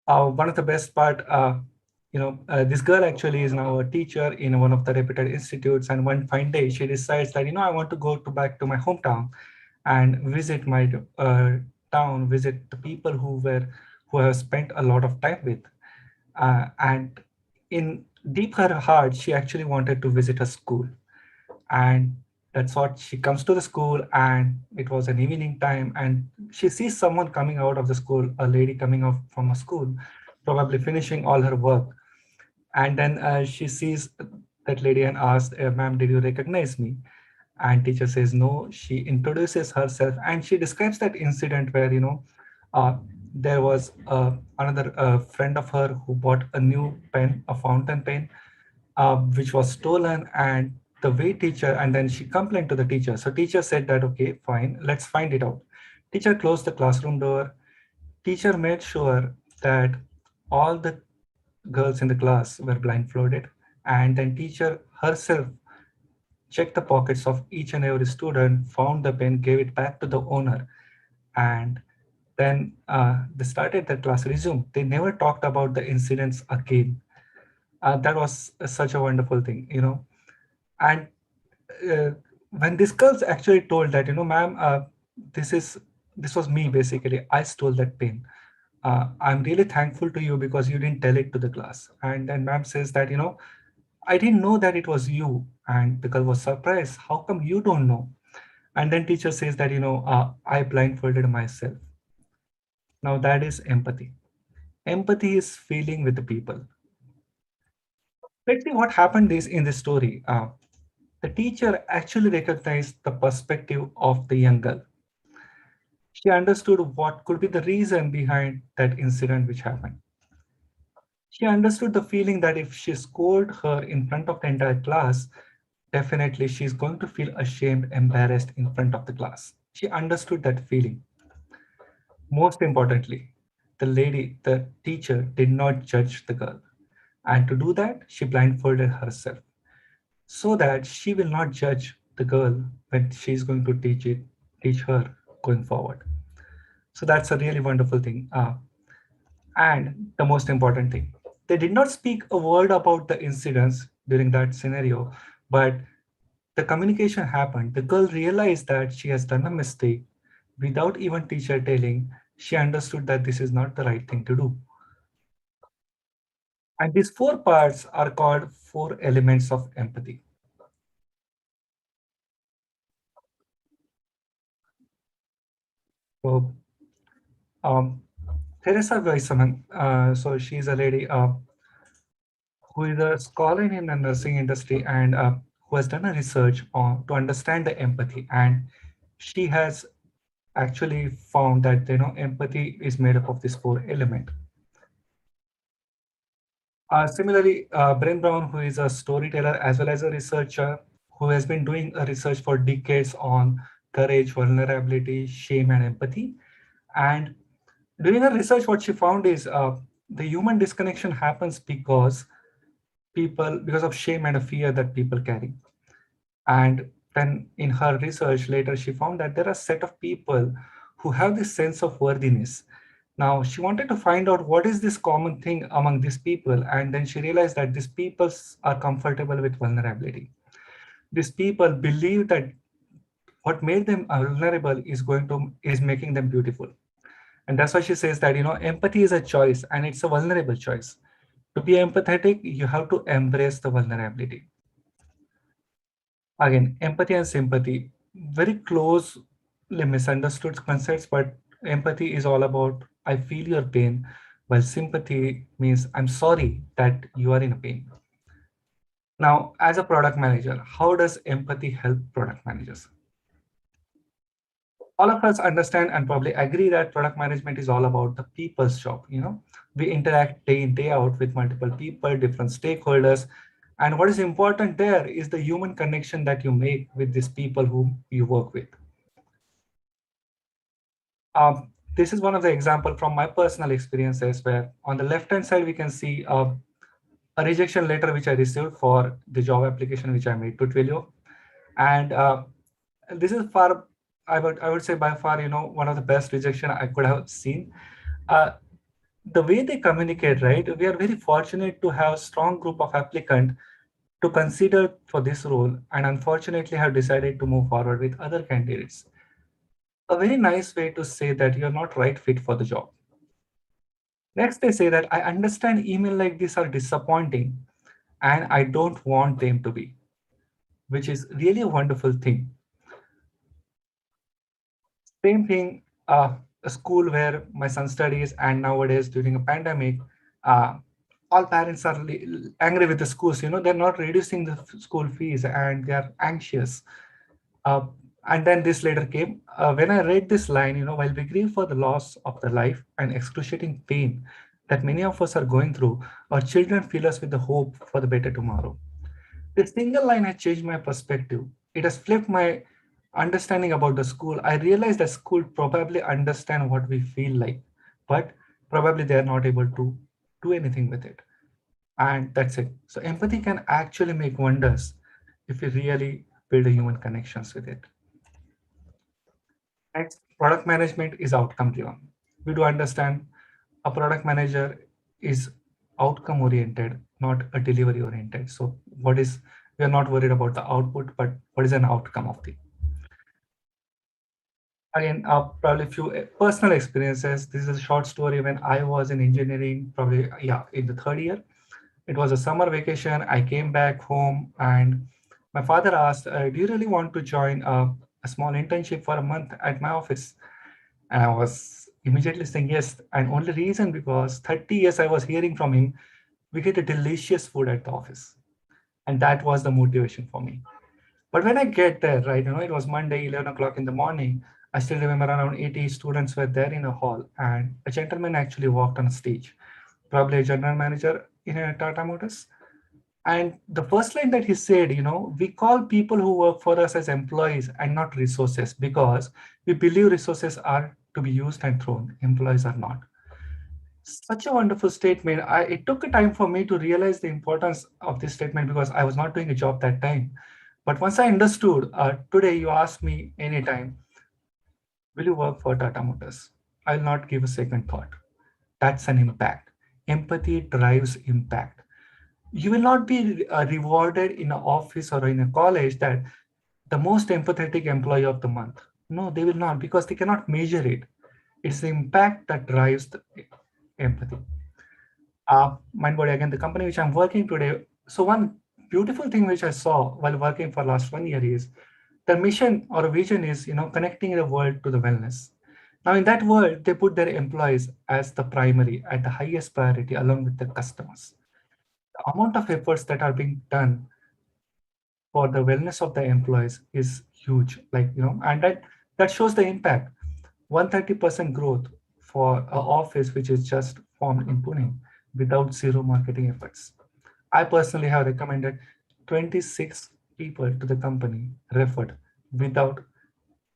one of the best part, this girl actually is now a teacher in one of the reputed institutes. And one fine day, she decides that, I want to go back to my hometown and visit my town, visit the people who have spent a lot of time with. And in deep her heart, she actually wanted to visit a school. And that's what she comes to the school, and it was an evening time, and she sees someone coming out of the school, a lady coming out from a school, probably finishing all her work. And then she sees that lady and asks, ma'am, did you recognize me? And teacher says no. She introduces herself and she describes that incident where, there was another friend of her who bought a new pen, a fountain pen, which was stolen. And the way teacher, and then she complained to the teacher. So teacher said that, okay, fine, let's find it out. Teacher closed the classroom door. Teacher made sure that all the girls in the class were blindfolded. And then teacher herself checked the pockets of each and every student, found the pen, gave it back to the owner. And then they started their class resumed. They never talked about the incidents again. That was such a wonderful thing, And when this girl actually told that, ma'am, this was me basically. I stole that pen. I'm really thankful to you because you didn't tell it to the class. And then ma'am says that, I didn't know that it was you. And the girl was surprised. How come you don't know? And then teacher says that, I blindfolded myself. Now that is empathy. Empathy is feeling with the people. Let's see what happened is in this story. The teacher actually recognized the perspective of the young girl. She understood what could be the reason behind that incident which happened. She understood the feeling that if she scolded her in front of the entire class, definitely she's going to feel ashamed, embarrassed in front of the class. She understood that feeling. Most importantly, the teacher did not judge the girl. And to do that, she blindfolded herself so that she will not judge the girl when she's going to teach her going forward. So that's a really wonderful thing. And the most important thing, they did not speak a word about the incidents during that scenario, but the communication happened. The girl realized that she has done a mistake without even teacher telling. She understood that this is not the right thing to do. And these 4 parts are called 4 elements of empathy. So, Teresa Weissaman, so she's a lady who is a scholar in the nursing industry and who has done a research to understand the empathy. And she has actually found that empathy is made up of these 4 elements. Similarly, Brent Brown, who is a storyteller as well as a researcher, who has been doing a research for decades on courage, vulnerability, shame, and empathy. And during her research, what she found is the human disconnection happens because of shame and a fear that people carry. And then in her research later, she found that there are a set of people who have this sense of worthiness. Now, she wanted to find out what is this common thing among these people. And then she realized that these people are comfortable with vulnerability. These people believe that what made them vulnerable is making them beautiful. And that's why she says that, empathy is a choice and it's a vulnerable choice. To be empathetic, you have to embrace the vulnerability. Again, empathy and sympathy, very closely misunderstood concepts, but empathy is all about, I feel your pain, while sympathy means I'm sorry that you are in pain. Now, as a product manager, how does empathy help product managers? All of us understand and probably agree that product management is all about the people's job. We interact day in, day out with multiple people, different stakeholders. And what is important there is the human connection that you make with these people whom you work with. This is one of the examples from my personal experiences where on the left-hand side, we can see a rejection letter which I received for the job application which I made to Twilio. And this is far, I would say by far, one of the best rejection I could have seen. The way they communicate, right? We are very fortunate to have a strong group of applicants to consider for this role, and unfortunately have decided to move forward with other candidates. A very nice way to say that you're not right fit for the job. Next, they say that I understand email like this are disappointing and I don't want them to be, which is really a wonderful thing. Same thing, a school where my son studies, and nowadays during a pandemic, all parents are angry with the schools. They're not reducing the school fees and they're anxious. And then this later came. When I read this line, while we grieve for the loss of the life and excruciating pain that many of us are going through, our children fill us with the hope for the better tomorrow. This single line has changed my perspective. It has flipped my understanding about the school. I realized that school probably understand what we feel like, but probably they are not able to do anything with it. And that's it. So empathy can actually make wonders if we really build human connections with it. Next, product management is outcome driven. We do understand a product manager is outcome oriented, not a delivery oriented. So we are not worried about the output, but what is an outcome of the. Again, probably a few personal experiences. This is a short story when I was in engineering, probably, in the third year. It was a summer vacation. I came back home and my father asked, do you really want to join a small internship for a month at my office? And I was immediately saying yes. And only reason because 30 years I was hearing from him, we get a delicious food at the office. And that was the motivation for me. But when I get there, right, it was Monday, 11 o'clock in the morning. I still remember around 80 students were there in a hall and a gentleman actually walked on stage, probably a general manager in a Tata Motors. And the first line that he said, we call people who work for us as employees and not resources because we believe resources are to be used and thrown. Employees are not. Such a wonderful statement. It took a time for me to realize the importance of this statement because I was not doing a job that time. But once I understood, today you ask me anytime, will you work for Tata Motors? I'll not give a second thought. That's an impact. Empathy drives impact. You will not be rewarded in an office or in a college that the most empathetic employee of the month. No, they will not because they cannot measure it. It's the impact that drives the empathy. Mindbody, again, the company which I'm working today. So one beautiful thing which I saw while working for last 1 year is the mission or vision is, connecting the world to the wellness. Now in that world, they put their employees as the primary, at the highest priority along with the customers. The amount of efforts that are being done for the wellness of the employees is huge, and that shows the impact. 130% growth for an office which is just formed in Pune. without zero marketing efforts. I personally have recommended 26 people to the company referred without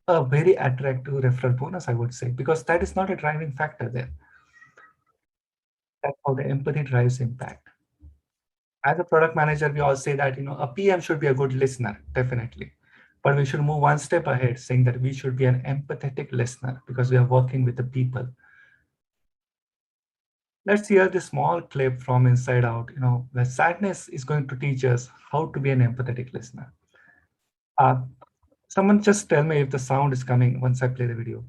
a very attractive referral bonus, I would say, because that is not a driving factor there. That's how the empathy drives impact. As a product manager, we all say that a PM should be a good listener, definitely. But we should move one step ahead, saying that we should be an empathetic listener because we are working with the people. Let's hear this small clip from Inside Out, where Sadness is going to teach us how to be an empathetic listener. Someone just tell me if the sound is coming once I play the video.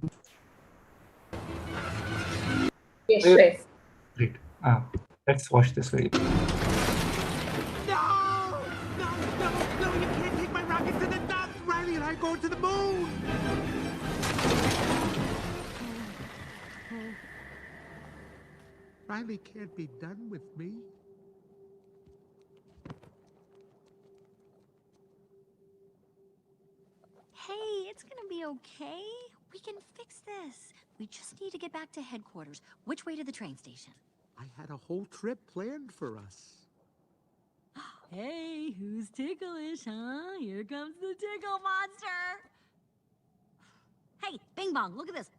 Yes. Great. Let's watch this video. No, you can't take my rocket to the dust. Riley and I are going to the moon. Riley can't be done with me. Hey, it's gonna be okay. We can fix this. We just need to get back to headquarters. Which way to the train station? I had a whole trip planned for us. Hey, who's ticklish, huh? Here comes the tickle monster. Hey, Bing Bong, look at this.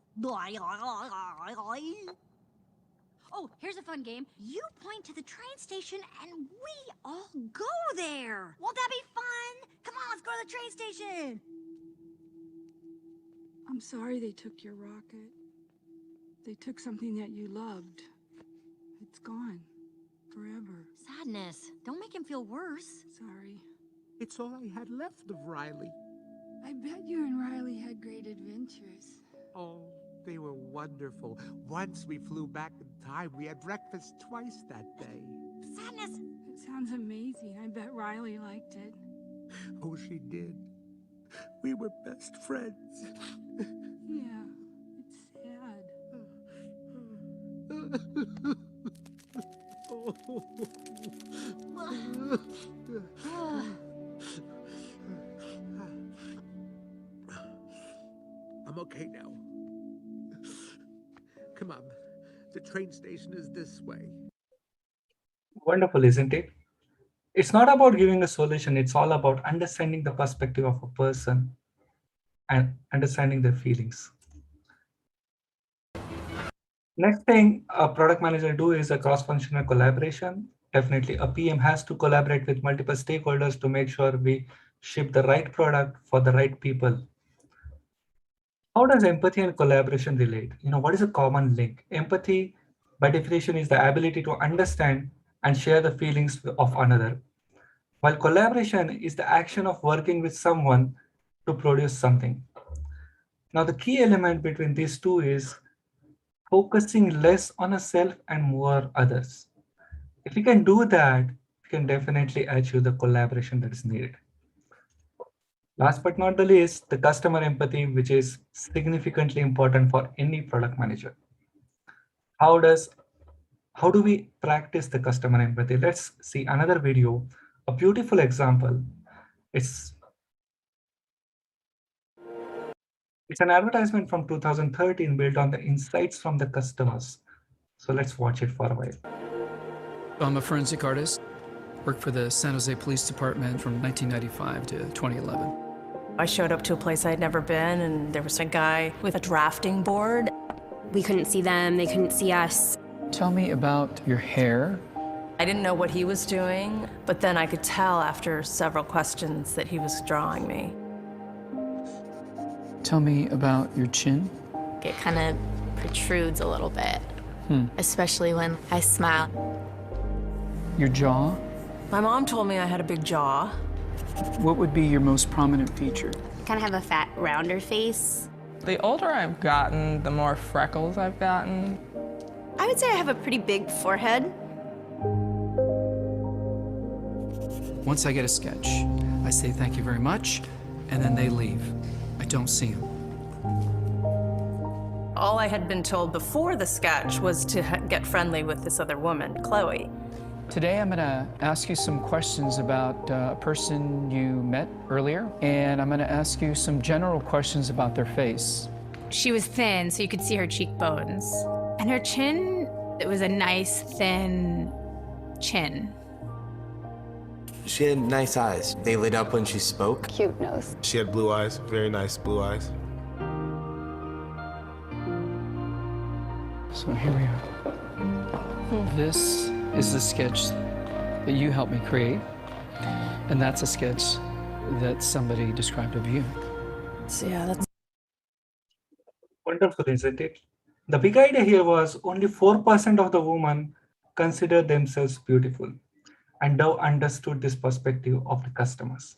Oh, here's a fun game. You point to the train station and we all go there. Won't that be fun? Come on, let's go to the train station. I'm sorry they took your rocket. They took something that you loved. It's gone. Forever. Sadness. Don't make him feel worse. Sorry. It's all I had left of Riley. I bet you and Riley had great adventures. Oh, they were wonderful. Once we flew back in time. We had breakfast twice that day. Sadness. It sounds amazing. I bet Riley liked it. Oh, she did. We were best friends. Yeah, it's sad. I'm okay now. Come on. The train station is this way. Wonderful, isn't it? It's not about giving a solution. It's all about understanding the perspective of a person and understanding their feelings. Next thing a product manager do is a cross-functional collaboration. Definitely a PM has to collaborate with multiple stakeholders to make sure we ship the right product for the right people. How does empathy and collaboration relate? What is a common link? Empathy, by definition, is the ability to understand and share the feelings of another, while collaboration is the action of working with someone to produce something. Now, the key element between these two is focusing less on a self and more others. If we can do that, we can definitely achieve the collaboration that is needed. Last but not the least, the customer empathy, which is significantly important for any product manager. How do we practice the customer empathy? Let's see another video, a beautiful example. It's an advertisement from 2013 built on the insights from the customers. So let's watch it for a while. I'm a forensic artist, worked for the San Jose Police Department from 1995 to 2011. I showed up to a place I'd never been, and there was a guy with a drafting board. We couldn't see them, they couldn't see us. Tell me about your hair. I didn't know what he was doing, but then I could tell after several questions that he was drawing me. Tell me about your chin. It kind of protrudes a little bit, especially when I smile. Your jaw. My mom told me I had a big jaw. What would be your most prominent feature? I kind of have a fat, rounder face. The older I've gotten, the more freckles I've gotten. I would say I have a pretty big forehead. Once I get a sketch, I say thank you very much, and then they leave. I don't see them. All I had been told before the sketch was to get friendly with this other woman, Chloe. Today I'm gonna ask you some questions about a person you met earlier, and I'm gonna ask you some general questions about their face. She was thin, so you could see her cheekbones. And her chin It was a nice, thin chin. She had nice eyes. They lit up when she spoke. Cute nose. She had blue eyes, very nice blue eyes. So here we are. This is the sketch that you helped me create, and that's a sketch that somebody described of you. So yeah, that's Wonderful, isn't it? The big idea here was only 4% of the women consider themselves beautiful, and Dow understood this perspective of the customers.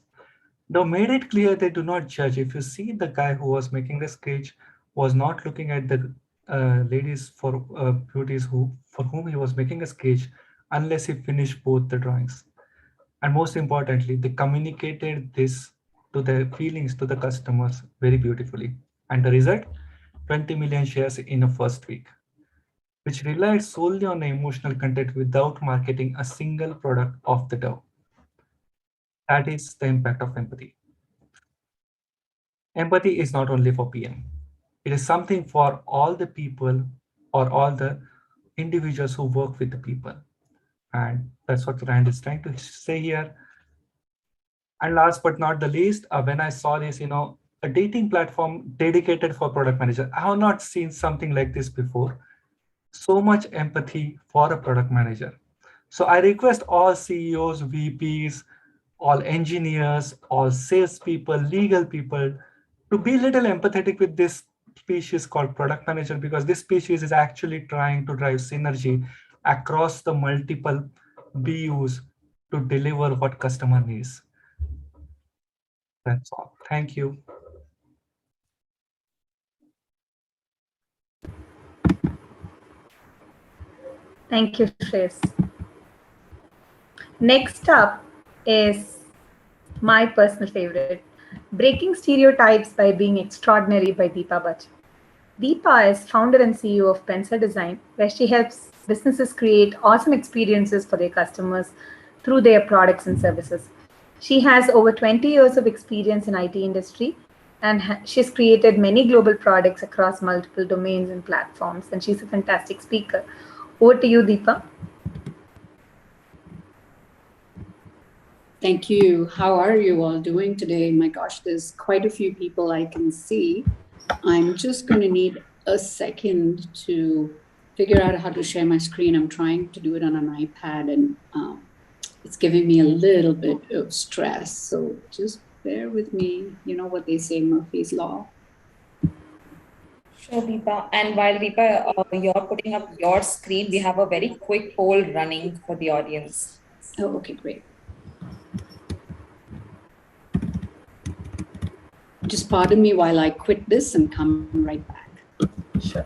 Dow made it clear they do not judge. If you see, the guy who was making the sketch was not looking at the ladies for beauties for whom he was making a sketch unless he finished both the drawings. And most importantly, they communicated this to their feelings to the customers very beautifully. And the result, 20 million shares in a first week, which relied solely on the emotional content without marketing a single product of the Dow. That is the impact of empathy. Empathy is not only for PM. It is something for all the people or all the individuals who work with the people. And that's what Rand is trying to say here. And last but not the least, when I saw this, a dating platform dedicated for product manager, I have not seen something like this before. So much empathy for a product manager. So I request all CEOs, VPs, all engineers, all salespeople, legal people to be a little empathetic with this species called product manager, because this species is actually trying to drive synergy across the multiple BUs to deliver what customer needs. That's all. Thank you. Thank you, Shreyas. Next up is my personal favorite, Breaking Stereotypes by Being Extraordinary by Deepa Bachchan. Deepa is founder and CEO of Pencil Design, where she helps businesses create awesome experiences for their customers through their products and services. She has over 20 years of experience in IT industry, and she's created many global products across multiple domains and platforms, and she's a fantastic speaker. Over to you, Deepa. Thank you. How are you all doing today? My gosh, there's quite a few people I can see. I'm just going to need a second to figure out how to share my screen. I'm trying to do it on an iPad, and it's giving me a little bit of stress. So just bear with me. You know what they say, Murphy's Law. Sure, Deepa. And while Deepa, you're putting up your screen, we have a very quick poll running for the audience. Oh, okay, great. Just pardon me while I quit this and come right back. Sure.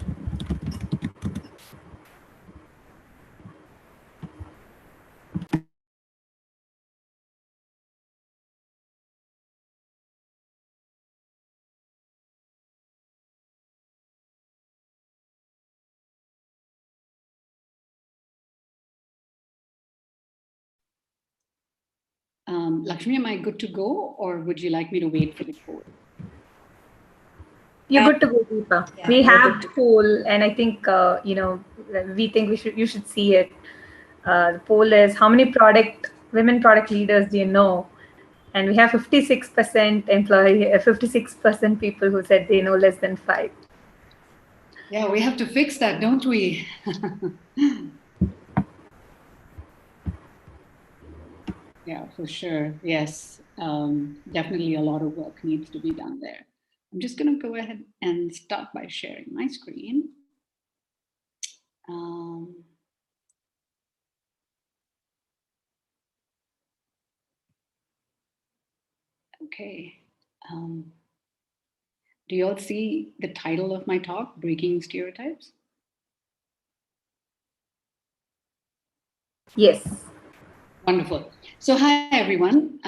Lakshmi, am I good to go, or would you like me to wait for the poll? You're good to go, Deepa. Yeah, we have the poll, and I think we think you should see it. The poll is, how many women product leaders do you know? And we have 56% 56% people who said they know less than 5. Yeah, we have to fix that, don't we? Yeah, for sure. Yes, definitely a lot of work needs to be done there. I'm just going to go ahead and start by sharing my screen. Okay. Do you all see the title of my talk, Breaking Stereotypes? Yes. Wonderful. So hi, everyone.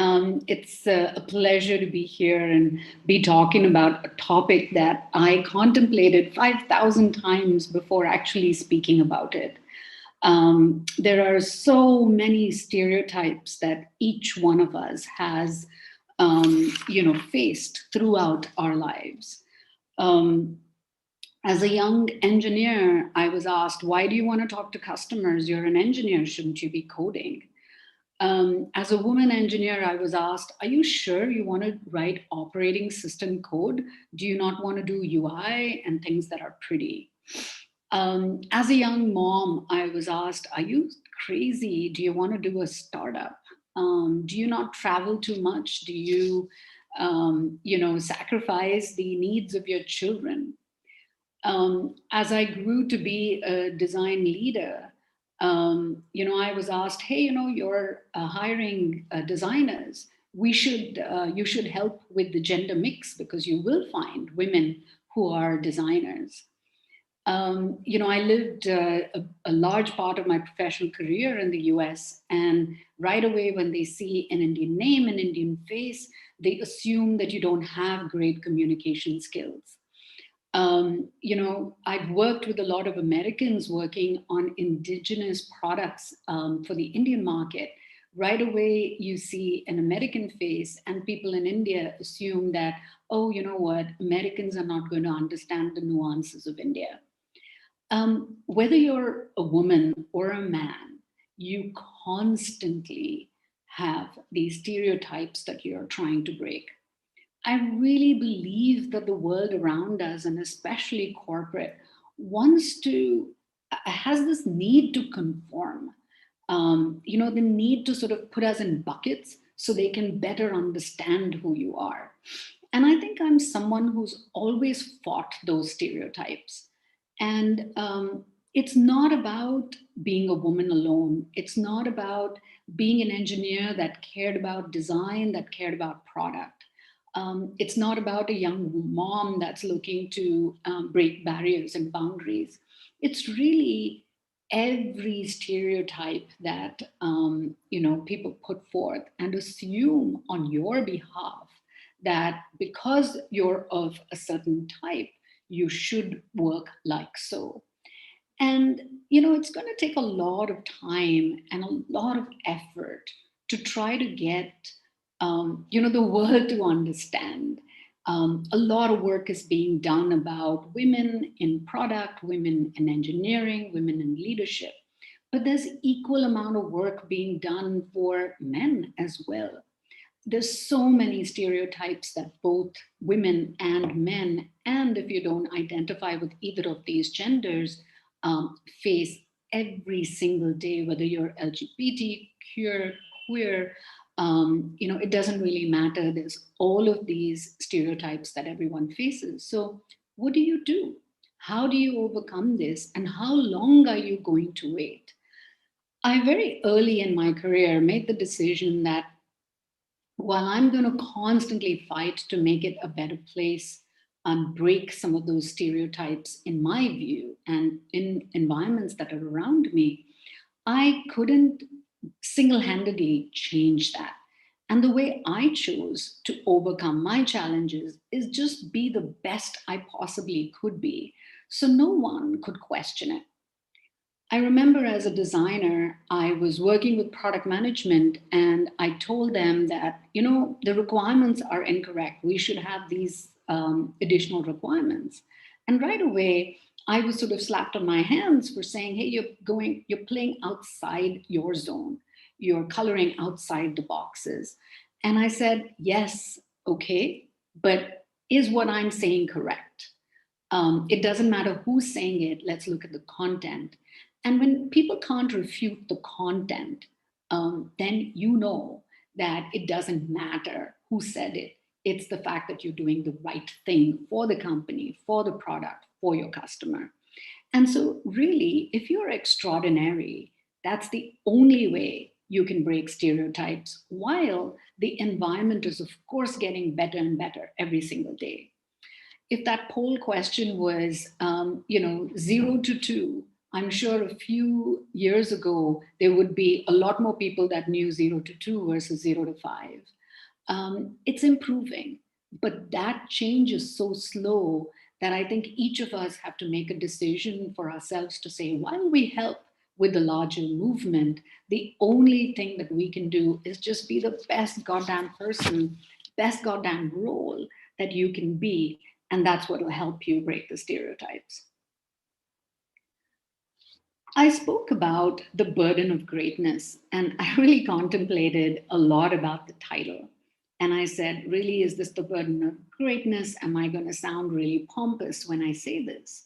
It's a pleasure to be here and be talking about a topic that I contemplated 5,000 times before actually speaking about it. There are so many stereotypes that each one of us has, faced throughout our lives. As a young engineer, I was asked, why do you want to talk to customers? You're an engineer, shouldn't you be coding? As a woman engineer, I was asked, are you sure you want to write operating system code? Do you not want to do UI and things that are pretty? As a young mom, I was asked, are you crazy? Do you want to do a startup? Do you not travel too much? Do you, sacrifice the needs of your children? As I grew to be a design leader, I was asked, hey, you're hiring designers. You should help with the gender mix because you will find women who are designers. I lived a large part of my professional career in the US, and right away when they see an Indian name, an Indian face, they assume that you don't have great communication skills. I've worked with a lot of Americans working on indigenous products for the Indian market. Right away, you see an American face, and people in India assume that, oh, you know what, Americans are not going to understand the nuances of India. Whether you're a woman or a man, you constantly have these stereotypes that you're trying to break. I really believe that the world around us, and especially corporate, has this need to conform. The need to sort of put us in buckets so they can better understand who you are. And I think I'm someone who's always fought those stereotypes. And it's not about being a woman alone. It's not about being an engineer that cared about design, that cared about product. It's not about a young mom that's looking to break barriers and boundaries. It's really every stereotype that people put forth and assume on your behalf that because you're of a certain type, you should work like so. And it's going to take a lot of time and a lot of effort to try to get the world to understand. A lot of work is being done about women in product, women in engineering, women in leadership. But there's equal amount of work being done for men as well. There's so many stereotypes that both women and men, and if you don't identify with either of these genders, face every single day, whether you're LGBT, queer, it doesn't really matter. There's all of these stereotypes that everyone faces. So what do you do? How do you overcome this? And how long are you going to wait? I very early in my career made the decision that while I'm going to constantly fight to make it a better place and break some of those stereotypes in my view and in environments that are around me, I couldn't single-handedly change that. And the way I chose to overcome my challenges is just be the best I possibly could be, so no one could question it. I remember as a designer, I was working with product management and I told them that, the requirements are incorrect. We should have these additional requirements. And right away, I was sort of slapped on my hands for saying, hey, you're playing outside your zone. You're coloring outside the boxes. And I said, yes, okay, but is what I'm saying correct? It doesn't matter who's saying it. Let's look at the content. And when people can't refute the content, then that it doesn't matter who said it. It's the fact that you're doing the right thing for the company, for the product, for your customer. And so really, if you're extraordinary, that's the only way you can break stereotypes, while the environment is, of course, getting better and better every single day. If that poll question was, 0 to 2, I'm sure a few years ago, there would be a lot more people that knew 0 to 2 versus 0 to 5. It's improving, but that change is so slow that I think each of us have to make a decision for ourselves to say, while we help with the larger movement, the only thing that we can do is just be the best goddamn person, best goddamn role that you can be. And that's what will help you break the stereotypes. I spoke about the burden of greatness, and I really contemplated a lot about the title. And I said, really, is this the burden of greatness? Am I going to sound really pompous when I say this?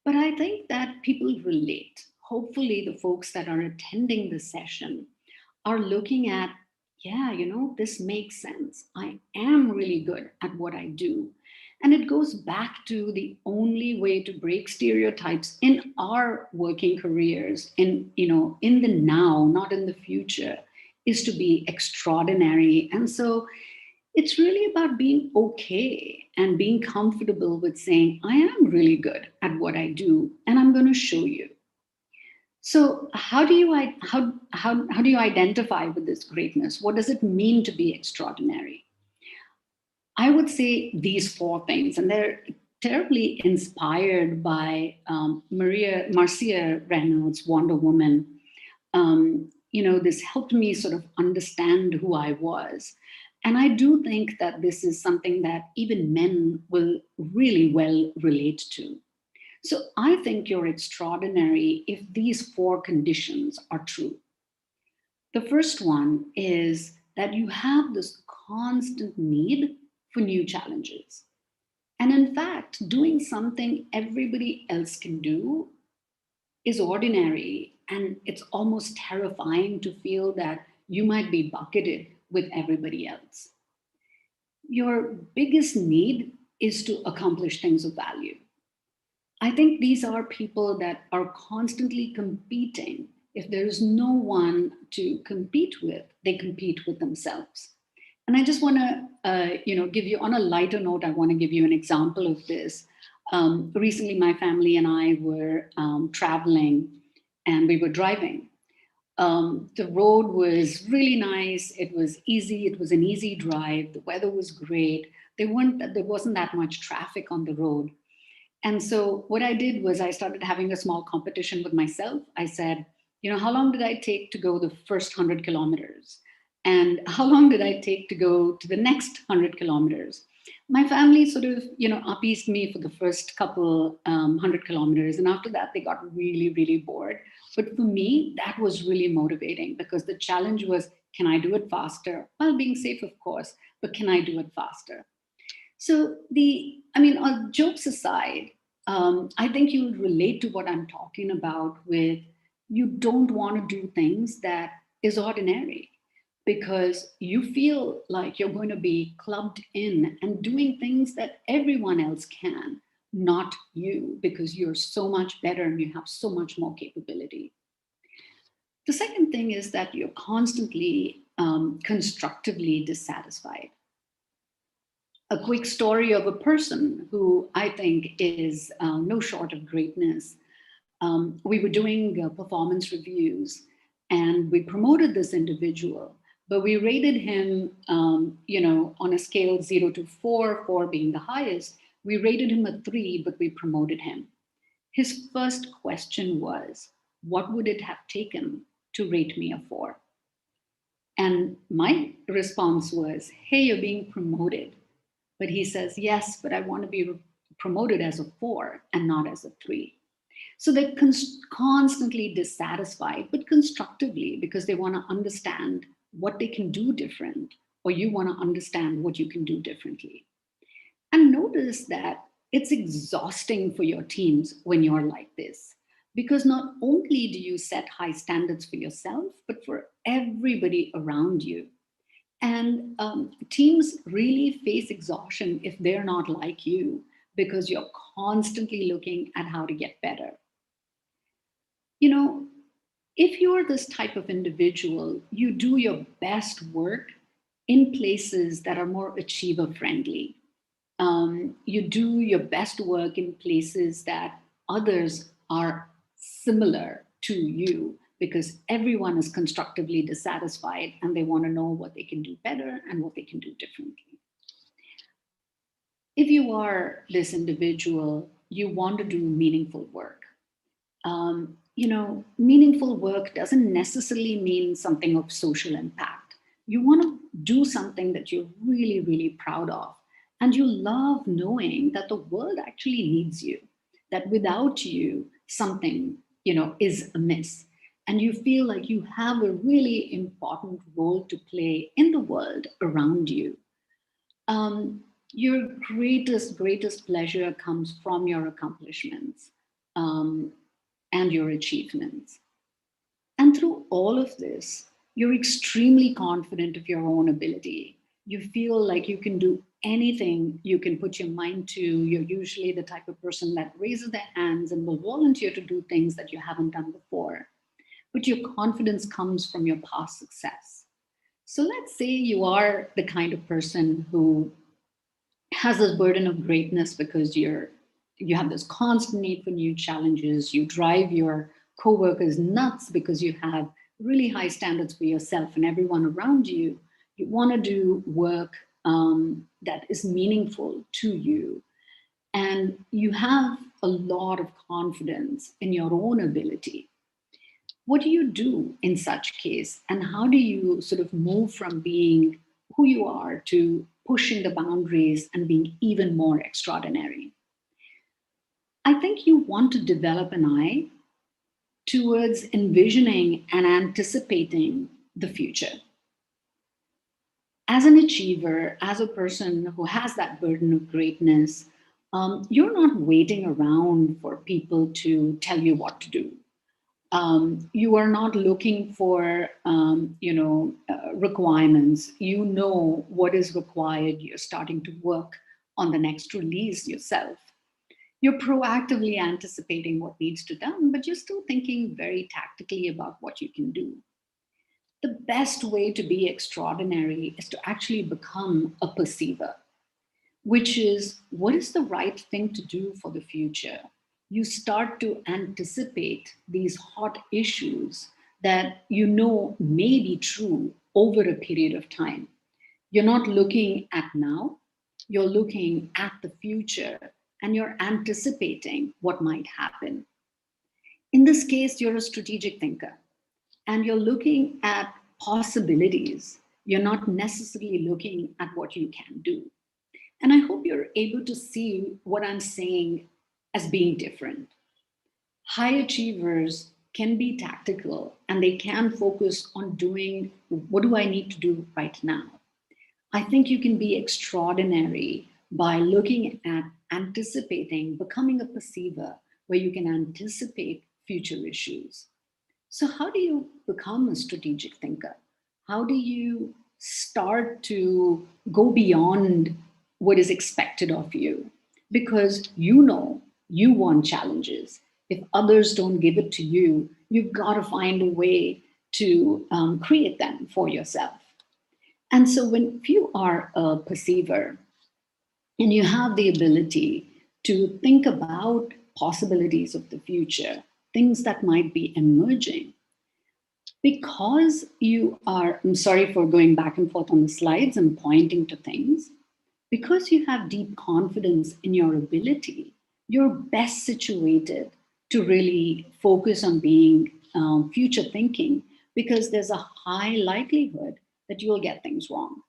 But I think that people relate. Hopefully, the folks that are attending the session are looking at, yeah, this makes sense. I am really good at what I do. And it goes back to the only way to break stereotypes in our working careers, in the now, not in the future, is to be extraordinary. And so it's really about being okay and being comfortable with saying, I am really good at what I do, and I'm going to show you. So how do you identify with this greatness? What does it mean to be extraordinary? I would say these 4 things, and they're terribly inspired by Marcia Reynolds' Wonder Woman. This helped me sort of understand who I was. And I do think that this is something that even men will really well relate to. So I think you're extraordinary if these 4 conditions are true. The first one is that you have this constant need for new challenges. And in fact, doing something everybody else can do is ordinary, and it's almost terrifying to feel that you might be bucketed with everybody else. Your biggest need is to accomplish things of value. I think these are people that are constantly competing. If there is no one to compete with, they compete with themselves. And I just want to, give you, on a lighter note, I want to give you an example of this. Recently, my family and I were traveling, and we were driving. The road was really nice. It was easy. It was an easy drive. The weather was great. There wasn't that much traffic on the road. And so what I did was I started having a small competition with myself. I said, how long did I take to go the first 100 kilometers? And how long did I take to go to the next 100 kilometers? My family sort of, appeased me for the first couple 100 kilometers. And after that, they got really, really bored. But for me, that was really motivating, because the challenge was, can I do it faster? While being safe, of course, but can I do it faster? So jokes aside, I think you'll relate to what I'm talking about with, you don't want to do things that is ordinary, because you feel like you're going to be clubbed in and doing things that everyone else can, not you, because you're so much better and you have so much more capability. The second thing is that you're constantly constructively dissatisfied. A quick story of a person who I think is no short of greatness. We were doing performance reviews, and we promoted this individual, but we rated him, on a scale 0 to 4, 4 being the highest. We rated him a 3, but we promoted him. His first question was, what would it have taken to rate me a 4? And my response was, hey, you're being promoted. But he says, yes, but I want to be promoted as a 4 and not as a 3. So they're constantly dissatisfied, but constructively, because they want to understand what they can do different, or you want to understand what you can do differently. And notice that it's exhausting for your teams when you're like this, because not only do you set high standards for yourself, but for everybody around you. And teams really face exhaustion if they're not like you, because you're constantly looking at how to get better. If you're this type of individual, you do your best work in places that are more achiever friendly. You do your best work in places that others are similar to you, because everyone is constructively dissatisfied and they want to know what they can do better and what they can do differently. If you are this individual, you want to do meaningful work. Meaningful work doesn't necessarily mean something of social impact. You want to do something that you're really, really proud of. And you love knowing that the world actually needs you, that without you, something, is amiss. And you feel like you have a really important role to play in the world around you. Your greatest pleasure comes from your accomplishments and your achievements. And through all of this, you're extremely confident of your own ability. You feel like you can do anything you can put your mind to. You're usually the type of person that raises their hands and will volunteer to do things that you haven't done before. But your confidence comes from your past success. So let's say you are the kind of person who has this burden of greatness because you have this constant need for new challenges. You drive your coworkers nuts because you have really high standards for yourself and everyone around you. You want to do work that is meaningful to you. And you have a lot of confidence in your own ability. What do you do in such case? And how do you sort of move from being who you are to pushing the boundaries and being even more extraordinary? I think you want to develop an eye towards envisioning and anticipating the future. As an achiever, as a person who has that burden of greatness, you're not waiting around for people to tell you what to do. You are not looking for, requirements. You know what is required. You're starting to work on the next release yourself. You're proactively anticipating what needs to be done, but you're still thinking very tactically about what you can do. The best way to be extraordinary is to actually become a perceiver, which is what is the right thing to do for the future? You start to anticipate these hot issues that you know may be true over a period of time. You're not looking at now, you're looking at the future and you're anticipating what might happen. In this case, you're a strategic thinker and you're looking at possibilities. You're not necessarily looking at what you can do. And I hope you're able to see what I'm saying as being different. High achievers can be tactical and they can focus on doing what do I need to do right now. I think you can be extraordinary by looking at anticipating, becoming a perceiver where you can anticipate future issues. So how do you become a strategic thinker? How do you start to go beyond what is expected of you? Because you know you want challenges. If others don't give it to you, you've got to find a way to create them for yourself. And so when you are a perceiver and you have the ability to think about possibilities of the future, things that might be emerging, because you are, I'm sorry for going back and forth on the slides and pointing to things, because you have deep confidence in your ability, you're best situated to really focus on being future thinking, because there's a high likelihood that you'll get things wrong.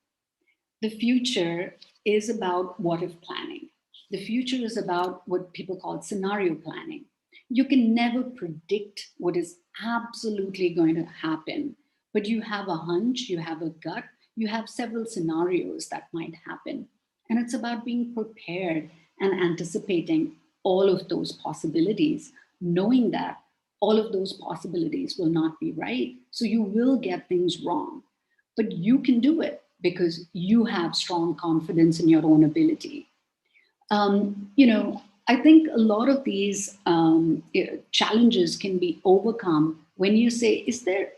The future is about what if planning. The future is about what people call scenario planning. You can never predict what is absolutely going to happen, but you have a hunch, you have a gut, you have several scenarios that might happen. And it's about being prepared and anticipating all of those possibilities, knowing that all of those possibilities will not be right. So you will get things wrong, but you can do it because you have strong confidence in your own ability. I think a lot of these challenges can be overcome when you say, is there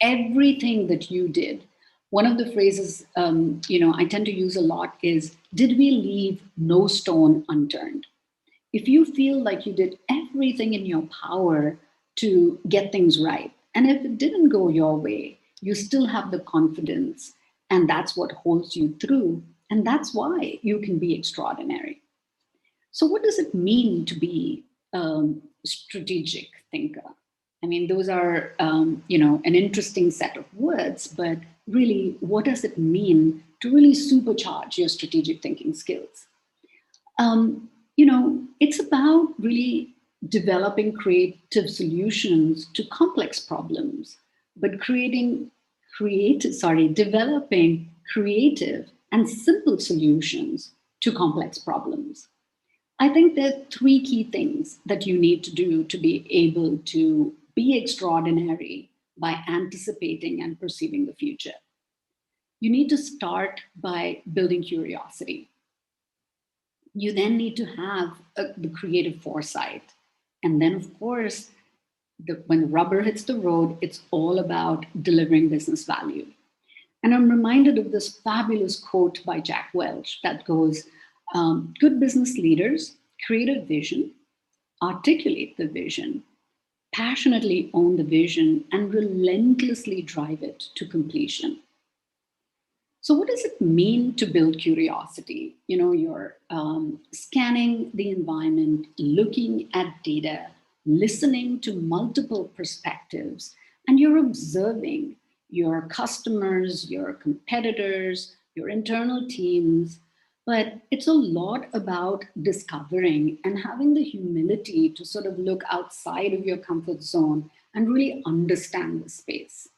everything that you did? One of the phrases, I tend to use a lot is, did we leave no stone unturned? If you feel like you did everything in your power to get things right, and if it didn't go your way, you still have the confidence, and that's what holds you through, and that's why you can be extraordinary. So what does it mean to be a strategic thinker? I mean, those are, an interesting set of words, but really, what does it mean to really supercharge your strategic thinking skills? It's about really developing creative solutions to complex problems, but developing creative and simple solutions to complex problems. I think there are three key things that you need to do to be able to be extraordinary by anticipating and perceiving the future. You need to start by building curiosity. You then need to have the creative foresight. And then, of course, when the rubber hits the road, it's all about delivering business value. And I'm reminded of this fabulous quote by Jack Welch that goes, good business leaders create a vision, articulate the vision, passionately own the vision, and relentlessly drive it to completion. So what does it mean to build curiosity? You're scanning the environment, looking at data, listening to multiple perspectives, and you're observing your customers, your competitors, your internal teams. But it's a lot about discovering and having the humility to sort of look outside of your comfort zone and really understand the space.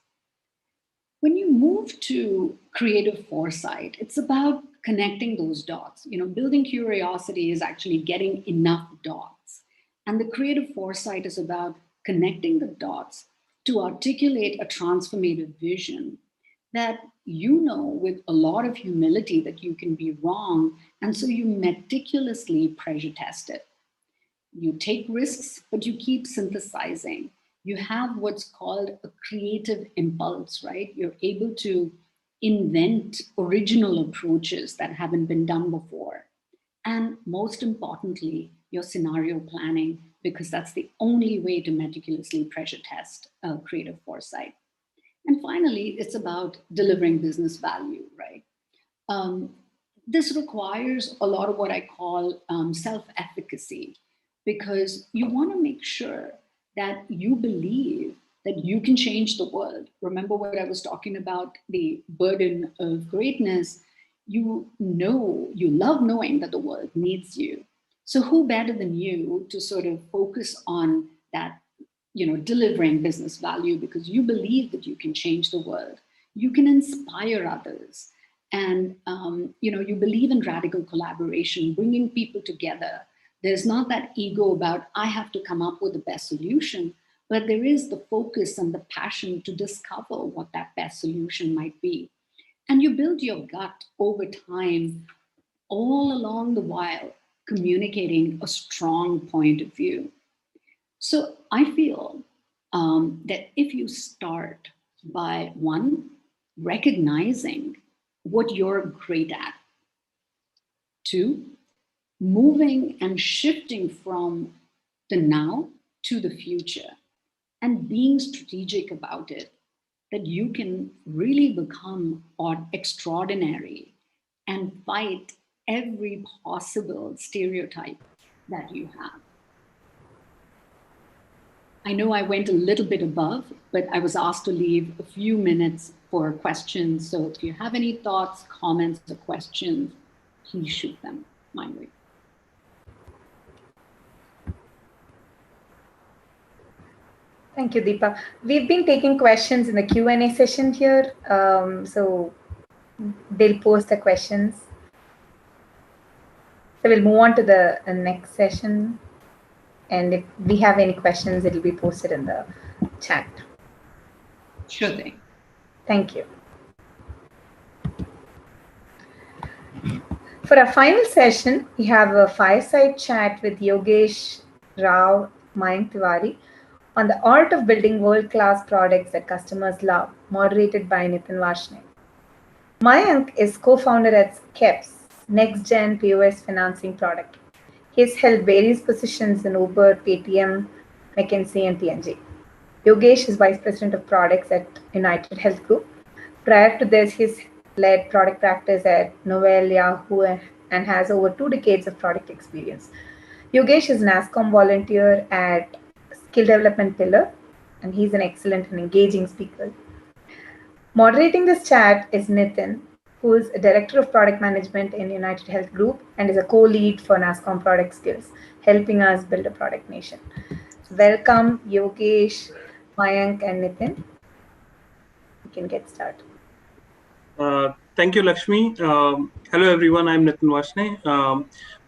When you move to creative foresight, it's about connecting those dots. Building curiosity is actually getting enough dots. And the creative foresight is about connecting the dots to articulate a transformative vision that with a lot of humility that you can be wrong. And so you meticulously pressure test it. You take risks, but you keep synthesizing. You have what's called a creative impulse, right? You're able to invent original approaches that haven't been done before. And most importantly, your scenario planning, because that's the only way to meticulously pressure test creative foresight. And finally, it's about delivering business value, right? This requires a lot of what I call self-efficacy, because you want to make sure that you believe that you can change the world. Remember what I was talking about, the burden of greatness. You love knowing that the world needs you. So who better than you to sort of focus on that, delivering business value, because you believe that you can change the world. You can inspire others. And, you believe in radical collaboration, bringing people together. There's not that ego about, I have to come up with the best solution, but there is the focus and the passion to discover what that best solution might be. And you build your gut over time, all along the while communicating a strong point of view. So I feel that if you start by, one, recognizing what you're great at, two, moving and shifting from the now to the future and being strategic about it, that you can really become extraordinary and fight every possible stereotype that you have. I know I went a little bit above, but I was asked to leave a few minutes for questions. So if you have any thoughts, comments, or questions, please shoot them my way. Thank you, Deepa. We've been taking questions in the Q&A session here. So they'll post the questions. So we'll move on to the next session. And if we have any questions, it'll be posted in the chat. Sure thing. Thank you. For our final session, we have a fireside chat with Yogesh Rao Mayank Tiwari on the art of building world-class products that customers love, moderated by Nitin Varshney. Mayank is co-founder at Skeps, next-gen POS financing product. He's held various positions in Uber, PayTM, McKinsey, and P&G. Yogesh is Vice President of Products at United Health Group. Prior to this, he's led product practice at Novell, Yahoo, and has over 2 decades of product experience. Yogesh is Nasscom volunteer at Skill Development Pillar, and he's an excellent and engaging speaker. Moderating this chat is Nitin, who is a Director of Product Management in United Health Group and is a co-lead for Nasscom Product Skills, helping us build a product nation. Welcome, Yogesh, Mayank, and Nitin. You can get started. Thank you, Lakshmi. Hello, everyone. I'm Nitin Vasne.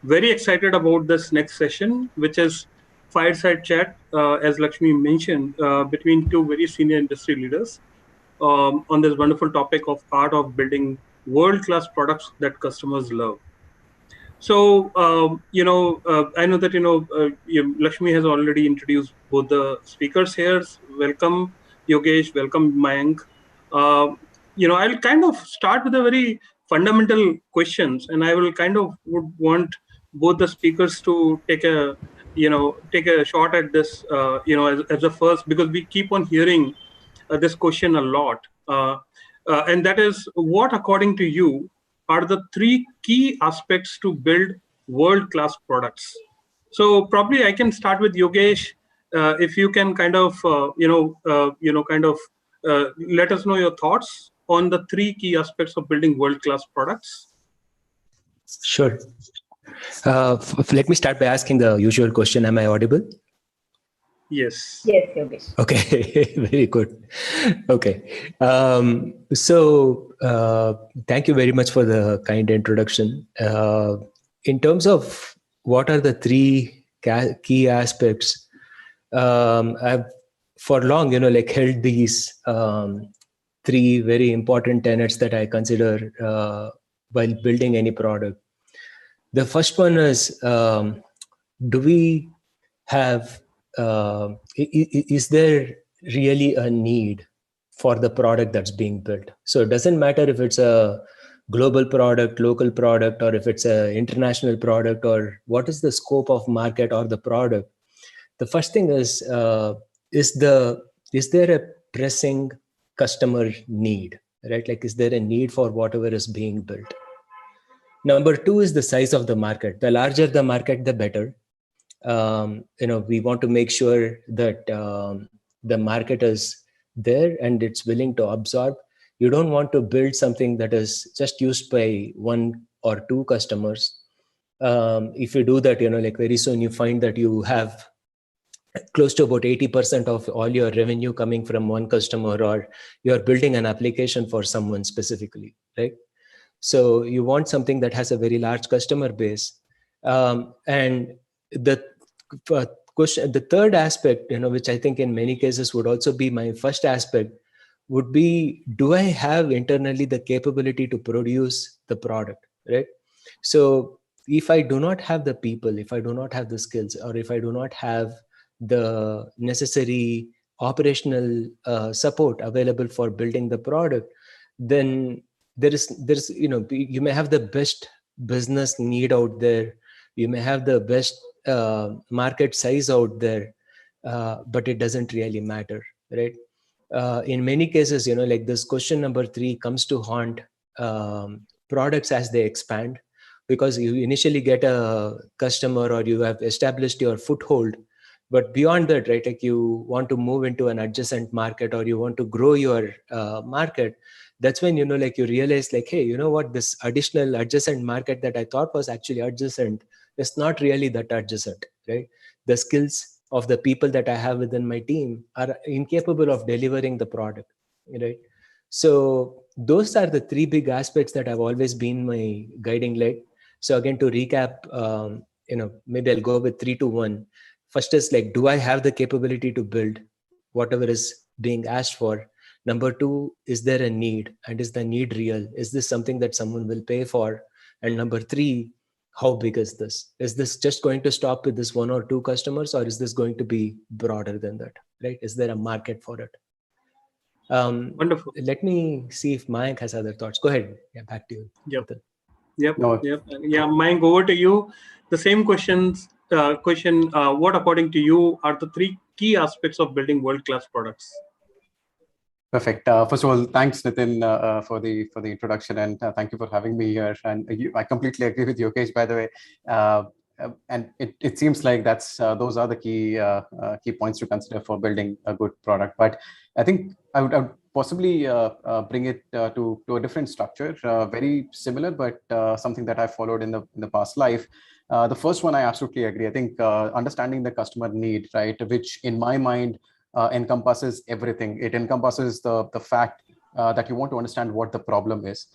Very excited about this next session, which is fireside chat, as Lakshmi mentioned, between two very senior industry leaders on this wonderful topic of art of building world-class products that customers love. So, I know that, Lakshmi has already introduced both the speakers here. Welcome, Yogesh. Welcome, Mayank. I'll kind of start with a very fundamental questions, and I will kind of would want both the speakers to take a shot at this, as a first, because we keep on hearing this question a lot. And that is, what, according to you, are the three key aspects to build world-class products? So probably I can start with Yogesh. If you can kind of, let us know your thoughts on the three key aspects of building world-class products. Sure. Let me start by asking the usual question. Am I audible? Yes. Yes, Yogesh. Okay, very good. Okay. Thank you very much for the kind introduction. In terms of what are the three key aspects, I've for long, held these three very important tenets that I consider while building any product. The first one is, do we have is there really a need for the product that's being built? So it doesn't matter if it's a global product, local product, or if it's an international product, or what is the scope of market or the product. The first thing is there a pressing customer need, right? Like, is there a need for whatever is being built? Number two is the size of the market. The larger the market, the better. We want to make sure that the market is there and it's willing to absorb. You don't want to build something that is just used by one or two customers. If you do that, very soon you find that you have close to about 80% of all your revenue coming from one customer, or you're building an application for someone specifically, right? So you want something that has a very large customer base. And the question, the third aspect, which I think in many cases would also be my first aspect, would be, do I have internally the capability to produce the product, right? So if I do not have the people, if I do not have the skills, or if I do not have the necessary operational support available for building the product, then there's you may have the best business need out there, you may have the best market size out there, but it doesn't really matter, right? In many cases, like this question number 3 comes to haunt products as they expand, because you initially get a customer or you have established your foothold, but beyond that, right, like you want to move into an adjacent market, or you want to grow your market. That's when, like you realize, like, hey, you know what, this additional adjacent market that I thought was actually adjacent is not really that adjacent, right? The skills of the people that I have within my team are incapable of delivering the product, right? So those are the 3 big aspects that have always been my guiding light. So again, to recap, maybe I'll go with 3, 2, 1. First is like, do I have the capability to build whatever is being asked for? Number 2, is there a need, and is the need real? Is this something that someone will pay for? And number 3, how big is this? Is this just going to stop with this 1 or 2 customers, or is this going to be broader than that, right? Is there a market for it? Wonderful. Let me see if Mayank has other thoughts. Go ahead. Yeah, back to you. Yep. Yeah, Mayank, over to you. The same question, what, according to you, are the 3 key aspects of building world-class products? Perfect. First of all, thanks, Nitin, for the introduction, and thank you for having me here. And I completely agree with Yogesh, by the way. and it seems like those are the key points to consider for building a good product. But I think I would possibly bring it to a different structure, very similar, but something that I followed in the past life. The first one, I absolutely agree. I think understanding the customer need, right, which in my mind encompasses everything. It encompasses the fact that you want to understand what the problem is.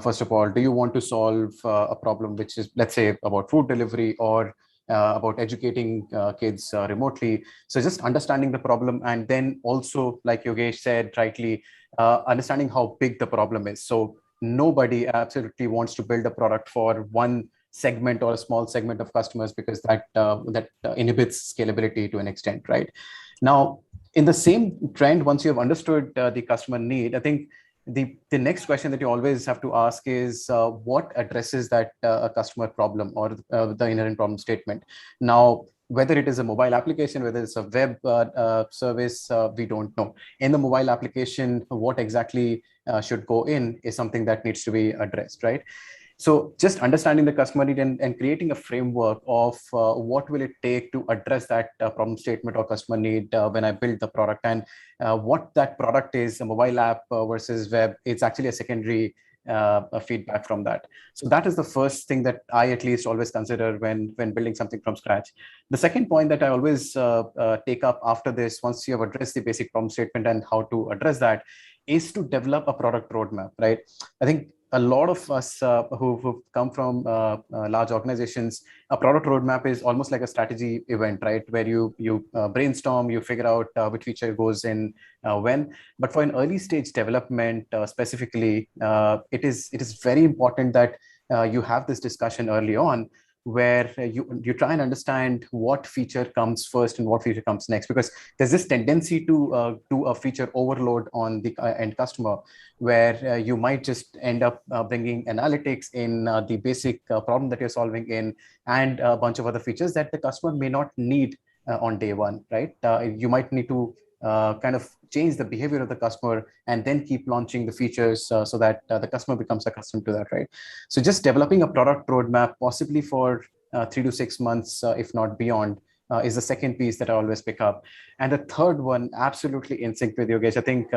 First of all, do you want to solve a problem which is, let's say, about food delivery or about educating kids remotely? So just understanding the problem, and then also, like Yogesh said rightly, understanding how big the problem is. So nobody absolutely wants to build a product for one segment or a small segment of customers, because that inhibits scalability to an extent, right? Now, in the same trend, once you have understood the customer need, I think the next question that you always have to ask is what addresses that a customer problem or the inherent problem statement. Now, whether it is a mobile application, whether it's a web service, we don't know. In the mobile application, what exactly should go in is something that needs to be addressed, right? So just understanding the customer need and creating a framework of what will it take to address that problem statement or customer need when I build the product, and what that product is, a mobile app versus web, it's actually a secondary feedback from that. So that is the first thing that I at least always consider when building something from scratch. The second point that I always take up after this, once you have addressed the basic problem statement and how to address that, is to develop a product roadmap, right? I think a lot of us who've come from large organizations, a product roadmap is almost like a strategy event, right? Where you brainstorm, you figure out which feature goes in when. But for an early stage development specifically, it is very important that you have this discussion early on, where you try and understand what feature comes first and what feature comes next, because there's this tendency to do a feature overload on the end customer, where you might just end up bringing analytics in, the basic problem that you're solving in, and a bunch of other features that the customer may not need on day one, right? You might need to kind of change the behavior of the customer and then keep launching the features so that the customer becomes accustomed to that, right? So just developing a product roadmap, possibly for 3 to 6 months, if not beyond, is the second piece that I always pick up. And the third one, absolutely in sync with Yogesh, I think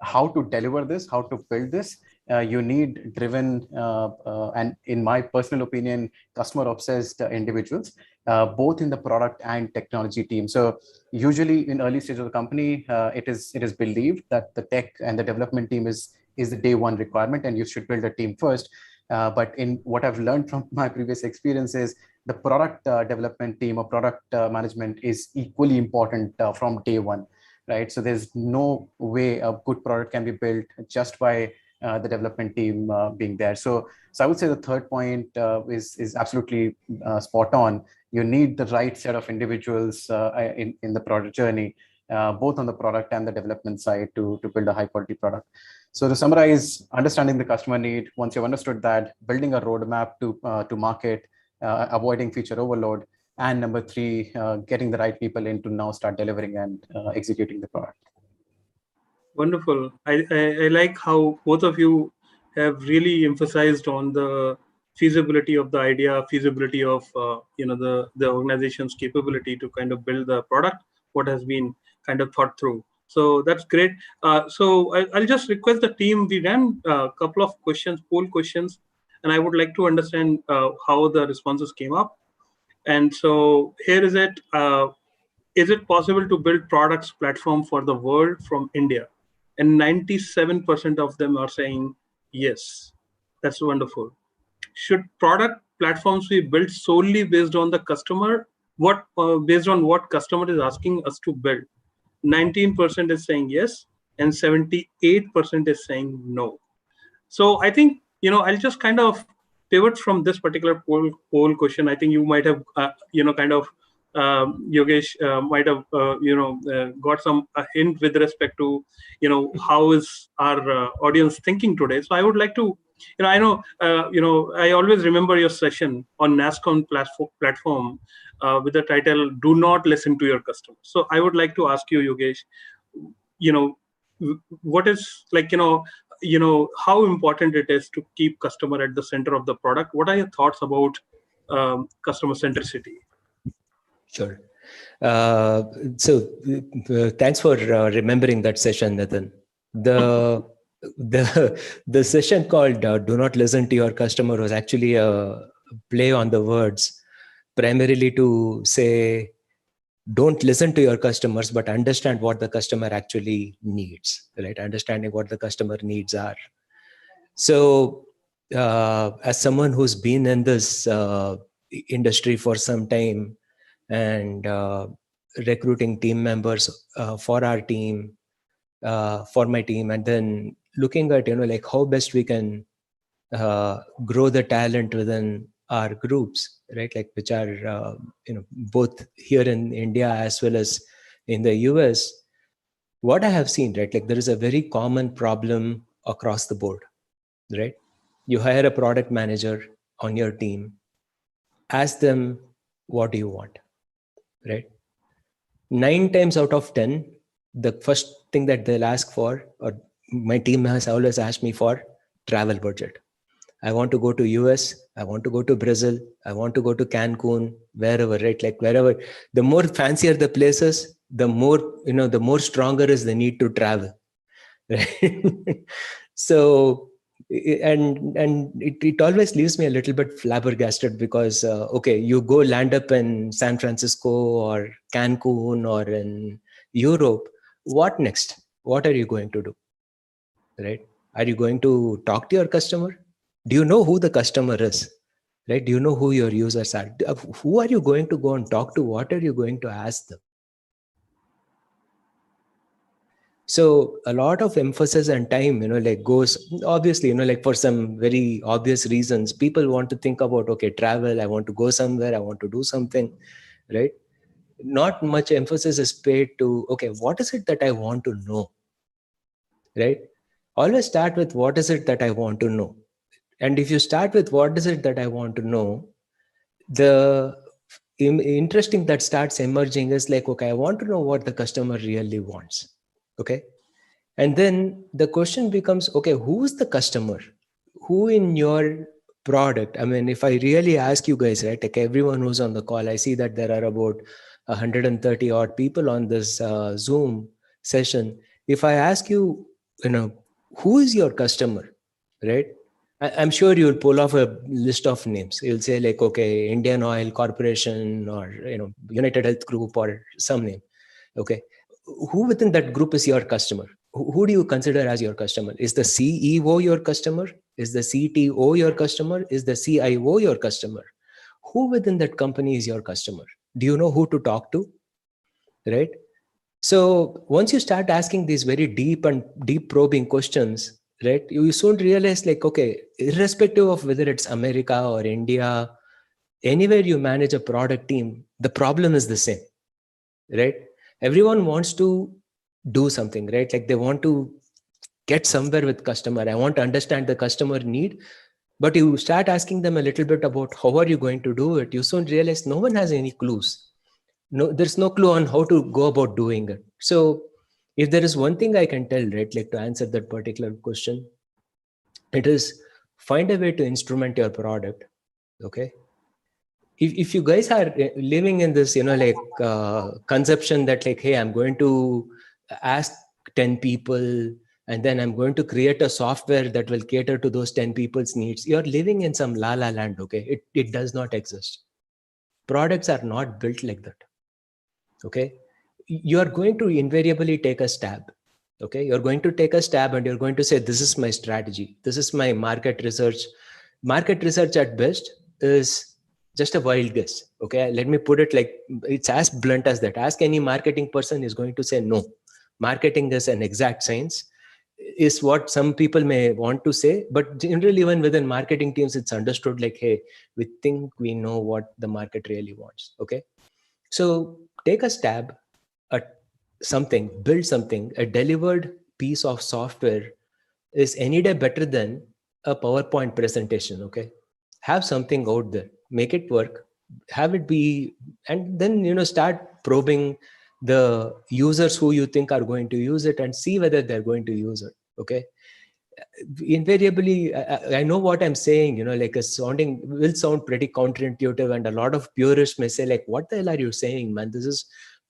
how to deliver this, how to build this, you need driven and, in my personal opinion, customer obsessed individuals, both in the product and technology team. So usually in early stage of the company, it is believed that the tech and the development team is the day one requirement, and you should build a team first. But in what I've learned from my previous experiences, the product development team or product management is equally important from day one, right? So there's no way a good product can be built just by the development team being there. So I would say the third point is absolutely spot on. You need the right set of individuals in the product journey, both on the product and the development side, to build a high quality product. So to summarize, understanding the customer need, once you've understood that, building a roadmap to market, avoiding feature overload, and number three, getting the right people in to now start delivering and executing the product. Wonderful. I like how both of you have really emphasized on the feasibility of the idea, feasibility of the organization's capability to kind of build the product, what has been kind of thought through. So that's great. So I'll just request the team. We ran a couple of questions, poll questions, and I would like to understand how the responses came up. And so here is it. Is it possible to build products platform for the world from India? And 97% of them are saying yes. That's wonderful. Should product platforms be built solely based on the customer? Based on what customer is asking us to build? 19% is saying yes, and 78% is saying no. So I think, I'll just kind of pivot from this particular poll question. I think you might have, Yogesh might have, got some hint with respect to, how is our audience thinking today. So I would like to, I know, I always remember your session on Nasscom platform with the title, "Do Not Listen to Your Customers." So I would like to ask you, Yogesh, what is how important it is to keep customer at the center of the product. What are your thoughts about customer centricity? Sure. Thanks for remembering that session, Nathan. The session called "Do Not Listen to Your Customer" was actually a play on the words, primarily to say, don't listen to your customers, but understand what the customer actually needs. Right? Understanding what the customer needs are. So, as someone who's been in this industry for some time, and recruiting team members for our team, for my team, and then looking at like how best we can grow the talent within our groups, right? Like which are both here in India as well as in the US. What I have seen, right? Like there is a very common problem across the board, right? You hire a product manager on your team, ask them, what do you want? Right? 9 times out of 10, the first thing that they'll ask for, or my team has always asked me for, travel budget. I want to go to US, I want to go to Brazil, I want to go to Cancun, wherever, right? Like wherever, the more fancier the places, the more, the more stronger is the need to travel. Right? So, and it always leaves me a little bit flabbergasted because okay, you go land up in San Francisco or Cancun or in Europe, what next? What are you going to do? Right? Are you going to talk to your customer? Do you know who the customer is? Right? Do you know who your users are? Who are you going to go and talk to? What are you going to ask them? So a lot of emphasis and time, like goes, obviously, like for some very obvious reasons, people want to think about, okay, travel, I want to go somewhere, I want to do something, right? Not much emphasis is paid to, okay, what is it that I want to know, right? Always start with what is it that I want to know. And if you start with what is it that I want to know, the interesting that starts emerging is like, okay, I want to know what the customer really wants. Okay. And then the question becomes, okay, who's the customer? Who in your product? I mean, if I really ask you guys, right, like everyone who's on the call, I see that there are about 130 odd people on this Zoom session. If I ask you, who is your customer, right? I'm sure you'll pull off a list of names. You'll say like, okay, Indian Oil Corporation or, United Health Group or some name. Okay. Who within that group is your customer? Who do you consider as your customer? Is the CEO your customer? Is the CTO your customer? Is the CIO your customer? Who within that company is your customer? Do you know who to talk to? Right? So once you start asking these very deep probing questions, right, you soon realize like, okay, irrespective of whether it's America or India, anywhere you manage a product team, the problem is the same, right? Everyone wants to do something, right? Like they want to get somewhere with customer. I want to understand the customer need, but you start asking them a little bit about how are you going to do it, you soon realize no one has any clues. No, there's no clue on how to go about doing it. So if there is one thing I can tell, right, like to answer that particular question, it is find a way to instrument your product. Okay. If you guys are living in this, conception that like, hey, I'm going to ask 10 people and then I'm going to create a software that will cater to those 10 people's needs, you're living in some la la land. Okay. It does not exist. Products are not built like that. Okay. You are going to invariably take a stab. Okay. You're going to take a stab and you're going to say, this is my strategy. This is my market research. Market research at best is just a wild guess. Okay. Let me put it like, it's as blunt as that. Ask any marketing person is going to say, no, marketing is an exact science, is what some people may want to say. But generally, even within marketing teams, it's understood like, hey, we think we know what the market really wants. Okay. So take a stab at something, build something. A delivered piece of software is any day better than a PowerPoint presentation. Okay. Have something out there, make it work, have it be, and then, start probing the users who you think are going to use it and see whether they're going to use it. Okay. invariably, I know what I'm saying, like will sound pretty counterintuitive, and a lot of purists may say like, what the hell are you saying, man? This is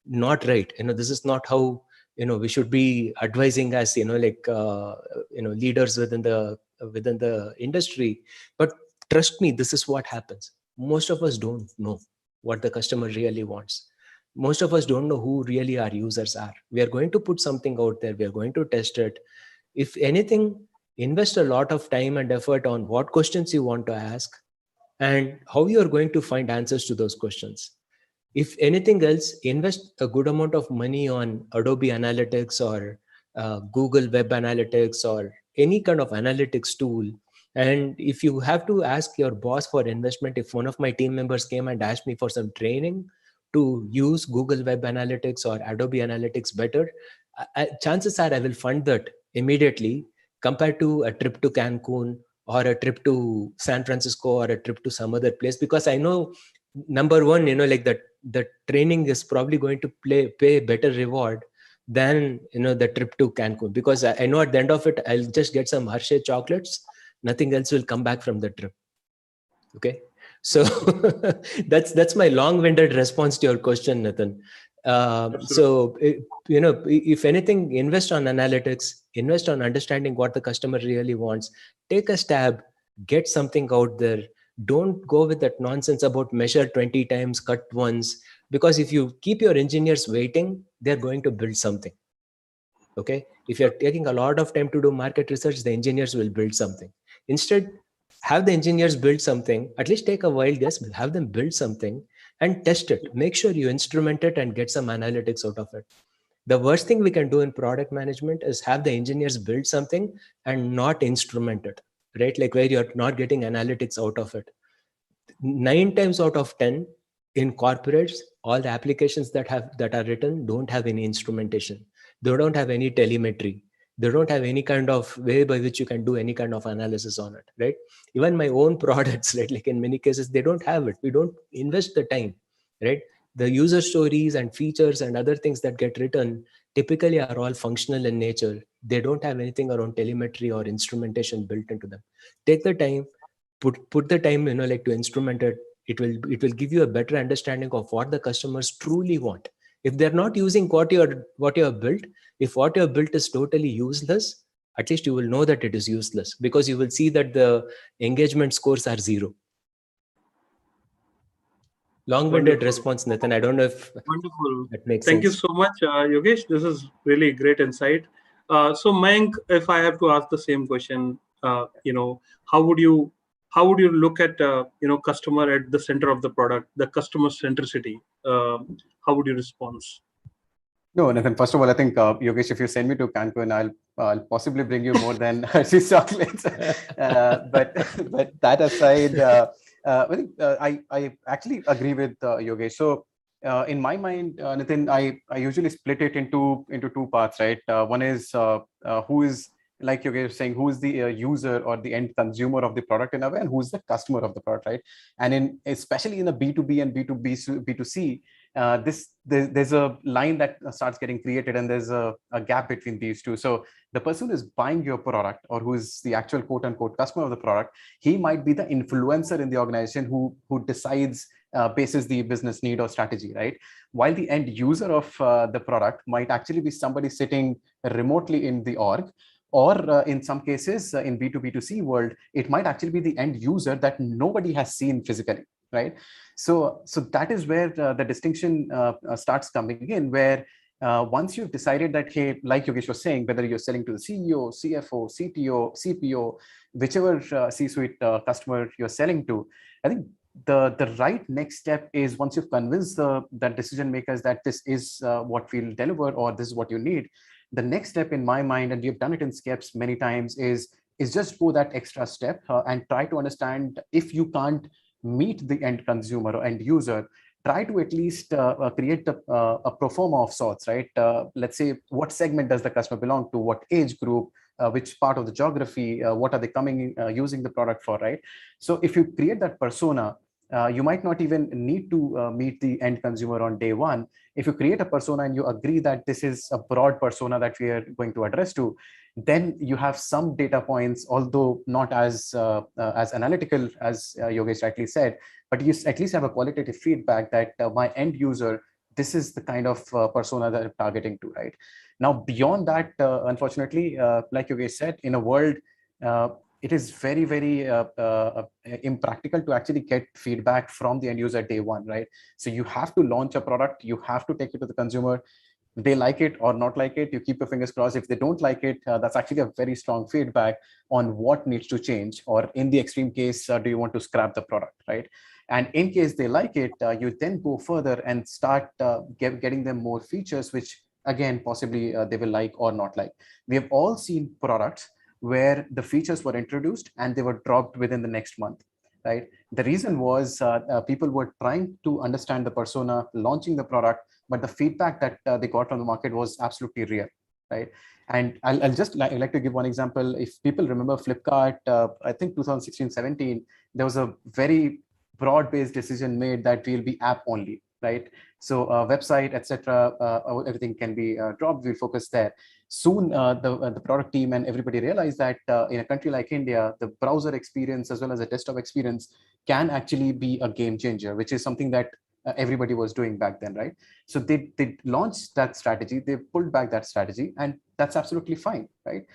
not right. This is not how, we should be advising as, leaders within the industry. But trust me, this is what happens. Most of us don't know what the customer really wants. Most of us don't know who really our users are. We are going to put something out there. We are going to test it. If anything, invest a lot of time and effort on what questions you want to ask and how you are going to find answers to those questions. If anything else, invest a good amount of money on Adobe Analytics or Google Web Analytics or any kind of analytics tool. And if you have to ask your boss for investment, if one of my team members came and asked me for some training to use Google Web Analytics or Adobe Analytics better, chances are I will fund that immediately, compared to a trip to Cancun or a trip to San Francisco or a trip to some other place, because I know, number one, like the training is probably going to pay better reward than the trip to Cancun, because I know at the end of it I'll just get some Hershey chocolates. Nothing else will come back from the trip. Okay, so that's my long-winded response to your question, Nathan. So if anything, invest on analytics, invest on understanding what the customer really wants. Take a stab, get something out there. Don't go with that nonsense about measure 20 times, cut once, because if you keep your engineers waiting, they're going to build something. Okay, if you're taking a lot of time to do market research, the engineers will build something. Instead, have the engineers build something. At least take a wild guess, have them build something and test it. Make sure you instrument it and get some analytics out of it. The worst thing we can do in product management is have the engineers build something and not instrument it, right? Like where you're not getting analytics out of it. 9 times out of 10 in corporates, all the applications that are written don't have any instrumentation. They don't have any telemetry. They don't have any kind of way by which you can do any kind of analysis on it, right? Even my own products, right? Like in many cases, they don't have it. We don't invest the time, right? The user stories and features and other things that get written typically are all functional in nature. They don't have anything around telemetry or instrumentation built into them. Take the time, put the time, like to instrument it. It will give you a better understanding of what the customers truly want. If they're not using what you have built, if what you have built is totally useless, at least you will know that it is useless, because you will see that the engagement scores are 0. Long-winded response, Nathan. I don't know if that makes Thank sense. you so much, Yogesh. This is really great insight. So Mayank, if I have to ask the same question, how would you look at customer at the center of the product, the customer centricity? How would you respond? No, Nathan, first of all, I think, Yogesh, if you send me to Cancun, I'll possibly bring you more than Hershey's chocolates. But that aside, I actually agree with Yogesh. So in my mind, Nathan, I usually split it into 2 parts, right? One is who is, like Yogesh was saying, who is the user or the end consumer of the product in a way, and who's the customer of the product, right? And especially in the B2B and B2C, there's a line that starts getting created, and there's a gap between these two. So the person who is buying your product, or who is the actual quote unquote customer of the product, he might be the influencer in the organization who decides basis the business need or strategy, right? While the end user of the product might actually be somebody sitting remotely in the org, or in some cases in B2B2C world, it might actually be the end user that nobody has seen physically, right? So that is where the distinction starts coming in, where once you've decided that, hey, like Yogesh was saying, whether you're selling to the CEO, CFO, CTO, CPO, whichever C-suite customer you're selling to, I think the right next step is, once you've convinced that decision makers that this is what we'll deliver, or this is what you need, the next step in my mind, and we've done it in Skeps many times, is just go that extra step and try to understand, if you can't meet the end consumer or end user, try to at least create a pro forma of sorts, right? Let's say, what segment does the customer belong to, what age group, which part of the geography, what are they coming using the product for, right? So if you create that persona, you might not even need to meet the end consumer on day one. If you create a persona and you agree that this is a broad persona that we are going to address to, Then you have some data points, although not as analytical as Yogesh rightly said, but you at least have a qualitative feedback that my end user, this is the kind of persona that I'm targeting to, right? Now, beyond that, unfortunately, like Yogesh said, in a world, it is very, very impractical to actually get feedback from the end user day one, right? So you have to launch a product, you have to take it to the consumer. They like it or not like it, you keep your fingers crossed. If they don't like it, that's actually a very strong feedback on what needs to change, or in the extreme case, do you want to scrap the product, right? And in case they like it, you then go further and start getting them more features, which again, possibly they will like or not like. We have all seen products where the features were introduced and they were dropped within the next month, right? The reason was people were trying to understand the persona, launching the product, but the feedback that they got from the market was absolutely real, right? And I'll just like to give one example. If people remember Flipkart, I think 2016-17, there was a very broad-based decision made that we'll be app only, right? So website, etc., everything can be dropped. We'll focus there. Soon, the product team and everybody realized that in a country like India, the browser experience as well as the desktop experience can actually be a game changer, which is something that everybody was doing back then, right? So they launched that strategy, they pulled back that strategy, and that's absolutely fine, right?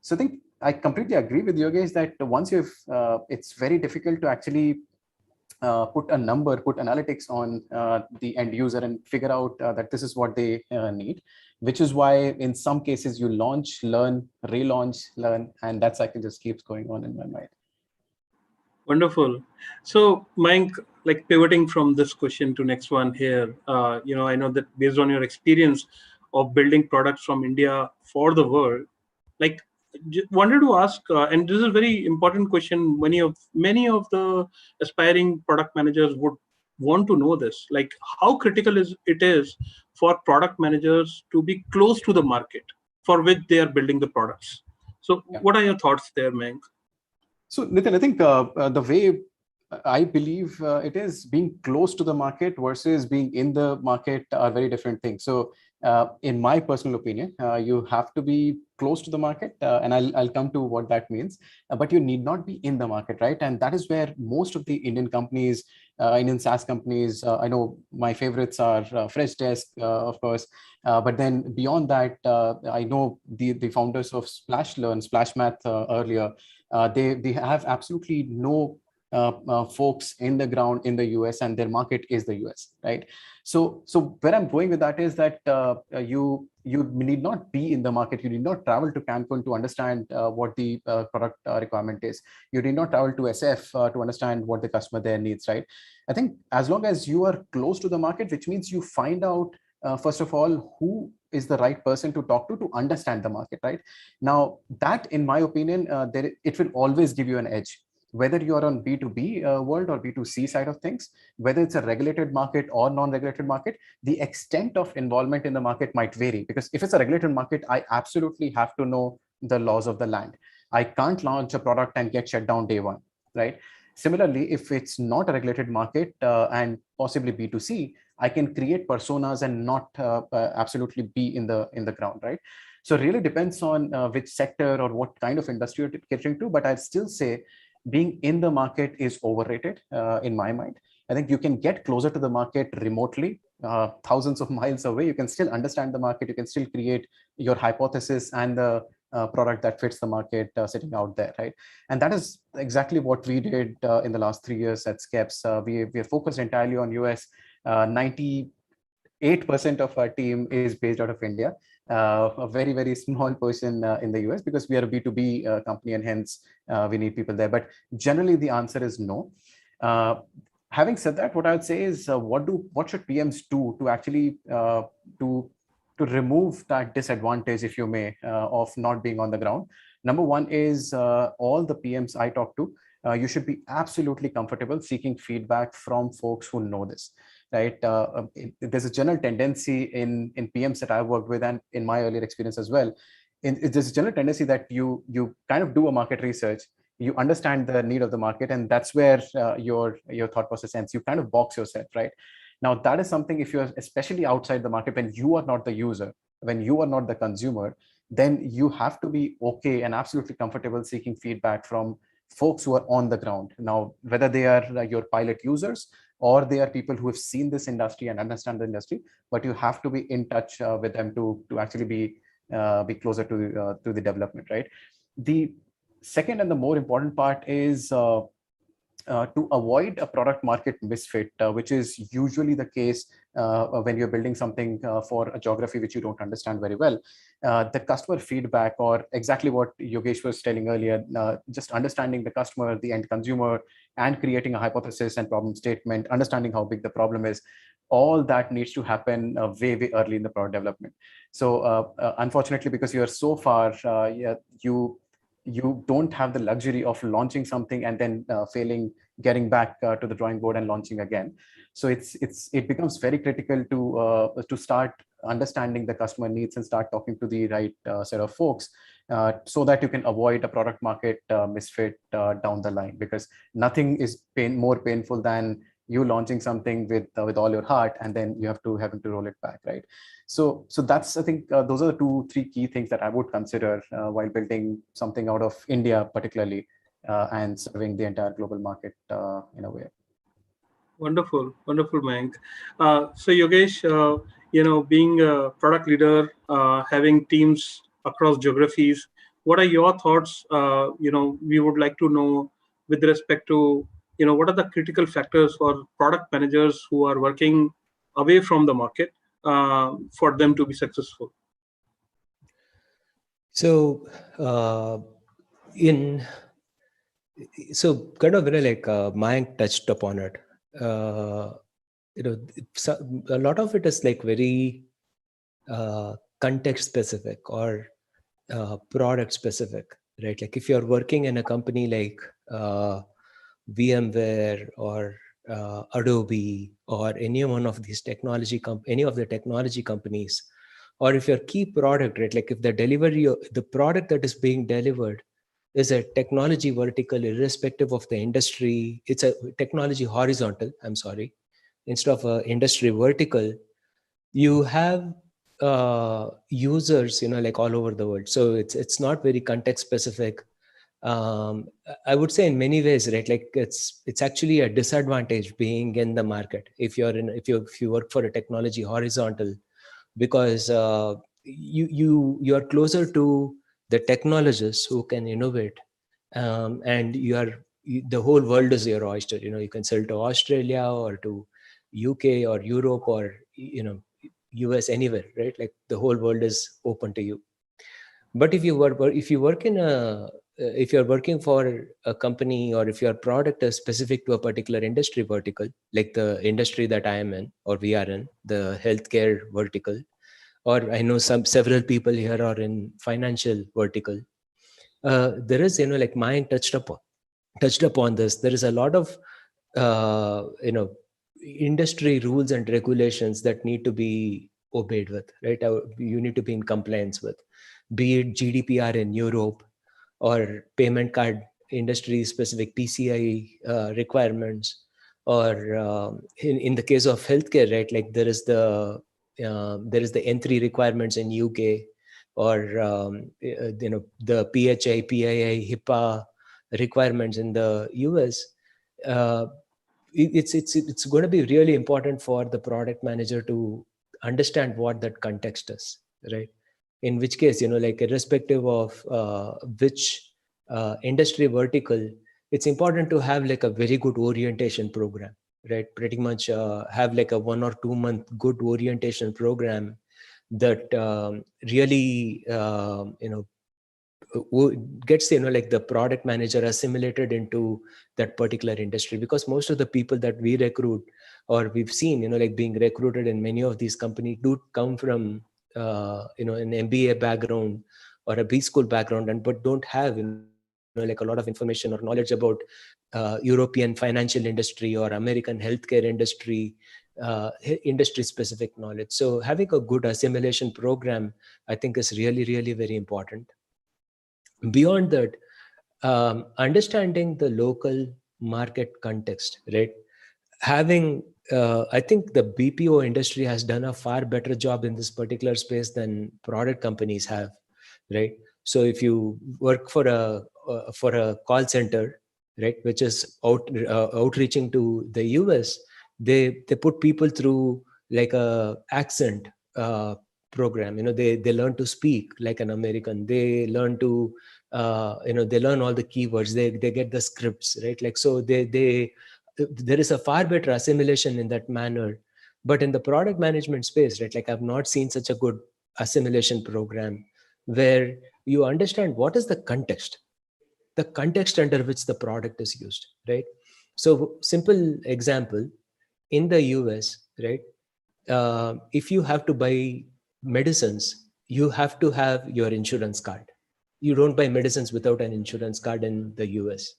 So I think I completely agree with Yogesh that once you've, it's very difficult to actually put a number, put analytics on the end user and figure out that this is what they need, which is why in some cases you launch, learn, relaunch, learn, and that cycle just keeps going on in my mind. Wonderful. So, Mayank, like pivoting from this question to next one here, I know that based on your experience of building products from India for the world, like wanted to ask, and this is a very important question. Many of the aspiring product managers would want to know this. Like, how critical it is for product managers to be close to the market for which they are building the products. So, what are your thoughts there, Mayank? So, Nitin, I think the way I believe it is, being close to the market versus being in the market are very different things. So, in my personal opinion, you have to be close to the market, and I'll come to what that means. But you need not be in the market, right? And that is where most of the Indian companies, Indian SaaS companies, I know my favorites are Freshdesk, of course. But then beyond that, I know the founders of SplashLearn, SplashMath earlier. They have absolutely no folks in the ground in the US, and their market is the US, right? So where I'm going with that is that you need not be in the market. You need not travel to Cancun to understand what the product requirement is. You need not travel to SF to understand what the customer there needs, right? I think as long as you are close to the market, which means you find out first of all who is the right person to talk to understand the market, right? Now that, in my opinion, it will always give you an edge, whether you are on B2B world or B2C side of things, whether it's a regulated market or non-regulated market. The extent of involvement in the market might vary, because if it's a regulated market, I absolutely have to know the laws of the land. I can't launch a product and get shut down day one, right? Similarly, if it's not a regulated market and possibly B2C, I can create personas and not absolutely be in the ground, right? So it really depends on which sector or what kind of industry you're catering to. But I'd still say being in the market is overrated in my mind. I think you can get closer to the market remotely, thousands of miles away. You can still understand the market. You can still create your hypothesis and the product that fits the market sitting out there, right? And that is exactly what we did in the last 3 years at Skeps. We are focused entirely on US. 98% of our team is based out of India. A very, very small portion in the US, because we are a B2B company, and hence we need people there. But generally the answer is no. Having said that, what I would say is what should PMs do to actually to remove that disadvantage, if you may, of not being on the ground? Number one is all the PMs I talk to, you should be absolutely comfortable seeking feedback from folks who know this, right? There's a general tendency in PMs that I've worked with, and in my earlier experience as well, there's a general tendency that you kind of do a market research, you understand the need of the market, and that's where your thought process ends. You kind of box yourself, right? Now that is something, if you're especially outside the market, when you are not the user, when you are not the consumer, then you have to be okay and absolutely comfortable seeking feedback from folks who are on the ground. Now, whether they are your pilot users or they are people who have seen this industry and understand the industry, but you have to be in touch with them to actually be closer to the development, right? The second and the more important part is to avoid a product market misfit, which is usually the case when you're building something for a geography which you don't understand very well. The customer feedback, or exactly what Yogesh was telling earlier, just understanding the customer, the end consumer, and creating a hypothesis and problem statement, understanding how big the problem is, all that needs to happen way early in the product development. So unfortunately, because you are so far, you don't have the luxury of launching something and then failing, getting back to the drawing board and launching again. So it becomes very critical to start understanding the customer needs and start talking to the right set of folks, so that you can avoid a product market misfit down the line, because nothing is more painful than you launching something with all your heart and then you having to roll it back, right? So that's, I think those are the 2-3 key things that I would consider while building something out of India particularly, and serving the entire global market in a way. Wonderful, Mayank. So Yogesh, being a product leader, having teams across geographies, what are your thoughts? We would like to know with respect to, what are the critical factors for product managers who are working away from the market for them to be successful? So kind of, Mayank touched upon it. A lot of it is like very context specific or product specific, right? Like if you're working in a company like VMware or Adobe or any one of these any of the technology companies, or if your key product, right, like if the product that is being delivered is a technology vertical, irrespective of the industry, it's a technology horizontal, instead of a industry vertical, you have users, like all over the world. So it's not very context specific. I would say in many ways, right, like it's actually a disadvantage being in the market if you work for a technology horizontal, because you are closer to the technologists who can innovate, and the whole world is your oyster. You can sell to Australia or to UK or Europe or US, anywhere, right? Like the whole world is open to you. But if you're working for a company, or if your product is specific to a particular industry vertical, like the industry that I am in or we are in, the healthcare vertical, or I know several people here are in financial vertical, there is, like Mayank touched upon this, there is a lot of industry rules and regulations that need to be obeyed with, right? You need to be in compliance with, be it GDPR in Europe or payment card industry specific PCI requirements, or in the case of healthcare, right, like there is the N3 requirements in UK, or the PHI, PII, HIPAA requirements in the US. It's going to be really important for the product manager to understand what that context is, right? In which case, like irrespective of which industry vertical, it's important to have like a very good orientation program, right? Pretty much have like a 1 or 2 month good orientation program that really gets like the product manager assimilated into that particular industry. Because most of the people that we recruit or we've seen like being recruited in many of these companies do come from an MBA background or a B school background, but don't have like a lot of information or knowledge about European financial industry or American healthcare industry, industry specific knowledge. So having a good assimilation program, I think, is really, really very important. Beyond that, understanding the local market context, right? Having, I think the BPO industry has done a far better job in this particular space than product companies have, right? So if you work for a call center, right, which is outreaching to the US, they put people through like a accent program. They learn to speak like an American. They learn to they learn all the keywords. They get the scripts, right? Like, so there is a far better assimilation in that manner. But in the product management space, right, like I've not seen such a good assimilation program where you understand what is the context under which the product is used, right? So simple example, in the US, right, if you have to buy medicines, you have to have your insurance card. You don't buy medicines without an insurance card in the US.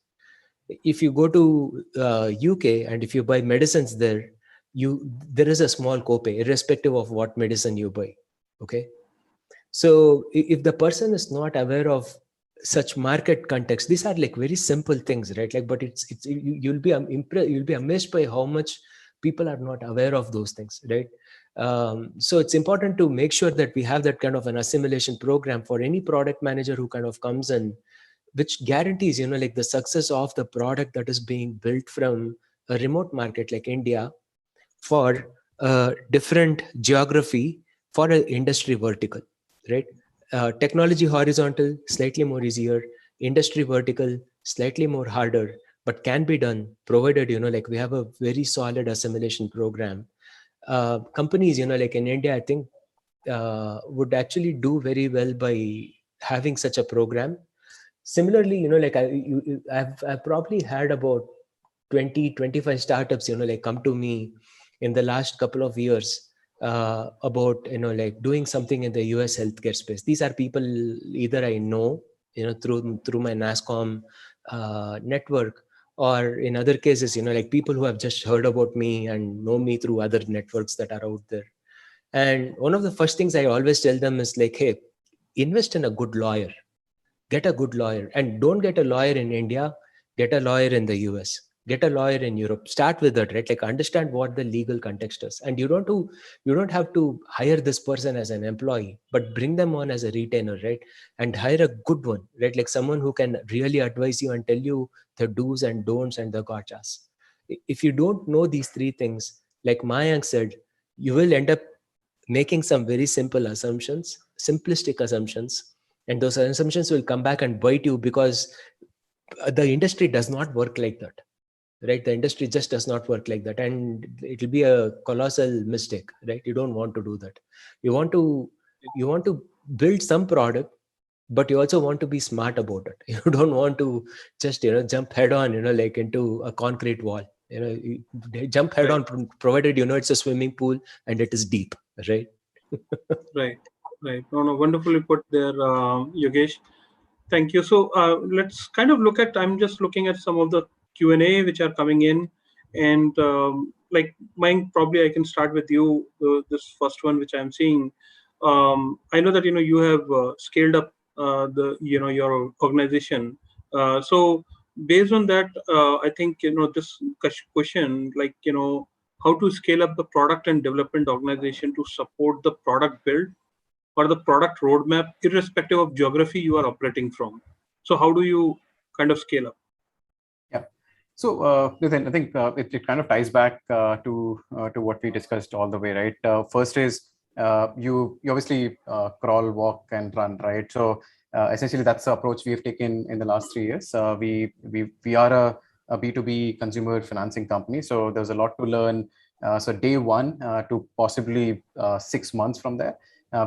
If you go to UK and if you buy medicines there, there is a small copay irrespective of what medicine you buy. Okay, so if the person is not aware of such market context, these are like very simple things, right? Like, but you'll be you'll be amazed by how much people are not aware of those things, right? So it's important to make sure that we have that kind of an assimilation program for any product manager who kind of comes in, which guarantees, like the success of the product that is being built from a remote market like India for a different geography for an industry vertical, right? Technology horizontal, slightly more easier. Industry vertical, slightly more harder, but can be done provided, like we have a very solid assimilation program. Companies, like in India, I think would actually do very well by having such a program. Similarly, like I've probably had about 20-25 startups, like come to me in the last couple of years about, like doing something in the US healthcare space. These are people either I know, through my Nasscom network, or in other cases, like people who have just heard about me and know me through other networks that are out there. And one of the first things I always tell them is like, hey, invest in a good lawyer. Get a good lawyer, and don't get a lawyer in India, get a lawyer in the US, get a lawyer in Europe. Start with that, right? Like understand what the legal context is. And you don't have to hire this person as an employee, but bring them on as a retainer, right? And hire a good one, right? Like someone who can really advise you and tell you the do's and don'ts and the gotchas. If you don't know these three things, like Mayank said, you will end up making some very simple assumptions, simplistic assumptions, and those assumptions will come back and bite you because the industry does not work like that, right? The industry just does not work like that, and it will be a colossal mistake, right? You don't want to do that. You want to build some product, but you also want to be smart about it. You don't want to just jump head on, like into a concrete wall. You jump head on, provided it's a swimming pool and it is deep, right? Right. No, wonderfully put there, Yogesh. Thank you. So let's kind of look at, I'm just looking at some of the Q&A which are coming in. And like mine, probably I can start with you, this first one, which I'm seeing. I know that, you have scaled up your organization. So based on that, I think, this question, like, how to scale up the product and development organization to support the product build or the product roadmap, irrespective of geography you are operating from. So how do you kind of scale up? Yeah. So Nitin, I think it kind of ties back to what we discussed all the way, right? First is you obviously crawl, walk, and run, right? So essentially that's the approach we have taken in the last 3 years. We are a B2B consumer financing company, so there's a lot to learn. So day one to possibly 6 months from there,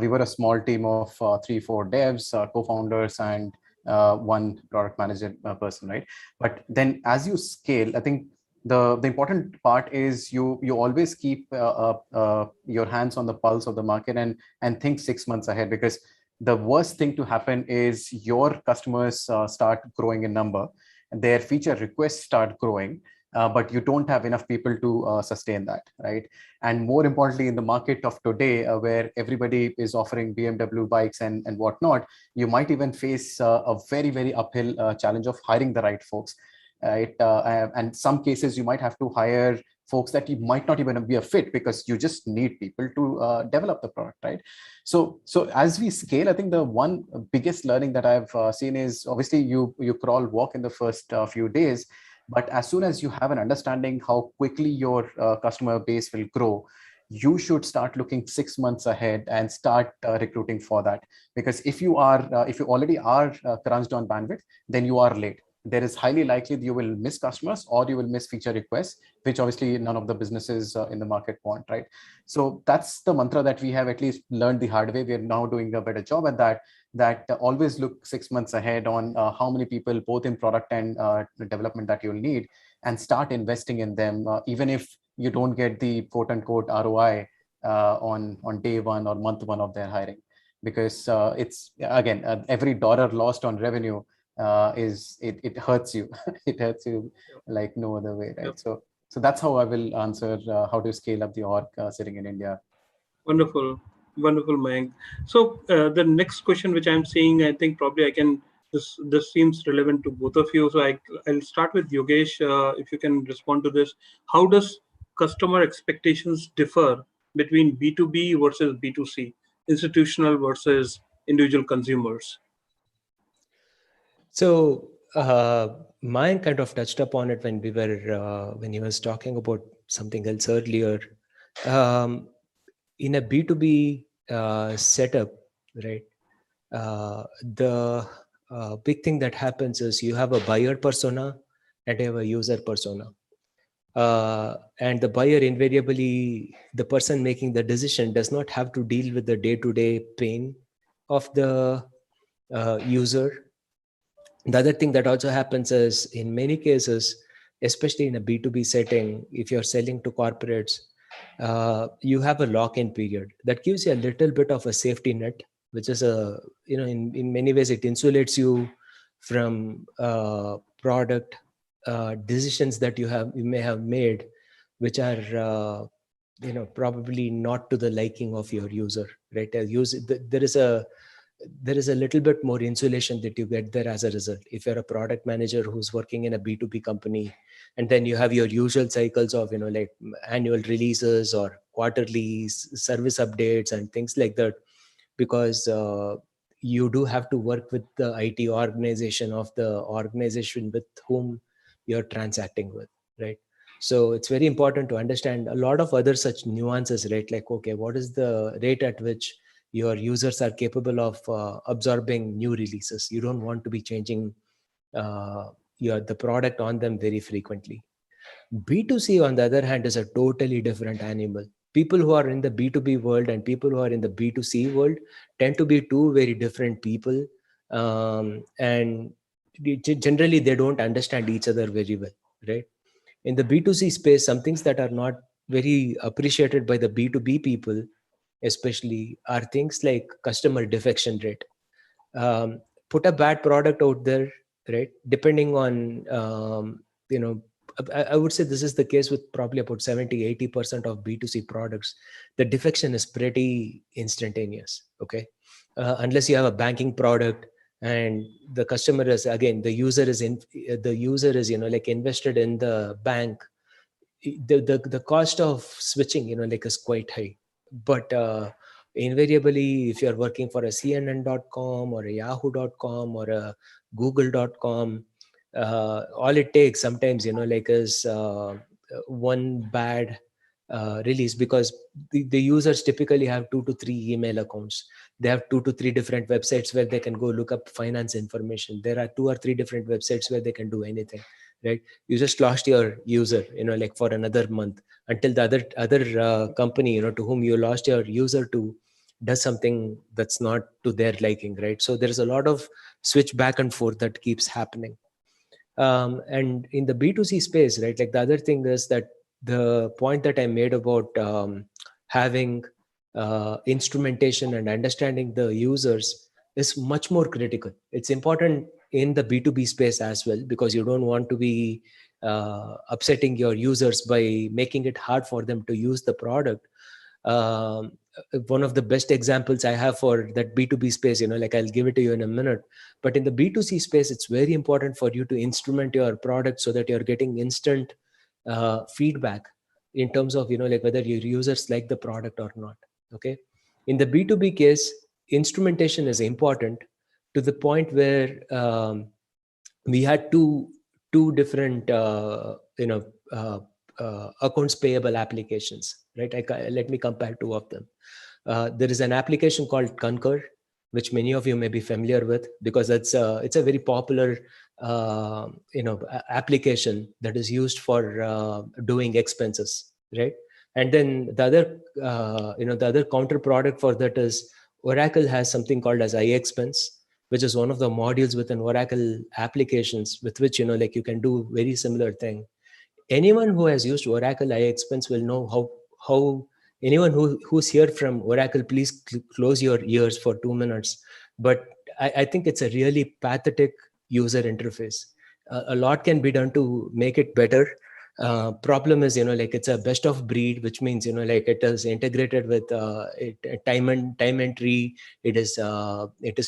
we were a small team of 3-4 devs, co-founders, and one product manager person, right? But then as you scale, I think the important part is you always keep your hands on the pulse of the market and think 6 months ahead, because the worst thing to happen is your customers start growing in number and their feature requests start growing, but you don't have enough people to sustain that, right? And more importantly, in the market of today, where everybody is offering BMW bikes and whatnot, you might even face a very, very uphill challenge of hiring the right folks. right? And some cases you might have to hire folks that you might not even be a fit because you just need people to develop the product, right? So as we scale, I think the one biggest learning that I've seen is obviously you crawl, walk in the first few days, but as soon as you have an understanding how quickly your customer base will grow, you should start looking 6 months ahead and start recruiting for that. Because if you already are crunched on bandwidth, then you are late. There is highly likely that you will miss customers or you will miss feature requests, which obviously none of the businesses in the market want, right? So that's the mantra that we have at least learned the hard way. We are now doing a better job at that always look 6 months ahead on how many people, both in product and development, that you'll need, and start investing in them, even if you don't get the quote unquote ROI on day one or month one of their hiring. Because it's, again, every dollar lost on revenue it hurts you. It hurts you like no other way, right? So that's how I will answer how to scale up the org sitting in India. Wonderful, Mayank. So the next question, which I'm seeing, I think probably I can. This seems relevant to both of you. So I'll start with Yogesh. If you can respond to this, how does customer expectations differ between B2B versus B2C, institutional versus individual consumers? So Mayank kind of touched upon it when when he was talking about something else earlier. In a B2B setup, right? The big thing that happens is you have a buyer persona and you have a user persona. And the buyer, invariably, the person making the decision, does not have to deal with the day-to-day pain of the user. The other thing that also happens is, in many cases, especially in a B2B setting, if you're selling to corporates, you have a lock-in period that gives you a little bit of a safety net, which is in many ways it insulates you from product decisions that you may have made, which are probably not to the liking of your user, right? There is a little bit more insulation that you get there as a result. If you're a product manager who's working in a B2B company, and then you have your usual cycles of like annual releases or quarterly service updates and things like that, because you do have to work with the IT organization of the organization with whom you're transacting with, right? So it's very important to understand a lot of other such nuances, right? Like, okay, what is the rate at which your users are capable of absorbing new releases? You don't want to be changing the product on them very frequently. B2C, on the other hand, is a totally different animal. People who are in the B2B world and people who are in the B2C world tend to be two very different people. And generally, they don't understand each other very well, right? In the B2C space, some things that are not very appreciated by the B2B people, especially, are things like customer defection rate. Put a bad product out there, right? Depending on, I would say this is the case with probably about 70-80% of B2C products. The defection is pretty instantaneous, okay? Unless you have a banking product and the customer is, again, the user is like invested in the bank, the cost of switching, is quite high. But invariably, if you're working for a CNN.com or a Yahoo.com or a Google.com, all it takes sometimes, is one bad release, because the users typically have 2 to 3 email accounts. They have 2 to 3 different websites where they can go look up finance information. There are 2 or 3 different websites where they can do anything, right? You just lost your user, like for another month, until the other company, to whom you lost your user to, does something that's not to their liking, right? So there is a lot of switch back and forth that keeps happening. And in the B2C space, right, like the other thing is that the point that I made about having instrumentation and understanding the users is much more critical. It's important in the B2B space as well, because you don't want to be upsetting your users by making it hard for them to use the product. one of the best examples I have for that B2B space, like I'll give it to you in a minute. But in the B2C space, it's very important for you to instrument your product so that you're getting instant feedback in terms of, like whether your users like the product or not. Okay. In the B2B case, instrumentation is important to the point where we had two different, accounts payable applications, right? Let me compare two of them. There is an application called Concur, which many of you may be familiar with because it's a very popular application that is used for doing expenses, right? And then the other counter product for that is Oracle has something called as iExpense, which is one of the modules within Oracle applications with which like you can do very similar thing. Anyone who has used Oracle iExpense will know how anyone who's here from Oracle, please close your ears for 2 minutes. But I think it's a really pathetic user interface. A lot can be done to make it better. Problem is, it's a best of breed, which means, it is integrated with time entry. It is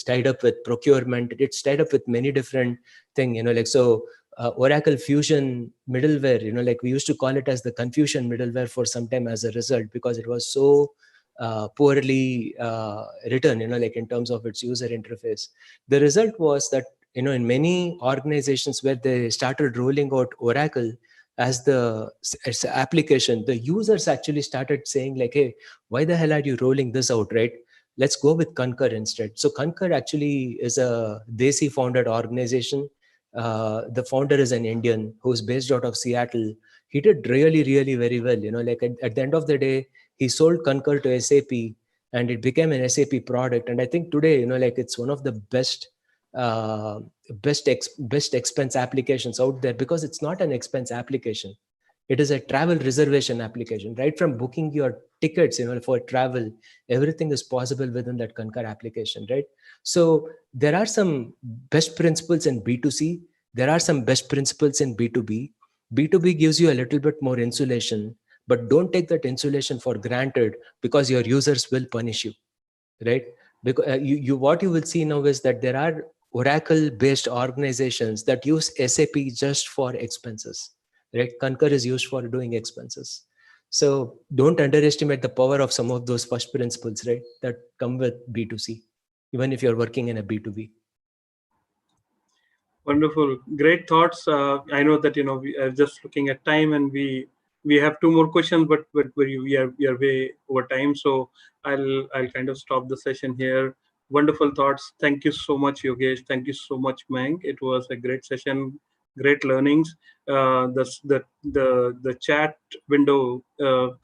tied up with procurement. It's tied up with many different things, so Oracle Fusion middleware, we used to call it as the confusion middleware for some time as a result, because it was so poorly written, in terms of its user interface. The result was that, in many organizations where they started rolling out Oracle as the application, the users actually started saying like, hey, why the hell are you rolling this out, right? Let's go with Concur instead. So Concur actually is a Desi founded organization. The founder is an Indian who's based out of Seattle. He did really, really very well. At the end of the day, he sold Concur to SAP and it became an SAP product. And I think today, it's one of the best expense applications out there, because it's not an expense application. It is a travel reservation application. Right from booking your tickets, for travel, everything is possible within that Concur application, right? So there are some best principles in B2C. There are some best principles in B2B. B2B gives you a little bit more insulation, but don't take that insulation for granted, because your users will punish you, right? Because what you will see now is that there are Oracle-based organizations that use SAP just for expenses, right? Concur is used for doing expenses. So don't underestimate the power of some of those first principles, right, that come with B2C, even if you're working in a B2B. Wonderful, great thoughts. I know that we are just looking at time, and we have two more questions, but we are way over time. So I'll kind of stop the session here. Wonderful thoughts. Thank you so much, Yogesh. Thank you so much, Mayank. It was a great session, great learnings. The chat window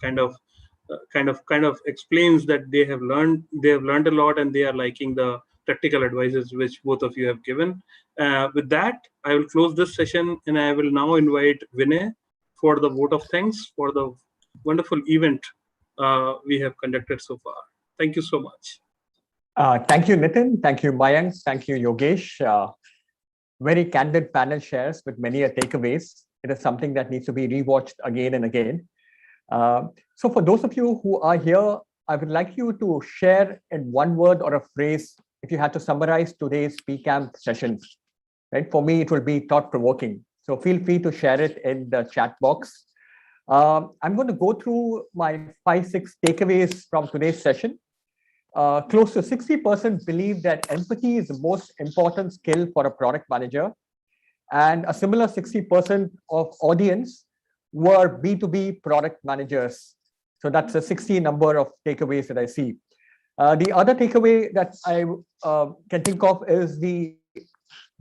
kind of explains that they have learned a lot, and they are liking the practical advices which both of you have given. With that, I will close this session, and I will now invite Vinay for the vote of thanks for the wonderful event we have conducted so far. Thank you so much. Thank you, Nitin. Thank you, Mayank. Thank you, Yogesh. Very candid panel shares with many takeaways. It is something that needs to be rewatched again and again. So for those of you who are here, I would like you to share in one word or a phrase if you had to summarize today's PCamp sessions. Right? For me, it will be thought-provoking. So feel free to share it in the chat box. I'm going to go through my 5-6 takeaways from today's session. Close to 60% believe that empathy is the most important skill for a product manager. And a similar 60% of audience were B2B product managers. So that's a 60 number of takeaways that I see. The other takeaway that I can think of is the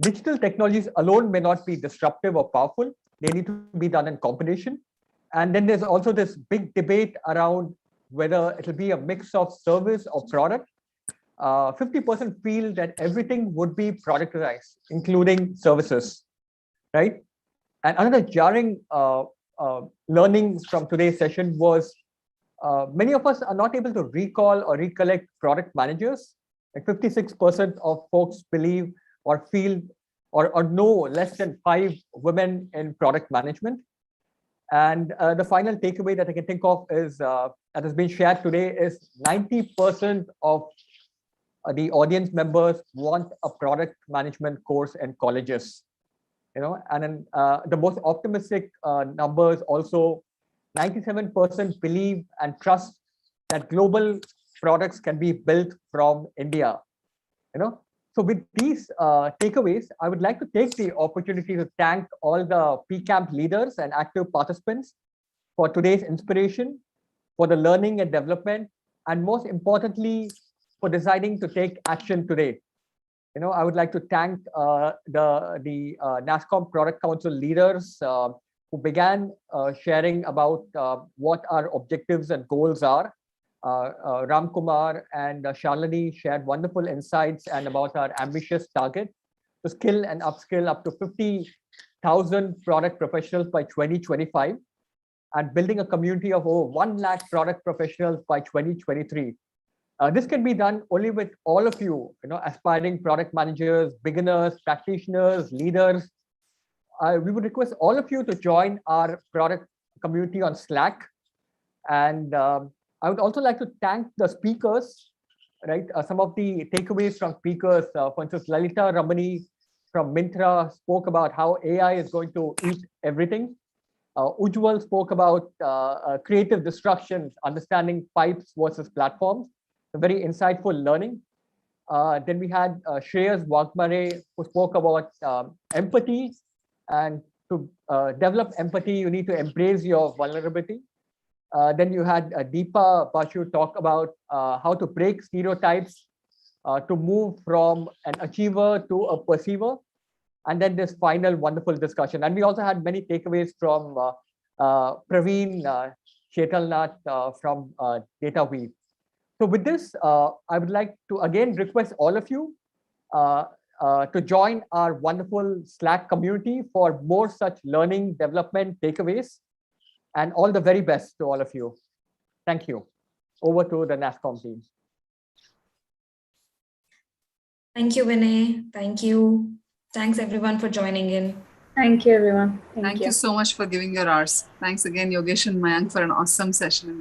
digital technologies alone may not be disruptive or powerful. They need to be done in combination. And then there's also this big debate around whether it'll be a mix of service or product. 50% feel that everything would be productized, including services, right? And another jarring learnings from today's session was many of us are not able to recall or recollect product managers. Like 56% of folks believe or feel or know less than 5 women in product management. And the final takeaway that I can think of is that has been shared today is 90% of the audience members want a product management course in colleges. And then the most optimistic numbers also, 97% believe and trust that global products can be built from India. So with these takeaways, I would like to take the opportunity to thank all the PCamp leaders and active participants for today's inspiration, for the learning and development, and most importantly, for deciding to take action today. I would like to thank the Nasscom Product Council leaders who began sharing about what our objectives and goals are. Ram Kumar and Shalini shared wonderful insights and about our ambitious target to skill and upskill up to 50,000 product professionals by 2025 and building a community of over 1 lakh product professionals by 2023. This can be done only with all of you, aspiring product managers, beginners, practitioners, leaders. We would request all of you to join our product community on Slack. And I would also like to thank the speakers, right? Some of the takeaways from speakers, for instance, Lalita Ramani from Myntra spoke about how AI is going to eat everything. Ujjwal spoke about creative destruction, understanding pipes versus platforms. A very insightful learning. Then we had Shreyas Wagmare, who spoke about empathy. And to develop empathy, you need to embrace your vulnerability. Then you had Deepa Bashu talk about how to break stereotypes to move from an achiever to a perceiver. And then this final wonderful discussion. And we also had many takeaways from Praveen Shetalnath from DataWeave. So with this, I would like to again request all of you to join our wonderful Slack community for more such learning development takeaways, and all the very best to all of you. Thank you. Over to the Nasscom team. Thank you, Vinay. Thank you. Thanks everyone for joining in. Thank you, everyone. Thank you so much for giving your hours. Thanks again, Yogesh and Mayank, for an awesome session.